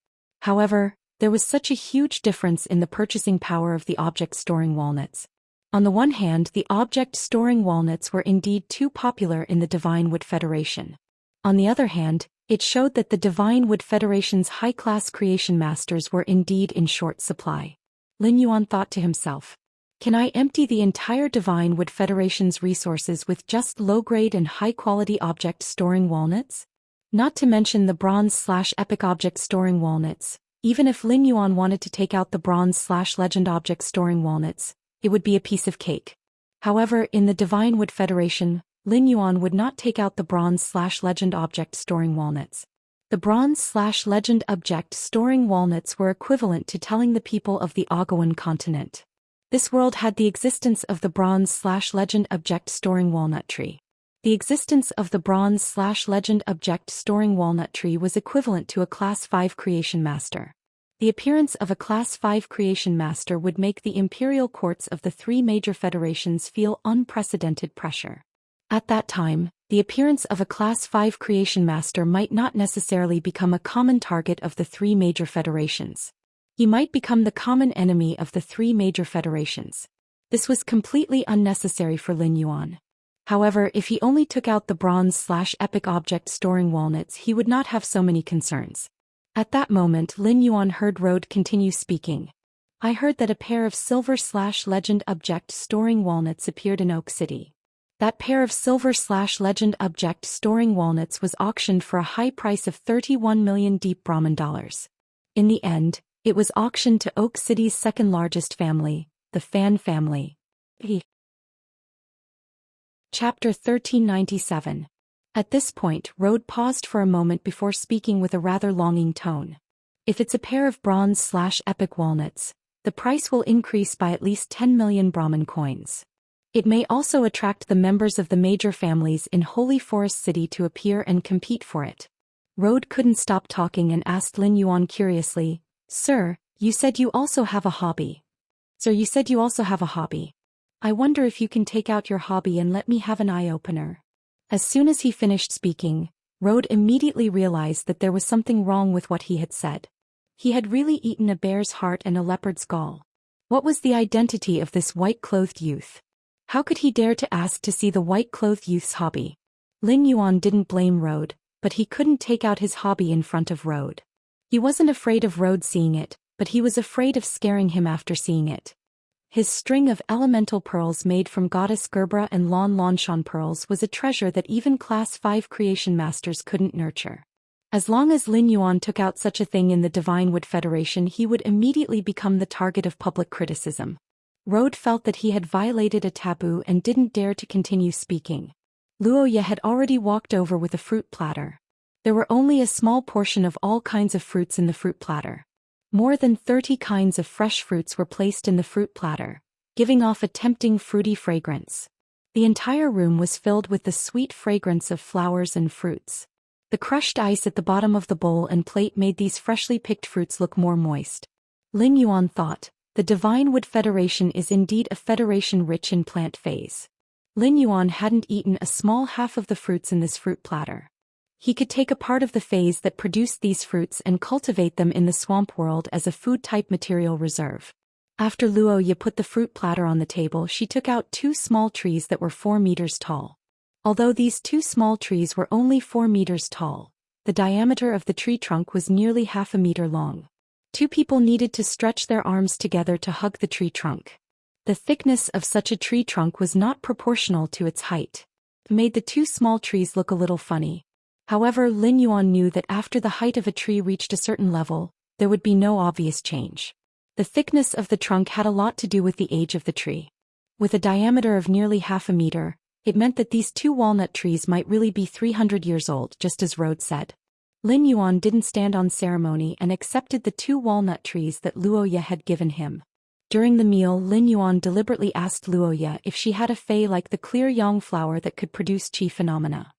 However, there was such a huge difference in the purchasing power of the object-storing walnuts. On the one hand, the object-storing walnuts were indeed too popular in the Divine Wood Federation. On the other hand, it showed that the Divine Wood Federation's high-class creation masters were indeed in short supply. Lin Yuan thought to himself, can I empty the entire Divine Wood Federation's resources with just low-grade and high-quality object-storing walnuts? Not to mention the bronze/epic object-storing walnuts. Even if Lin Yuan wanted to take out the bronze/legend object-storing walnuts, it would be a piece of cake. However, in the Divine Wood Federation, Lin Yuan would not take out the bronze/legend object-storing walnuts. The bronze/legend object-storing walnuts were equivalent to telling the people of the Agawan continent. This world had the existence of the bronze/legend object-storing walnut tree. The existence of the bronze/legend object-storing walnut tree was equivalent to a Class 5 creation master. The appearance of a Class 5 creation master would make the imperial courts of the 3 major federations feel unprecedented pressure. At that time, the appearance of a Class 5 creation master might not necessarily become a common target of the 3 major federations. He might become the common enemy of the 3 major federations. This was completely unnecessary for Lin Yuan. However, if he only took out the bronze/epic object-storing walnuts, he would not have so many concerns. At that moment, Lin Yuan heard Road continue speaking. I heard that a pair of silver/legend object-storing walnuts appeared in Oak City. That pair of silver/legend object-storing walnuts was auctioned for a high price of 31 million deep Brahman dollars. In the end, it was auctioned to Oak City's second-largest family, the Fan family. Chapter 1397. At this point, Road paused for a moment before speaking with a rather longing tone. If it's a pair of bronze/epic walnuts, the price will increase by at least 10 million Brahman coins. It may also attract the members of the major families in Holy Forest City to appear and compete for it. Road couldn't stop talking and asked Lin Yuan curiously, Sir, you said you also have a hobby. I wonder if you can take out your hobby and let me have an eye-opener. As soon as he finished speaking, Road immediately realized that there was something wrong with what he had said. He had really eaten a bear's heart and a leopard's gall. What was the identity of this white-clothed youth? How could he dare to ask to see the white-clothed youth's hobby? Lin Yuan didn't blame Road, but he couldn't take out his hobby in front of Road. He wasn't afraid of Road seeing it, but he was afraid of scaring him after seeing it. His string of elemental pearls made from Goddess Gerbera and Lan Lanshan pearls was a treasure that even Class 5 creation masters couldn't nurture. As long as Lin Yuan took out such a thing in the Divine Wood Federation, he would immediately become the target of public criticism. Road felt that he had violated a taboo and didn't dare to continue speaking. Luoye had already walked over with a fruit platter. There were only a small portion of all kinds of fruits in the fruit platter. More than 30 kinds of fresh fruits were placed in the fruit platter, giving off a tempting fruity fragrance. The entire room was filled with the sweet fragrance of flowers and fruits. The crushed ice at the bottom of the bowl and plate made these freshly picked fruits look more moist. Lin Yuan thought, the Divine Wood Federation is indeed a federation rich in plant phase. Lin Yuan hadn't eaten a small half of the fruits in this fruit platter. He could take a part of the phase that produced these fruits and cultivate them in the swamp world as a food-type material reserve. After Luoye put the fruit platter on the table, she took out 2 small trees that were 4 meters tall. Although these 2 small trees were only 4 meters tall, the diameter of the tree trunk was nearly half a meter long. 2 people needed to stretch their arms together to hug the tree trunk. The thickness of such a tree trunk was not proportional to its height. It made the 2 small trees look a little funny. However, Lin Yuan knew that after the height of a tree reached a certain level, there would be no obvious change. The thickness of the trunk had a lot to do with the age of the tree. With a diameter of nearly half a meter, it meant that these 2 walnut trees might really be 300 years old, just as Road said. Lin Yuan didn't stand on ceremony and accepted the 2 walnut trees that Luoya had given him. During the meal, Lin Yuan deliberately asked Luoya if she had a fei like the clear yang flower that could produce qi phenomena.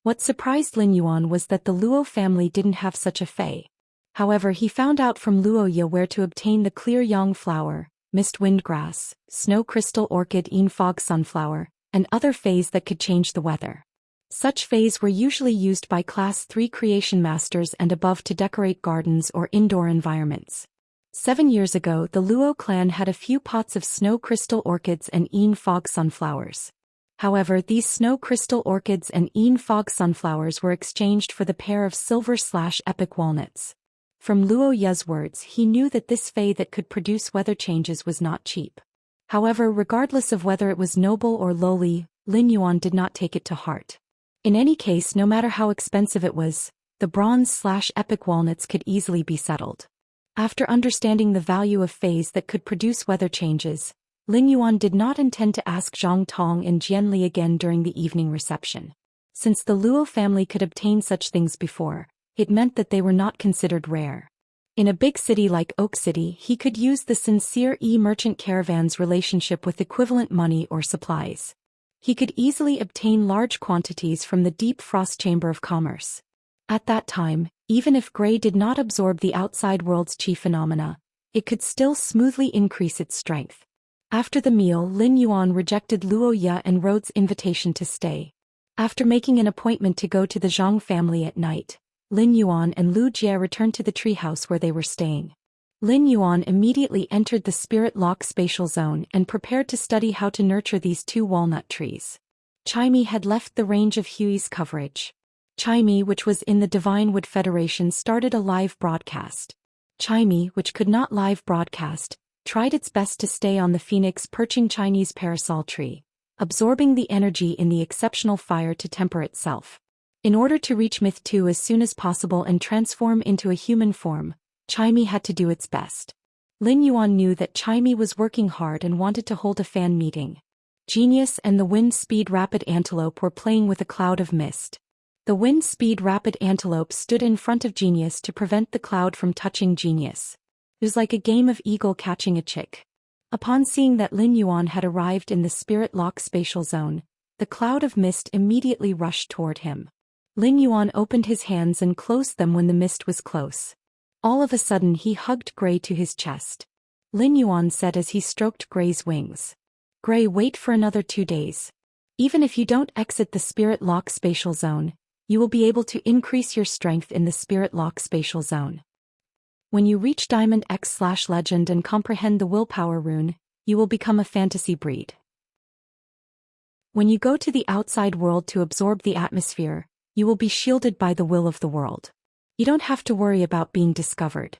What surprised Lin Yuan was that the Luo family didn't have such a fei. However, he found out from Luoya where to obtain the clear yang flower, mist windgrass, snow crystal orchid fog sunflower, and other feis that could change the weather. Such feis were usually used by Class 3 creation masters and above to decorate gardens or indoor environments. 7 years ago, the Luo clan had a few pots of snow crystal orchids and fog sunflowers. However, these snow crystal orchids and fog sunflowers were exchanged for the pair of silver/epic walnuts. From Luoya's words, he knew that this fei that could produce weather changes was not cheap. However, regardless of whether it was noble or lowly, Lin Yuan did not take it to heart. In any case, no matter how expensive it was, the bronze/epic walnuts could easily be settled. After understanding the value of feis that could produce weather changes, Lin Yuan did not intend to ask Zhang Tong and Jianli again during the evening reception. Since the Luo family could obtain such things before, it meant that they were not considered rare. In a big city like Oak City, he could use the sincere merchant caravan's relationship with equivalent money or supplies. He could easily obtain large quantities from the deep frost chamber of commerce. At that time, even if Gray did not absorb the outside world's qi phenomena, it could still smoothly increase its strength. After the meal, Lin Yuan rejected Luoya and Rhodes' invitation to stay. After making an appointment to go to the Zhang family at night, Lin Yuan and Lu Jie returned to the treehouse where they were staying. Lin Yuan immediately entered the spirit lock spatial zone and prepared to study how to nurture these 2 walnut trees. Chime had left the range of Hui's coverage. Chime, which was in the Divine Wood Federation, started a live broadcast. Chime, which could not live broadcast, tried its best to stay on the phoenix perching Chinese parasol tree, absorbing the energy in the exceptional fire to temper itself. In order to reach Myth 2 as soon as possible and transform into a human form, Chime had to do its best. Lin Yuan knew that Chime was working hard and wanted to hold a fan meeting. Genius and the wind-speed rapid antelope were playing with a cloud of mist. The wind-speed rapid antelope stood in front of Genius to prevent the cloud from touching Genius. It was like a game of eagle catching a chick. Upon seeing that Lin Yuan had arrived in the spirit lock spatial zone, the cloud of mist immediately rushed toward him. Lin Yuan opened his hands and closed them when the mist was close. All of a sudden he hugged Gray to his chest. Lin Yuan said as he stroked Gray's wings. Gray, wait for another 2 days. Even if you don't exit the spirit lock spatial zone, you will be able to increase your strength in the spirit lock spatial zone. When you reach Diamond X/Legend and comprehend the willpower rune, you will become a fantasy breed. When you go to the outside world to absorb the atmosphere, you will be shielded by the will of the world. You don't have to worry about being discovered.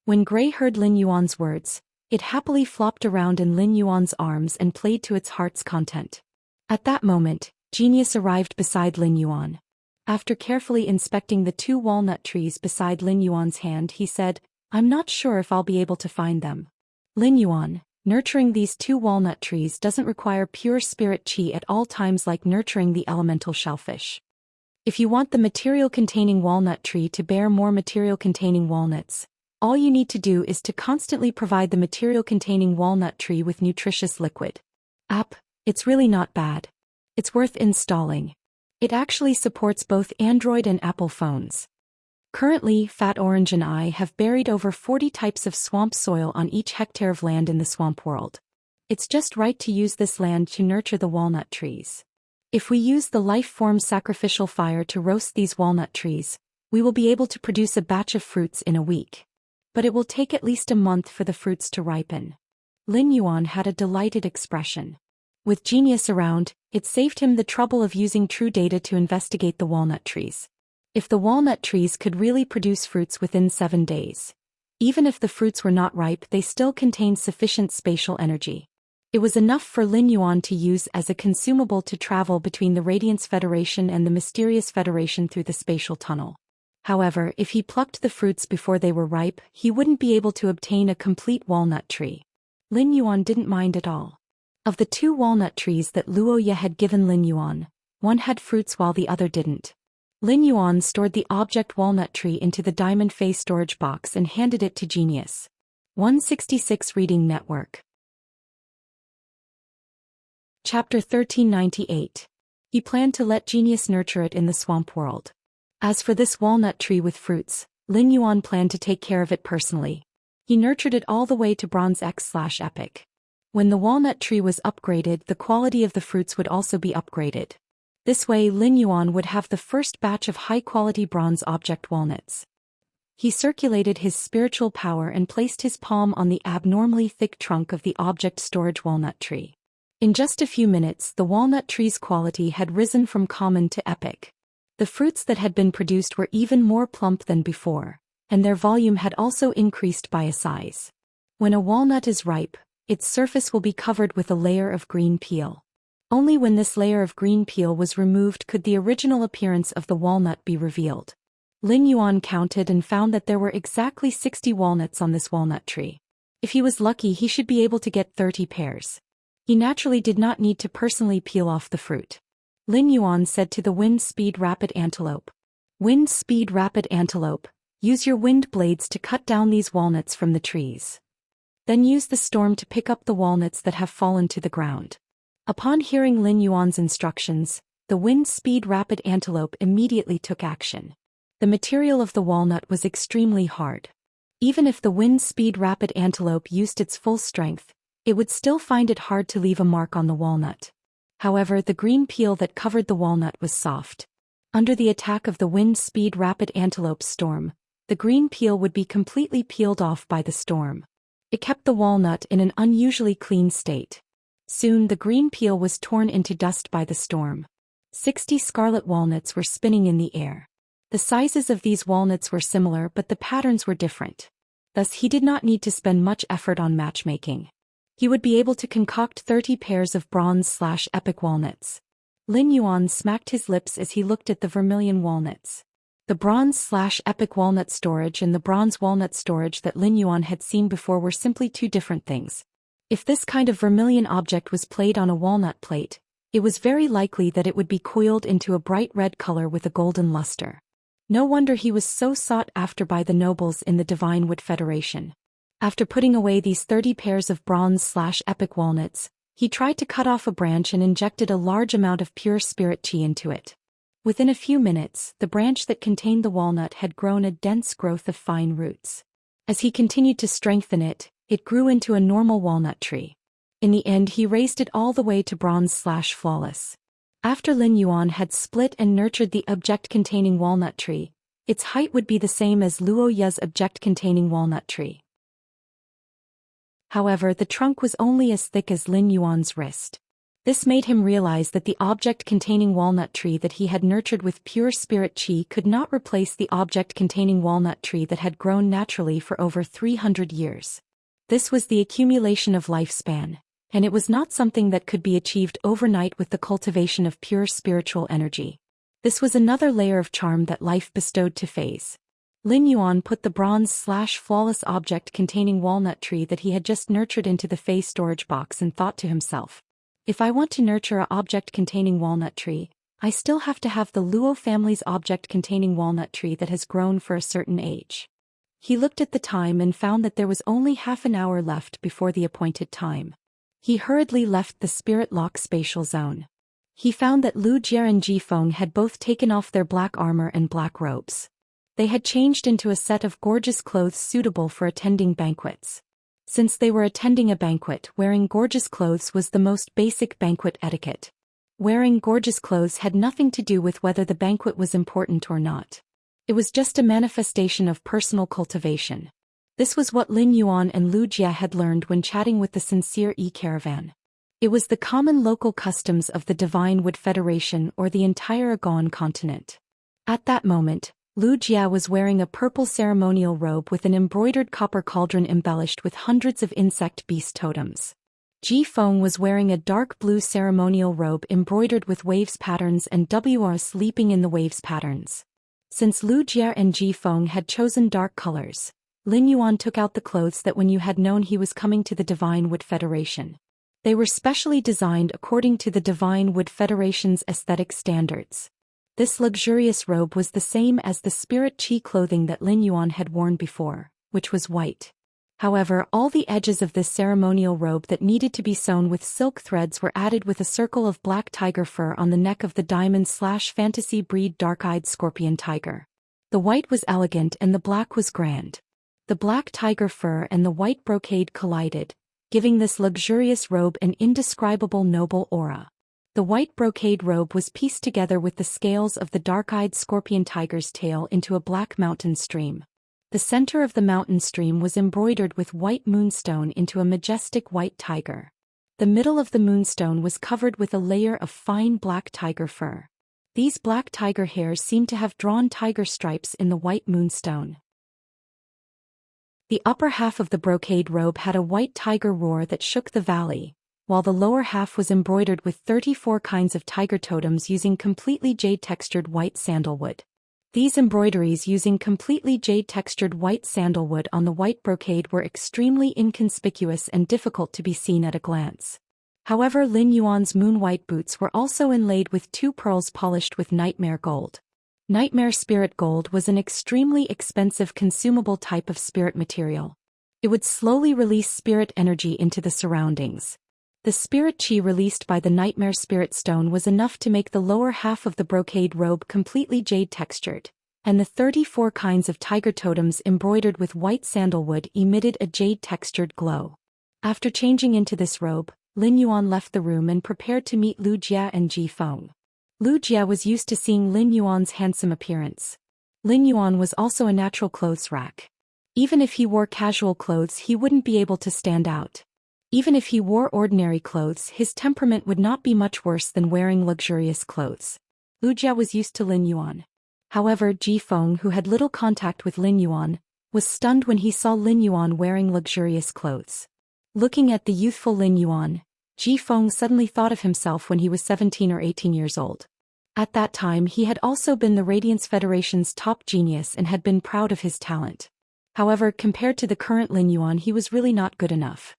When Gray heard Lin Yuan's words, it happily flopped around in Lin Yuan's arms and played to its heart's content. At that moment, Genius arrived beside Lin Yuan. After carefully inspecting the 2 walnut trees beside Lin Yuan's hand, he said, I'm not sure if I'll be able to find them. Lin Yuan, nurturing these 2 walnut trees doesn't require pure spirit qi at all times like nurturing the elemental shellfish. If you want the material-containing walnut tree to bear more material-containing walnuts, all you need to do is to constantly provide the material-containing walnut tree with nutritious liquid. App, it's really not bad. It's worth installing. It actually supports both Android and Apple phones. Currently, Fat Orange and I have buried over 40 types of swamp soil on each hectare of land in the swamp world. It's just right to use this land to nurture the walnut trees. If we use the life-form sacrificial fire to roast these walnut trees, we will be able to produce a batch of fruits in a week. But it will take at least a month for the fruits to ripen. Lin Yuan had a delighted expression. With Genius around, it saved him the trouble of using true data to investigate the walnut trees. If the walnut trees could really produce fruits within 7 days, even if the fruits were not ripe, they still contained sufficient spatial energy. It was enough for Lin Yuan to use as a consumable to travel between the Radiance Federation and the Mysterious Federation through the spatial tunnel. However, if he plucked the fruits before they were ripe, he wouldn't be able to obtain a complete walnut tree. Lin Yuan didn't mind at all. Of the 2 walnut trees that Luoya had given Lin Yuan, one had fruits while the other didn't. Lin Yuan stored the object walnut tree into the diamond face storage box and handed it to Genius. 166 Reading Network. Chapter 1398. He planned to let Genius nurture it in the swamp world. As for this walnut tree with fruits, Lin Yuan planned to take care of it personally. He nurtured it all the way to Bronze X/Epic. When the walnut tree was upgraded, the quality of the fruits would also be upgraded. This way Lin Yuan would have the first batch of high-quality bronze object walnuts. He circulated his spiritual power and placed his palm on the abnormally thick trunk of the object storage walnut tree. In just a few minutes, the walnut tree's quality had risen from common to epic. The fruits that had been produced were even more plump than before, and their volume had also increased by a size. When a walnut is ripe, its surface will be covered with a layer of green peel. Only when this layer of green peel was removed could the original appearance of the walnut be revealed. Lin Yuan counted and found that there were exactly 60 walnuts on this walnut tree. If he was lucky, he should be able to get 30 pairs. He naturally did not need to personally peel off the fruit. Lin Yuan said to the Wind Speed Rapid Antelope. Wind Speed Rapid Antelope, use your wind blades to cut down these walnuts from the trees. Then use the storm to pick up the walnuts that have fallen to the ground. Upon hearing Lin Yuan's instructions, the Wind Speed Rapid Antelope immediately took action. The material of the walnut was extremely hard. Even if the Wind Speed Rapid Antelope used its full strength, it would still find it hard to leave a mark on the walnut. However, the green peel that covered the walnut was soft. Under the attack of the Wind Speed Rapid Antelope's storm, the green peel would be completely peeled off by the storm. It kept the walnut in an unusually clean state. Soon the green peel was torn into dust by the storm. 60 scarlet walnuts were spinning in the air. The sizes of these walnuts were similar, but the patterns were different. Thus he did not need to spend much effort on matchmaking. He would be able to concoct 30 pairs of bronze/epic walnuts. Lin Yuan smacked his lips as he looked at the vermilion walnuts. The bronze/epic walnut storage and the bronze walnut storage that Lin Yuan had seen before were simply two different things. If this kind of vermilion object was played on a walnut plate, it was very likely that it would be coiled into a bright red color with a golden luster. No wonder he was so sought after by the nobles in the Divine Wood Federation. After putting away these 30 pairs of bronze/epic walnuts, he tried to cut off a branch and injected a large amount of pure spirit chi into it. Within a few minutes, the branch that contained the walnut had grown a dense growth of fine roots. As he continued to strengthen it, it grew into a normal walnut tree. In the end, he raised it all the way to bronze/flawless. After Lin Yuan had split and nurtured the object-containing walnut tree, its height would be the same as Luo Ye's object-containing walnut tree. However, the trunk was only as thick as Lin Yuan's wrist. This made him realize that the object-containing walnut tree that he had nurtured with pure spirit chi could not replace the object-containing walnut tree that had grown naturally for over 300 years. This was the accumulation of lifespan, and it was not something that could be achieved overnight with the cultivation of pure spiritual energy. This was another layer of charm that life bestowed to Phase. Lin Yuan put the bronze/flawless object-containing walnut tree that he had just nurtured into the Phase storage box and thought to himself, if I want to nurture an object-containing walnut tree, I still have to have the Luo family's object-containing walnut tree that has grown for a certain age. He looked at the time and found that there was only half an hour left before the appointed time. He hurriedly left the Spirit Lock spatial zone. He found that Lu Jie and Ji Feng had both taken off their black armor and black robes. They had changed into a set of gorgeous clothes suitable for attending banquets. Since they were attending a banquet, wearing gorgeous clothes was the most basic banquet etiquette. Wearing gorgeous clothes had nothing to do with whether the banquet was important or not. It was just a manifestation of personal cultivation. This was what Lin Yuan and Lu Jie had learned when chatting with the Sincere E-Caravan. It was the common local customs of the Divine Wood Federation or the entire Agon continent. At that moment, Lu Jie was wearing a purple ceremonial robe with an embroidered copper cauldron embellished with hundreds of insect beast totems. Ji Feng was wearing a dark blue ceremonial robe embroidered with waves patterns and WRs leaping in the waves patterns. Since Lu Jie and Ji Feng had chosen dark colors, Lin Yuan took out the clothes that when you had known he was coming to the Divine Wood Federation. They were specially designed according to the Divine Wood Federation's aesthetic standards. This luxurious robe was the same as the spirit chi clothing that Lin Yuan had worn before, which was white. However, all the edges of this ceremonial robe that needed to be sewn with silk threads were added with a circle of black tiger fur on the neck of the diamond/fantasy breed dark-eyed scorpion tiger. The white was elegant and the black was grand. The black tiger fur and the white brocade collided, giving this luxurious robe an indescribable noble aura. The white brocade robe was pieced together with the scales of the dark-eyed scorpion tiger's tail into a black mountain stream. The center of the mountain stream was embroidered with white moonstone into a majestic white tiger. The middle of the moonstone was covered with a layer of fine black tiger fur. These black tiger hairs seemed to have drawn tiger stripes in the white moonstone. The upper half of the brocade robe had a white tiger roar that shook the valley, while the lower half was embroidered with 34 kinds of tiger totems using completely jade-textured white sandalwood. These embroideries using completely jade-textured white sandalwood on the white brocade were extremely inconspicuous and difficult to be seen at a glance. However, Lin Yuan's moon-white boots were also inlaid with 2 pearls polished with nightmare gold. Nightmare spirit gold was an extremely expensive consumable type of spirit material. It would slowly release spirit energy into the surroundings. The spirit chi released by the nightmare spirit stone was enough to make the lower half of the brocade robe completely jade-textured, and the 34 kinds of tiger totems embroidered with white sandalwood emitted a jade-textured glow. After changing into this robe, Lin Yuan left the room and prepared to meet Lu Jia and Ji Feng. Lu Jia was used to seeing Lin Yuan's handsome appearance. Lin Yuan was also a natural clothes rack. Even if he wore casual clothes, he wouldn't be able to stand out. Even if he wore ordinary clothes, his temperament would not be much worse than wearing luxurious clothes. Lu Jia was used to Lin Yuan. However, Ji Feng, who had little contact with Lin Yuan, was stunned when he saw Lin Yuan wearing luxurious clothes. Looking at the youthful Lin Yuan, Ji Feng suddenly thought of himself when he was 17 or 18 years old. At that time he had also been the Radiance Federation's top genius and had been proud of his talent. However, compared to the current Lin Yuan, he was really not good enough.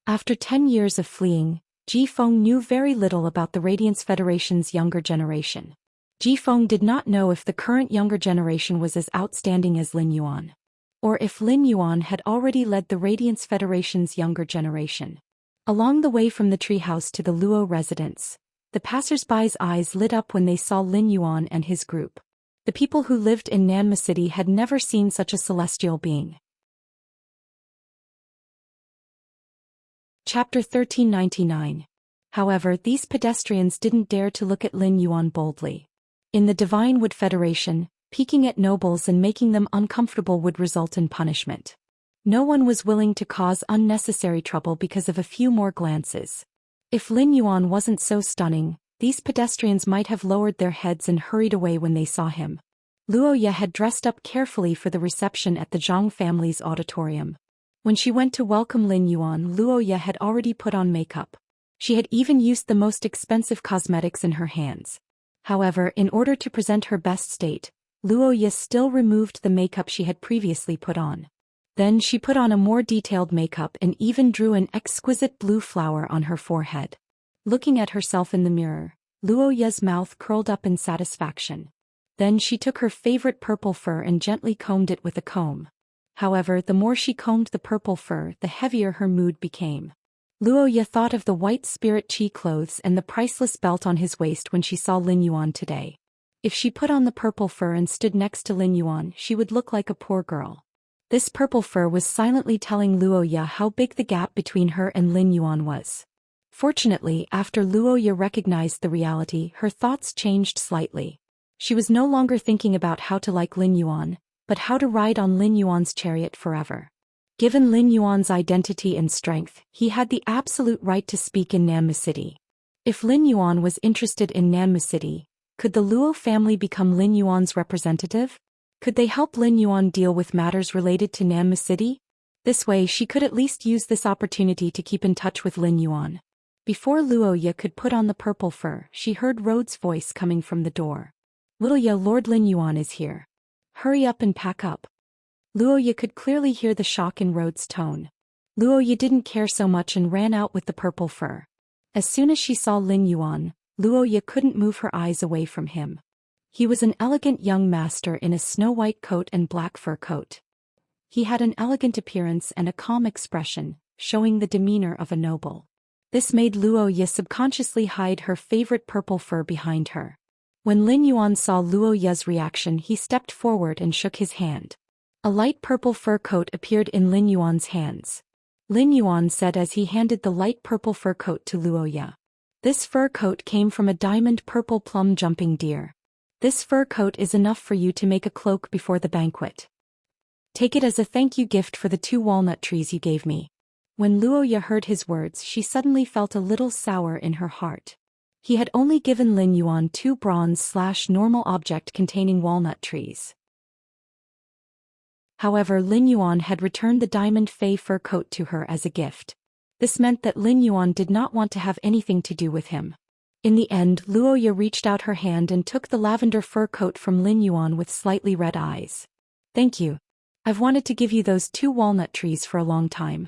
After 10 years of fleeing, Ji Feng knew very little about the Radiance Federation's younger generation. Ji Feng did not know if the current younger generation was as outstanding as Lin Yuan, or if Lin Yuan had already led the Radiance Federation's younger generation. Along the way from the treehouse to the Luo residence, the passers-by's eyes lit up when they saw Lin Yuan and his group. The people who lived in Nanma City had never seen such a celestial being. Chapter 1399. However, these pedestrians didn't dare to look at Lin Yuan boldly. In the Divine Wood Federation, peeking at nobles and making them uncomfortable would result in punishment. No one was willing to cause unnecessary trouble because of a few more glances. If Lin Yuan wasn't so stunning, these pedestrians might have lowered their heads and hurried away when they saw him. Luo Ye had dressed up carefully for the reception at the Zhang family's auditorium. When she went to welcome Lin Yuan, Luo Ye had already put on makeup. She had even used the most expensive cosmetics in her hands. However, in order to present her best state, Luo Ye still removed the makeup she had previously put on. Then she put on a more detailed makeup and even drew an exquisite blue flower on her forehead. Looking at herself in the mirror, Luo Ye's mouth curled up in satisfaction. Then she took her favorite purple fur and gently combed it with a comb. However, the more she combed the purple fur, the heavier her mood became. Luo Ye thought of the white spirit chi clothes and the priceless belt on his waist when she saw Lin Yuan today. If she put on the purple fur and stood next to Lin Yuan, she would look like a poor girl. This purple fur was silently telling Luo Ye how big the gap between her and Lin Yuan was. Fortunately, after Luo Ye recognized the reality, her thoughts changed slightly. She was no longer thinking about how to like Lin Yuan, but how to ride on Lin Yuan's chariot forever. Given Lin Yuan's identity and strength, he had the absolute right to speak in Nanma City. If Lin Yuan was interested in Nanma City, could the Luo family become Lin Yuan's representative? Could they help Lin Yuan deal with matters related to Nanma City? This way she could at least use this opportunity to keep in touch with Lin Yuan. Before Luo Ye could put on the purple fur, she heard Rhode's voice coming from the door. "Little Ye, Lord Lin Yuan is here. Hurry up and pack up." Luo Ye could clearly hear the shock in Rhode's tone. Luo Ye didn't care so much and ran out with the purple fur. As soon as she saw Lin Yuan, Luo Ye couldn't move her eyes away from him. He was an elegant young master in a snow-white coat and black fur coat. He had an elegant appearance and a calm expression, showing the demeanor of a noble. This made Luo Ye subconsciously hide her favorite purple fur behind her. When Lin Yuan saw Luo Ye's reaction, he stepped forward and shook his hand. A light purple fur coat appeared in Lin Yuan's hands. Lin Yuan said as he handed the light purple fur coat to Luo Ye. This fur coat came from a diamond purple plum jumping deer. This fur coat is enough for you to make a cloak before the banquet. Take it as a thank you gift for the 2 walnut trees you gave me. When Luo Ye heard his words, she suddenly felt a little sour in her heart. He had only given Lin Yuan 2 bronze/normal object containing walnut trees. However, Lin Yuan had returned the diamond fey fur coat to her as a gift. This meant that Lin Yuan did not want to have anything to do with him. In the end, Luo Ye reached out her hand and took the lavender fur coat from Lin Yuan with slightly red eyes. Thank you. I've wanted to give you those 2 walnut trees for a long time.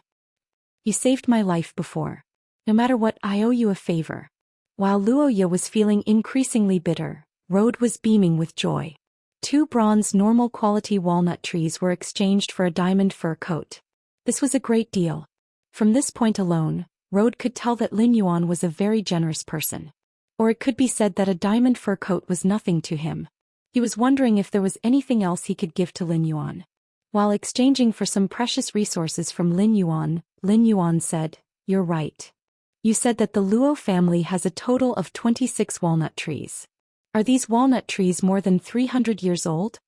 You saved my life before. No matter what, I owe you a favor. While Luo Ye was feeling increasingly bitter, Road was beaming with joy. 2 bronze normal quality walnut trees were exchanged for a diamond fur coat. This was a great deal. From this point alone, Road could tell that Lin Yuan was a very generous person. Or it could be said that a diamond fur coat was nothing to him. He was wondering if there was anything else he could give to Lin Yuan. While exchanging for some precious resources from Lin Yuan said, "You're right. You said that the Luo family has a total of 26 walnut trees. Are these walnut trees more than 300 years old?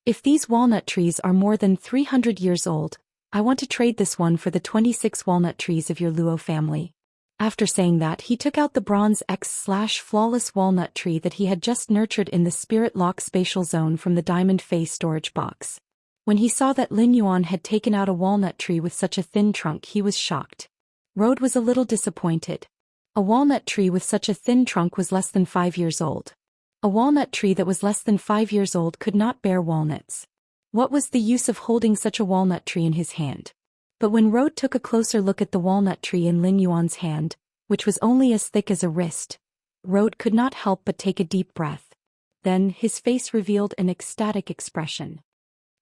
If these walnut trees are more than 300 years old, I want to trade this one for the 26 walnut trees of your Luo family." After saying that, he took out the bronze X/flawless walnut tree that he had just nurtured in the Spirit Lock spatial zone from the Diamond Face storage box. When he saw that Lin Yuan had taken out a walnut tree with such a thin trunk, he was shocked. Road was a little disappointed. A walnut tree with such a thin trunk was less than 5 years old. A walnut tree that was less than 5 years old could not bear walnuts. What was the use of holding such a walnut tree in his hand? But when Road took a closer look at the walnut tree in Lin Yuan's hand, which was only as thick as a wrist, Road could not help but take a deep breath. Then his face revealed an ecstatic expression.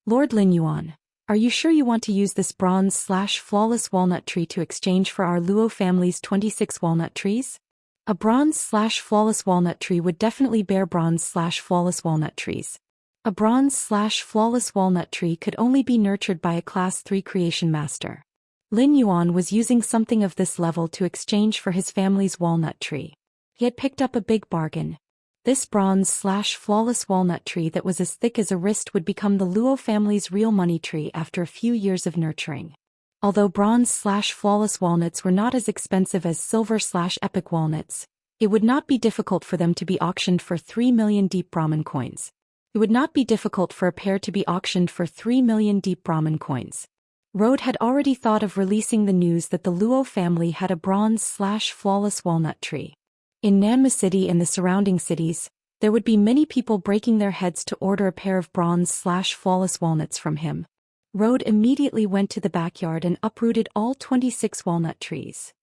"Lord Lin Yuan, are you sure you want to use this bronze/flawless walnut tree to exchange for our Luo family's 26 walnut trees? A bronze/flawless walnut tree would definitely bear bronze/flawless walnut trees. A bronze/flawless walnut tree could only be nurtured by a Class 3 creation master." Lin Yuan was using something of this level to exchange for his family's walnut tree. He had picked up a big bargain. This bronze/flawless walnut tree that was as thick as a wrist would become the Luo family's real money tree after a few years of nurturing. Although bronze/flawless walnuts were not as expensive as silver/epic walnuts, it would not be difficult for them to be auctioned for 3 million deep Brahmin coins. It would not be difficult for a pair to be auctioned for 3 million deep Brahmin coins. Road had already thought of releasing the news that the Luo family had a bronze/flawless walnut tree. In Nanma City and the surrounding cities, there would be many people breaking their heads to order a pair of bronze/flawless walnuts from him. Road immediately went to the backyard and uprooted all 26 walnut trees.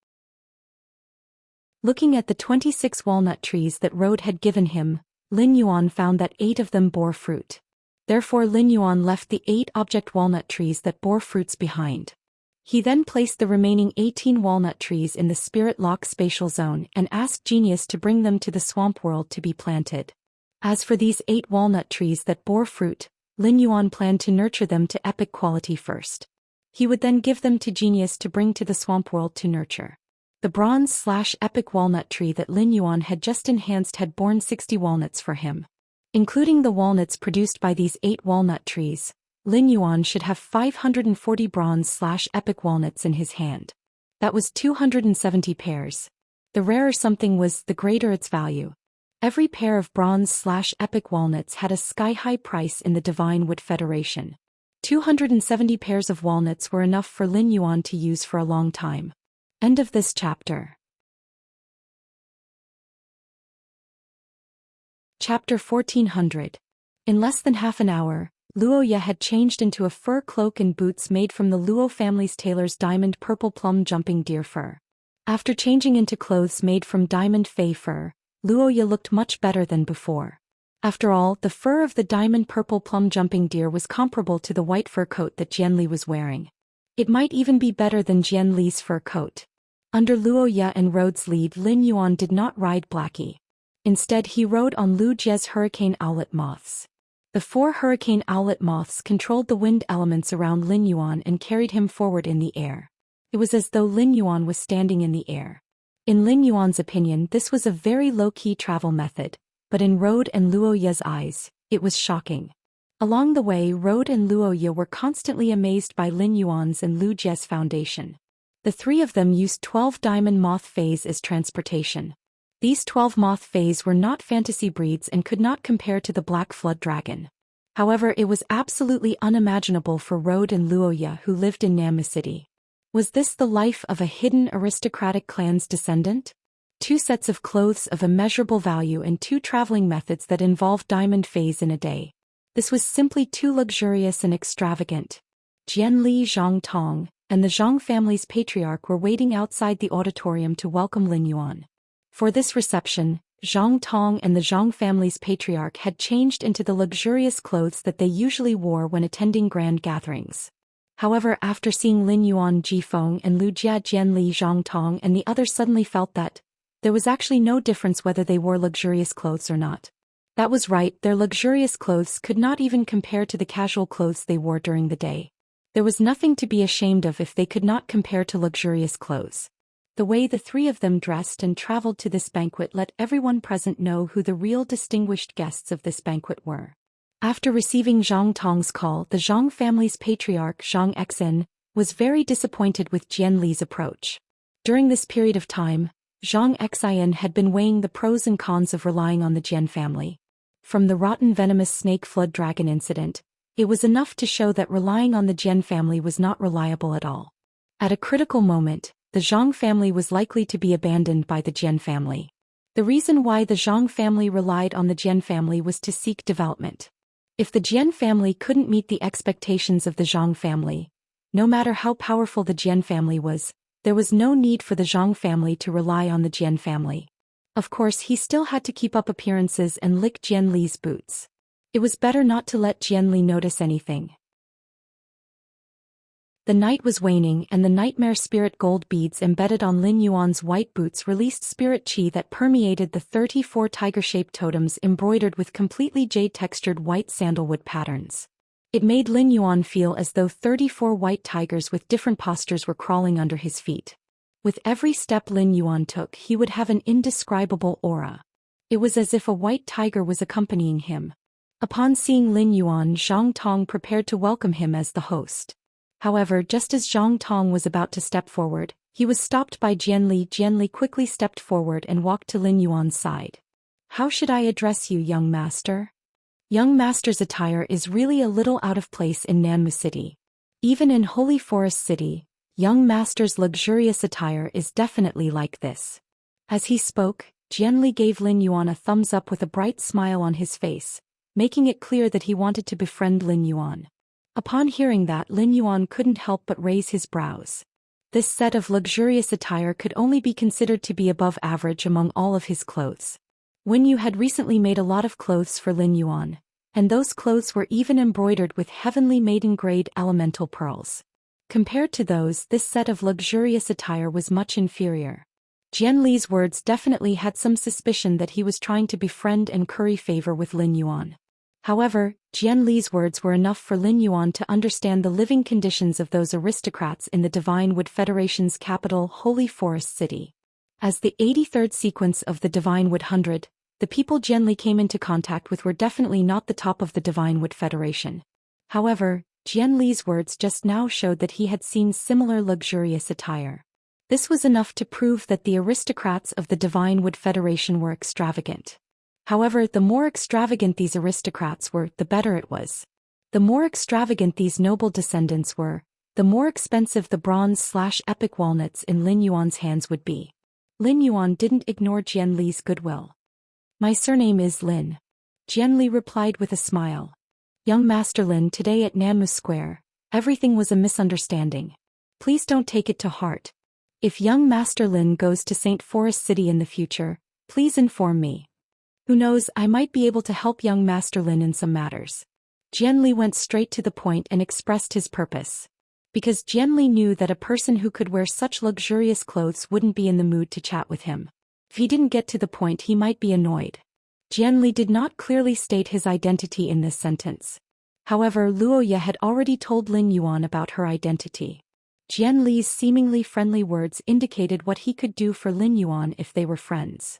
Looking at the 26 walnut trees that Road had given him, Lin Yuan found that 8 of them bore fruit. Therefore Lin Yuan left the 8 object walnut trees that bore fruits behind. He then placed the remaining 18 walnut trees in the Spirit Lock spatial zone and asked Genius to bring them to the swamp world to be planted. As for these 8 walnut trees that bore fruit, Lin Yuan planned to nurture them to epic quality first. He would then give them to Genius to bring to the swamp world to nurture. The bronze/epic walnut tree that Lin Yuan had just enhanced had borne 60 walnuts for him. Including the walnuts produced by these 8 walnut trees, Lin Yuan should have 540 bronze/epic walnuts in his hand. That was 270 pairs. The rarer something was, the greater its value. Every pair of bronze/epic walnuts had a sky-high price in the Divine Wood Federation. 270 pairs of walnuts were enough for Lin Yuan to use for a long time. End of this chapter. Chapter 1400. In less than half an hour, Luo Ye had changed into a fur cloak and boots made from the Luo family's tailor's diamond purple plum jumping deer fur. After changing into clothes made from diamond fey fur, Luo Ye looked much better than before. After all, the fur of the diamond purple plum jumping deer was comparable to the white fur coat that Jian Li was wearing. It might even be better than Jian Li's fur coat. Under Luo Ye and Rhode's lead, Lin Yuan did not ride Blackie. Instead, he rode on Lu Jie's hurricane owlet moths. The 4 hurricane owlet moths controlled the wind elements around Lin Yuan and carried him forward in the air. It was as though Lin Yuan was standing in the air. In Lin Yuan's opinion, this was a very low-key travel method, but in Rode and Luo Ye's eyes, it was shocking. Along the way, Rode and Luo Ye were constantly amazed by Lin Yuan's and Lu Jie's foundation. The 3 of them used 12 diamond moth fays as transportation. These 12 moth fays were not fantasy breeds and could not compare to the black flood dragon. However, it was absolutely unimaginable for Rode and Luo Ye, who lived in Nammu City. Was this the life of a hidden aristocratic clan's descendant? 2 sets of clothes of immeasurable value and 2 traveling methods that involved diamond fays in a day. This was simply too luxurious and extravagant. Jian Li, Zhang Tong, and the Zhang family's patriarch were waiting outside the auditorium to welcome Lin Yuan. For this reception, Zhang Tong and the Zhang family's patriarch had changed into the luxurious clothes that they usually wore when attending grand gatherings. However, after seeing Lin Yuan, Jifeng, and Lu Jia, Jian Li, Zhang Tong and the others suddenly felt that there was actually no difference whether they wore luxurious clothes or not. That was right, their luxurious clothes could not even compare to the casual clothes they wore during the day. There was nothing to be ashamed of if they could not compare to luxurious clothes. The way the 3 of them dressed and traveled to this banquet let everyone present know who the real distinguished guests of this banquet were. After receiving Zhang Tong's call, the Zhang family's patriarch Zhang Xian was very disappointed with Jian Li's approach. During this period of time, Zhang Xian had been weighing the pros and cons of relying on the Jian family. From the rotten venomous snake flood dragon incident, it was enough to show that relying on the Jian family was not reliable at all. At a critical moment, the Zhang family was likely to be abandoned by the Jian family. The reason why the Zhang family relied on the Jian family was to seek development. If the Jian family couldn't meet the expectations of the Zhang family, no matter how powerful the Jian family was, there was no need for the Zhang family to rely on the Jian family. Of course, he still had to keep up appearances and lick Jian Li's boots. It was better not to let Jian Li notice anything. The night was waning and the nightmare spirit gold beads embedded on Lin Yuan's white boots released spirit qi that permeated the 34 tiger-shaped totems embroidered with completely jade-textured white sandalwood patterns. It made Lin Yuan feel as though 34 white tigers with different postures were crawling under his feet. With every step Lin Yuan took, he would have an indescribable aura. It was as if a white tiger was accompanying him. Upon seeing Lin Yuan, Zhang Tong prepared to welcome him as the host. However, just as Zhang Tong was about to step forward, he was stopped by Jian Li. Jian Li quickly stepped forward and walked to Lin Yuan's side. "How should I address you, young master?" Young master's attire is really a little out of place in Nammu City. Even in Holy Forest City, young master's luxurious attire is definitely like this. As he spoke, Jian Li gave Lin Yuan a thumbs up with a bright smile on his face, making it clear that he wanted to befriend Lin Yuan. Upon hearing that, Lin Yuan couldn't help but raise his brows. This set of luxurious attire could only be considered to be above average among all of his clothes. Wen Yu had recently made a lot of clothes for Lin Yuan, and those clothes were even embroidered with heavenly maiden-grade elemental pearls. Compared to those, this set of luxurious attire was much inferior. Jian Li's words definitely had some suspicion that he was trying to befriend and curry favor with Lin Yuan. However, Jian Li's words were enough for Lin Yuan to understand the living conditions of those aristocrats in the Divine Wood Federation's capital, Holy Forest City. As the 83rd sequence of the Divine Wood 100, the people Jian Li came into contact with were definitely not the top of the Divine Wood Federation. However, Jian Li's words just now showed that he had seen similar luxurious attire. This was enough to prove that the aristocrats of the Divine Wood Federation were extravagant. However, the more extravagant these aristocrats were, the better it was. The more extravagant these noble descendants were, the more expensive the bronze/epic walnuts in Lin Yuan's hands would be. Lin Yuan didn't ignore Jian Li's goodwill. "My surname is Lin," Jian Li replied with a smile. "Young Master Lin, today at Nammu Square, everything was a misunderstanding. Please don't take it to heart. If young Master Lin goes to St. Forest City in the future, please inform me." Who knows, I might be able to help young Master Lin in some matters. Jian Li went straight to the point and expressed his purpose. Because Jian Li knew that a person who could wear such luxurious clothes wouldn't be in the mood to chat with him. If he didn't get to the point, he might be annoyed. Jian Li did not clearly state his identity in this sentence. However, Luoya had already told Lin Yuan about her identity. Jian Li's seemingly friendly words indicated what he could do for Lin Yuan if they were friends.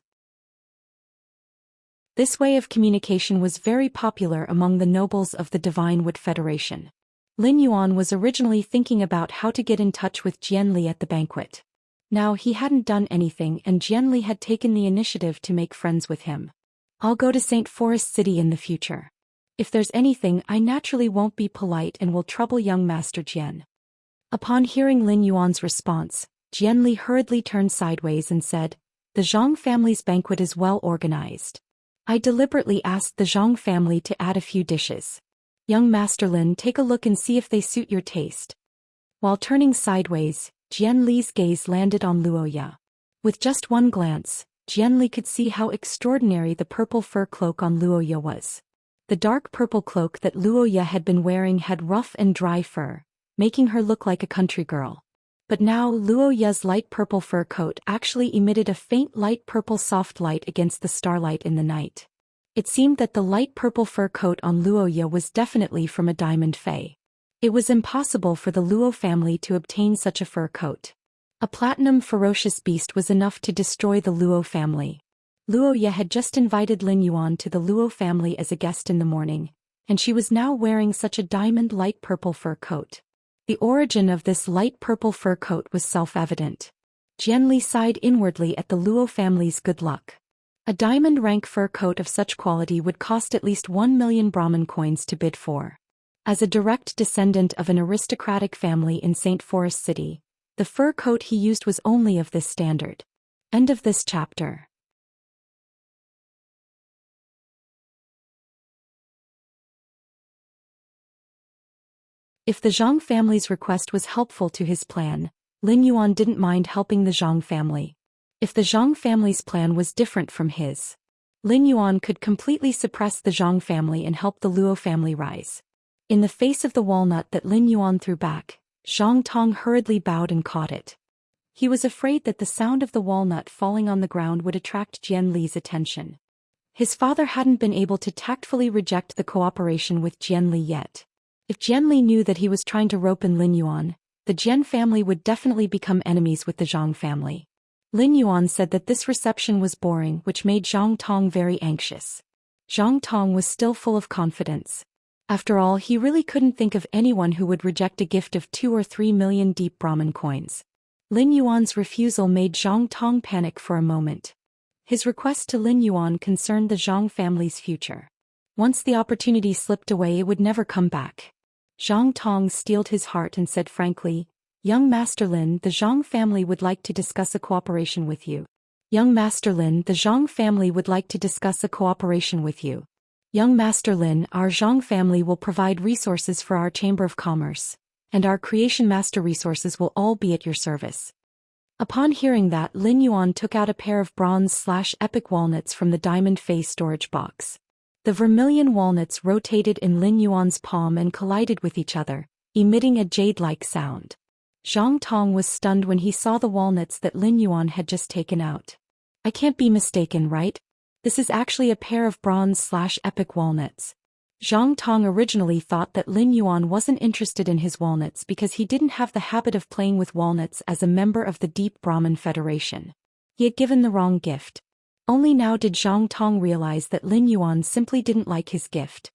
This way of communication was very popular among the nobles of the Divine Wood Federation. Lin Yuan was originally thinking about how to get in touch with Jian Li at the banquet. Now he hadn't done anything and Jian Li had taken the initiative to make friends with him. I'll go to St. Forest City in the future. If there's anything, I naturally won't be polite and will trouble young Master Jian. Upon hearing Lin Yuan's response, Jian Li hurriedly turned sideways and said, "The Zhang family's banquet is well organized. I deliberately asked the Zhang family to add a few dishes. Young Master Lin, take a look and see if they suit your taste." While turning sideways, Jian Li's gaze landed on Luoya. With just one glance, Jian Li could see how extraordinary the purple fur cloak on Luoya was. The dark purple cloak that Luoya had been wearing had rough and dry fur, making her look like a country girl. But now Luoya's light purple fur coat actually emitted a faint light purple soft light against the starlight in the night. It seemed that the light purple fur coat on Luoya was definitely from a diamond fae. It was impossible for the Luo family to obtain such a fur coat. A platinum ferocious beast was enough to destroy the Luo family. Luoya had just invited Lin Yuan to the Luo family as a guest in the morning, and she was now wearing such a diamond light purple fur coat. The origin of this light purple fur coat was self-evident. Jian Li sighed inwardly at the Luo family's good luck. A diamond rank fur coat of such quality would cost at least 1 million Brahmin coins to bid for. As a direct descendant of an aristocratic family in St. Forest City, the fur coat he used was only of this standard. End of this chapter. If the Zhang family's request was helpful to his plan, Lin Yuan didn't mind helping the Zhang family. If the Zhang family's plan was different from his, Lin Yuan could completely suppress the Zhang family and help the Luo family rise. In the face of the walnut that Lin Yuan threw back, Zhang Tong hurriedly bowed and caught it. He was afraid that the sound of the walnut falling on the ground would attract Jian Li's attention. His father hadn't been able to tactfully reject the cooperation with Jian Li yet. If Jian Li knew that he was trying to rope in Lin Yuan, the Jian family would definitely become enemies with the Zhang family. Lin Yuan said that this reception was boring, which made Zhang Tong very anxious. Zhang Tong was still full of confidence. After all, he really couldn't think of anyone who would reject a gift of 2 or 3 million deep Brahmin coins. Lin Yuan's refusal made Zhang Tong panic for a moment. His request to Lin Yuan concerned the Zhang family's future. Once the opportunity slipped away, it would never come back. Zhang Tong steeled his heart and said frankly, "Young Master Lin, the Zhang family would like to discuss a cooperation with you." "Young Master Lin, the Zhang family would like to discuss a cooperation with you." "Young Master Lin, our Zhang family will provide resources for our Chamber of Commerce, and our Creation Master resources will all be at your service." Upon hearing that, Lin Yuan took out a pair of bronze/epic walnuts from the diamond face storage box. The vermilion walnuts rotated in Lin Yuan's palm and collided with each other, emitting a jade-like sound. Zhang Tong was stunned when he saw the walnuts that Lin Yuan had just taken out. "I can't be mistaken, right? This is actually a pair of bronze/epic walnuts." Zhang Tong originally thought that Lin Yuan wasn't interested in his walnuts because he didn't have the habit of playing with walnuts as a member of the Deep Brahmin Federation. He had given the wrong gift. Only now did Zhang Tong realize that Lin Yuan simply didn't like his gift.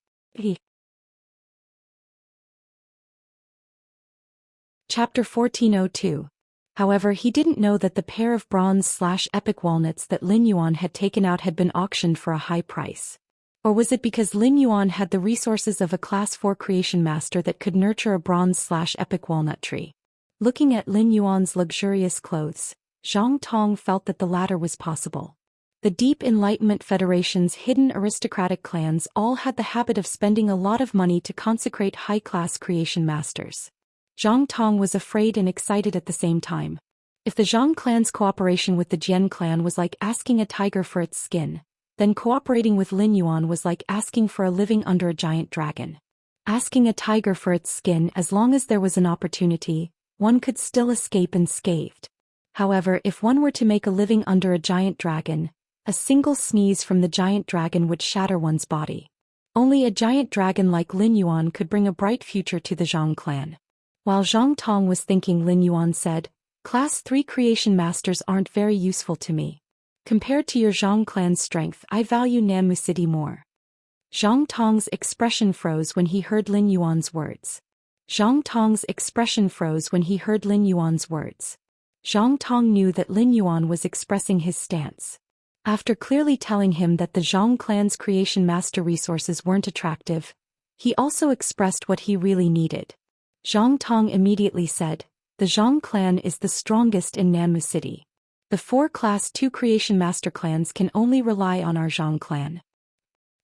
Chapter 1402. However, he didn't know that the pair of bronze/epic walnuts that Lin Yuan had taken out had been auctioned for a high price. Or was it because Lin Yuan had the resources of a Class 4 creation master that could nurture a bronze/epic walnut tree? Looking at Lin Yuan's luxurious clothes, Zhang Tong felt that the latter was possible. The Deep Enlightenment Federation's hidden aristocratic clans all had the habit of spending a lot of money to consecrate high-class creation masters. Zhang Tong was afraid and excited at the same time. If the Zhang clan's cooperation with the Jian clan was like asking a tiger for its skin, then cooperating with Lin Yuan was like asking for a living under a giant dragon. Asking a tiger for its skin as long as there was an opportunity, one could still escape unscathed. However, if one were to make a living under a giant dragon, a single sneeze from the giant dragon would shatter one's body. Only a giant dragon like Lin Yuan could bring a bright future to the Zhang clan. While Zhang Tong was thinking, Lin Yuan said, "Class 3 creation masters aren't very useful to me. Compared to your Zhang clan's strength, I value Nanmu City more." Zhang Tong's expression froze when he heard Lin Yuan's words. Zhang Tong's expression froze when he heard Lin Yuan's words. Zhang Tong knew that Lin Yuan was expressing his stance. After clearly telling him that the Zhang clan's creation master resources weren't attractive, he also expressed what he really needed. Zhang Tong immediately said, "The Zhang clan is the strongest in Nanmu City. The 4 Class 2 creation master clans can only rely on our Zhang clan.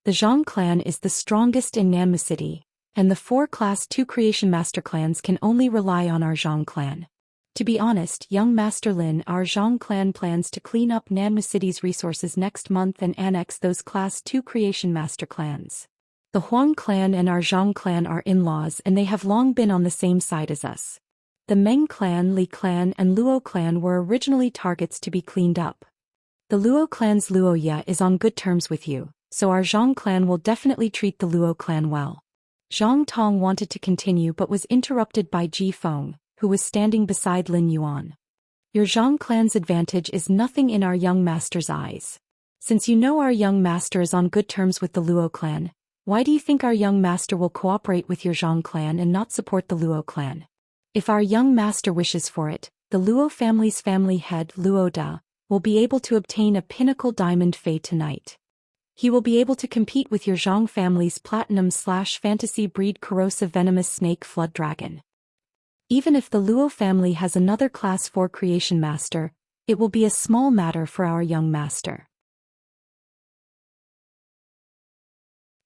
The Zhang clan is the strongest in Nanmu City, and the 4 Class 2 creation master clans can only rely on our Zhang clan. To be honest, young Master Lin, our Zhang clan plans to clean up Nanmu City's resources next month and annex those Class 2 creation master clans. The Huang clan and our Zhang clan are in-laws and they have long been on the same side as us. The Meng clan, Li clan and Luo clan were originally targets to be cleaned up. The Luo clan's Luo Ye is on good terms with you, so our Zhang clan will definitely treat the Luo clan well." Zhang Tong wanted to continue but was interrupted by Ji Feng, who was standing beside Lin Yuan. "Your Zhang clan's advantage is nothing in our young master's eyes. Since you know our young master is on good terms with the Luo clan, why do you think our young master will cooperate with your Zhang clan and not support the Luo clan? If our young master wishes for it, the Luo family's family head, Luo Da, will be able to obtain a pinnacle diamond fei tonight. He will be able to compete with your Zhang family's platinum/fantasy breed corrosive venomous snake flood dragon. Even if the Luo family has another Class 4 creation master, it will be a small matter for our young master."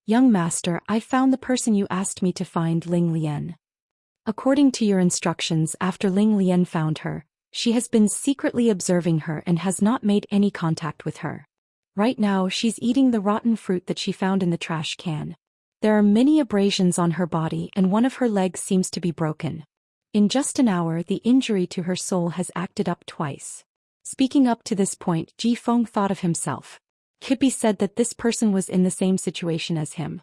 "Young master, I found the person you asked me to find, Ling Lian. According to your instructions, after Ling Lian found her, she has been secretly observing her and has not made any contact with her. Right now she's eating the rotten fruit that she found in the trash can. There are many abrasions on her body and one of her legs seems to be broken. In just an hour the injury to her soul has acted up twice." Speaking up to this point, Ji Feng thought of himself. Could be said that this person was in the same situation as him.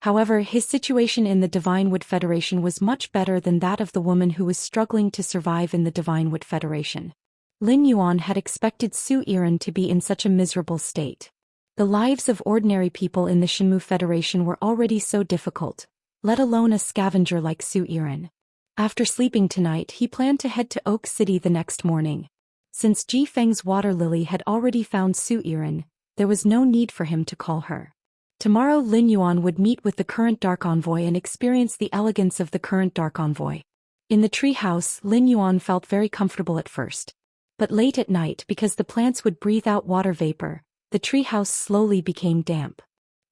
However, his situation in the Divine Wood Federation was much better than that of the woman who was struggling to survive in the Divine Wood Federation. Lin Yuan had expected Su Yiren to be in such a miserable state. The lives of ordinary people in the Shenmue Federation were already so difficult, let alone a scavenger like Su Yiren. After sleeping tonight, he planned to head to Oak City the next morning. Since Ji Feng's water lily had already found Su Yiren, there was no need for him to call her. Tomorrow Lin Yuan would meet with the current Dark Envoy and experience the elegance of the current Dark Envoy. In the tree house, Lin Yuan felt very comfortable at first. But late at night, because the plants would breathe out water vapor, the tree house slowly became damp.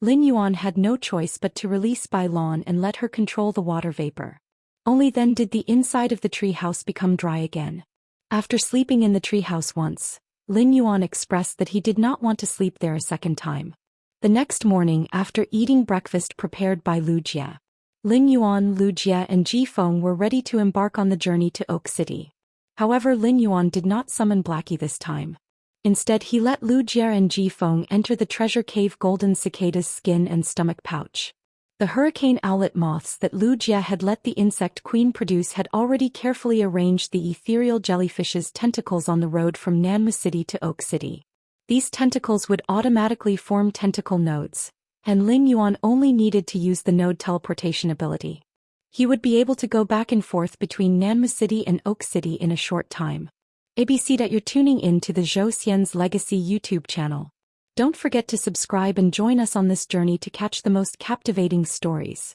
Lin Yuan had no choice but to release Bai Lan and let her control the water vapor. Only then did the inside of the tree house become dry again. After sleeping in the tree house once, Lin Yuan expressed that he did not want to sleep there a second time. The next morning, after eating breakfast prepared by Lu Jie, Lin Yuan, Lu Jie and Ji Feng were ready to embark on the journey to Oak City. However, Lin Yuan did not summon Blackie this time. Instead, he let Lu Jie and Ji Feng enter the treasure cave golden cicada's skin and stomach pouch. The hurricane owlet moths that Lu Jie had let the insect queen produce had already carefully arranged the ethereal jellyfish's tentacles on the road from Nanmu City to Oak City. These tentacles would automatically form tentacle nodes, and Lin Yuan only needed to use the node teleportation ability. He would be able to go back and forth between Nanmu City and Oak City in a short time. ABC that you're tuning in to the Zhou Xian's Legacy YouTube channel. Don't forget to subscribe and join us on this journey to catch the most captivating stories.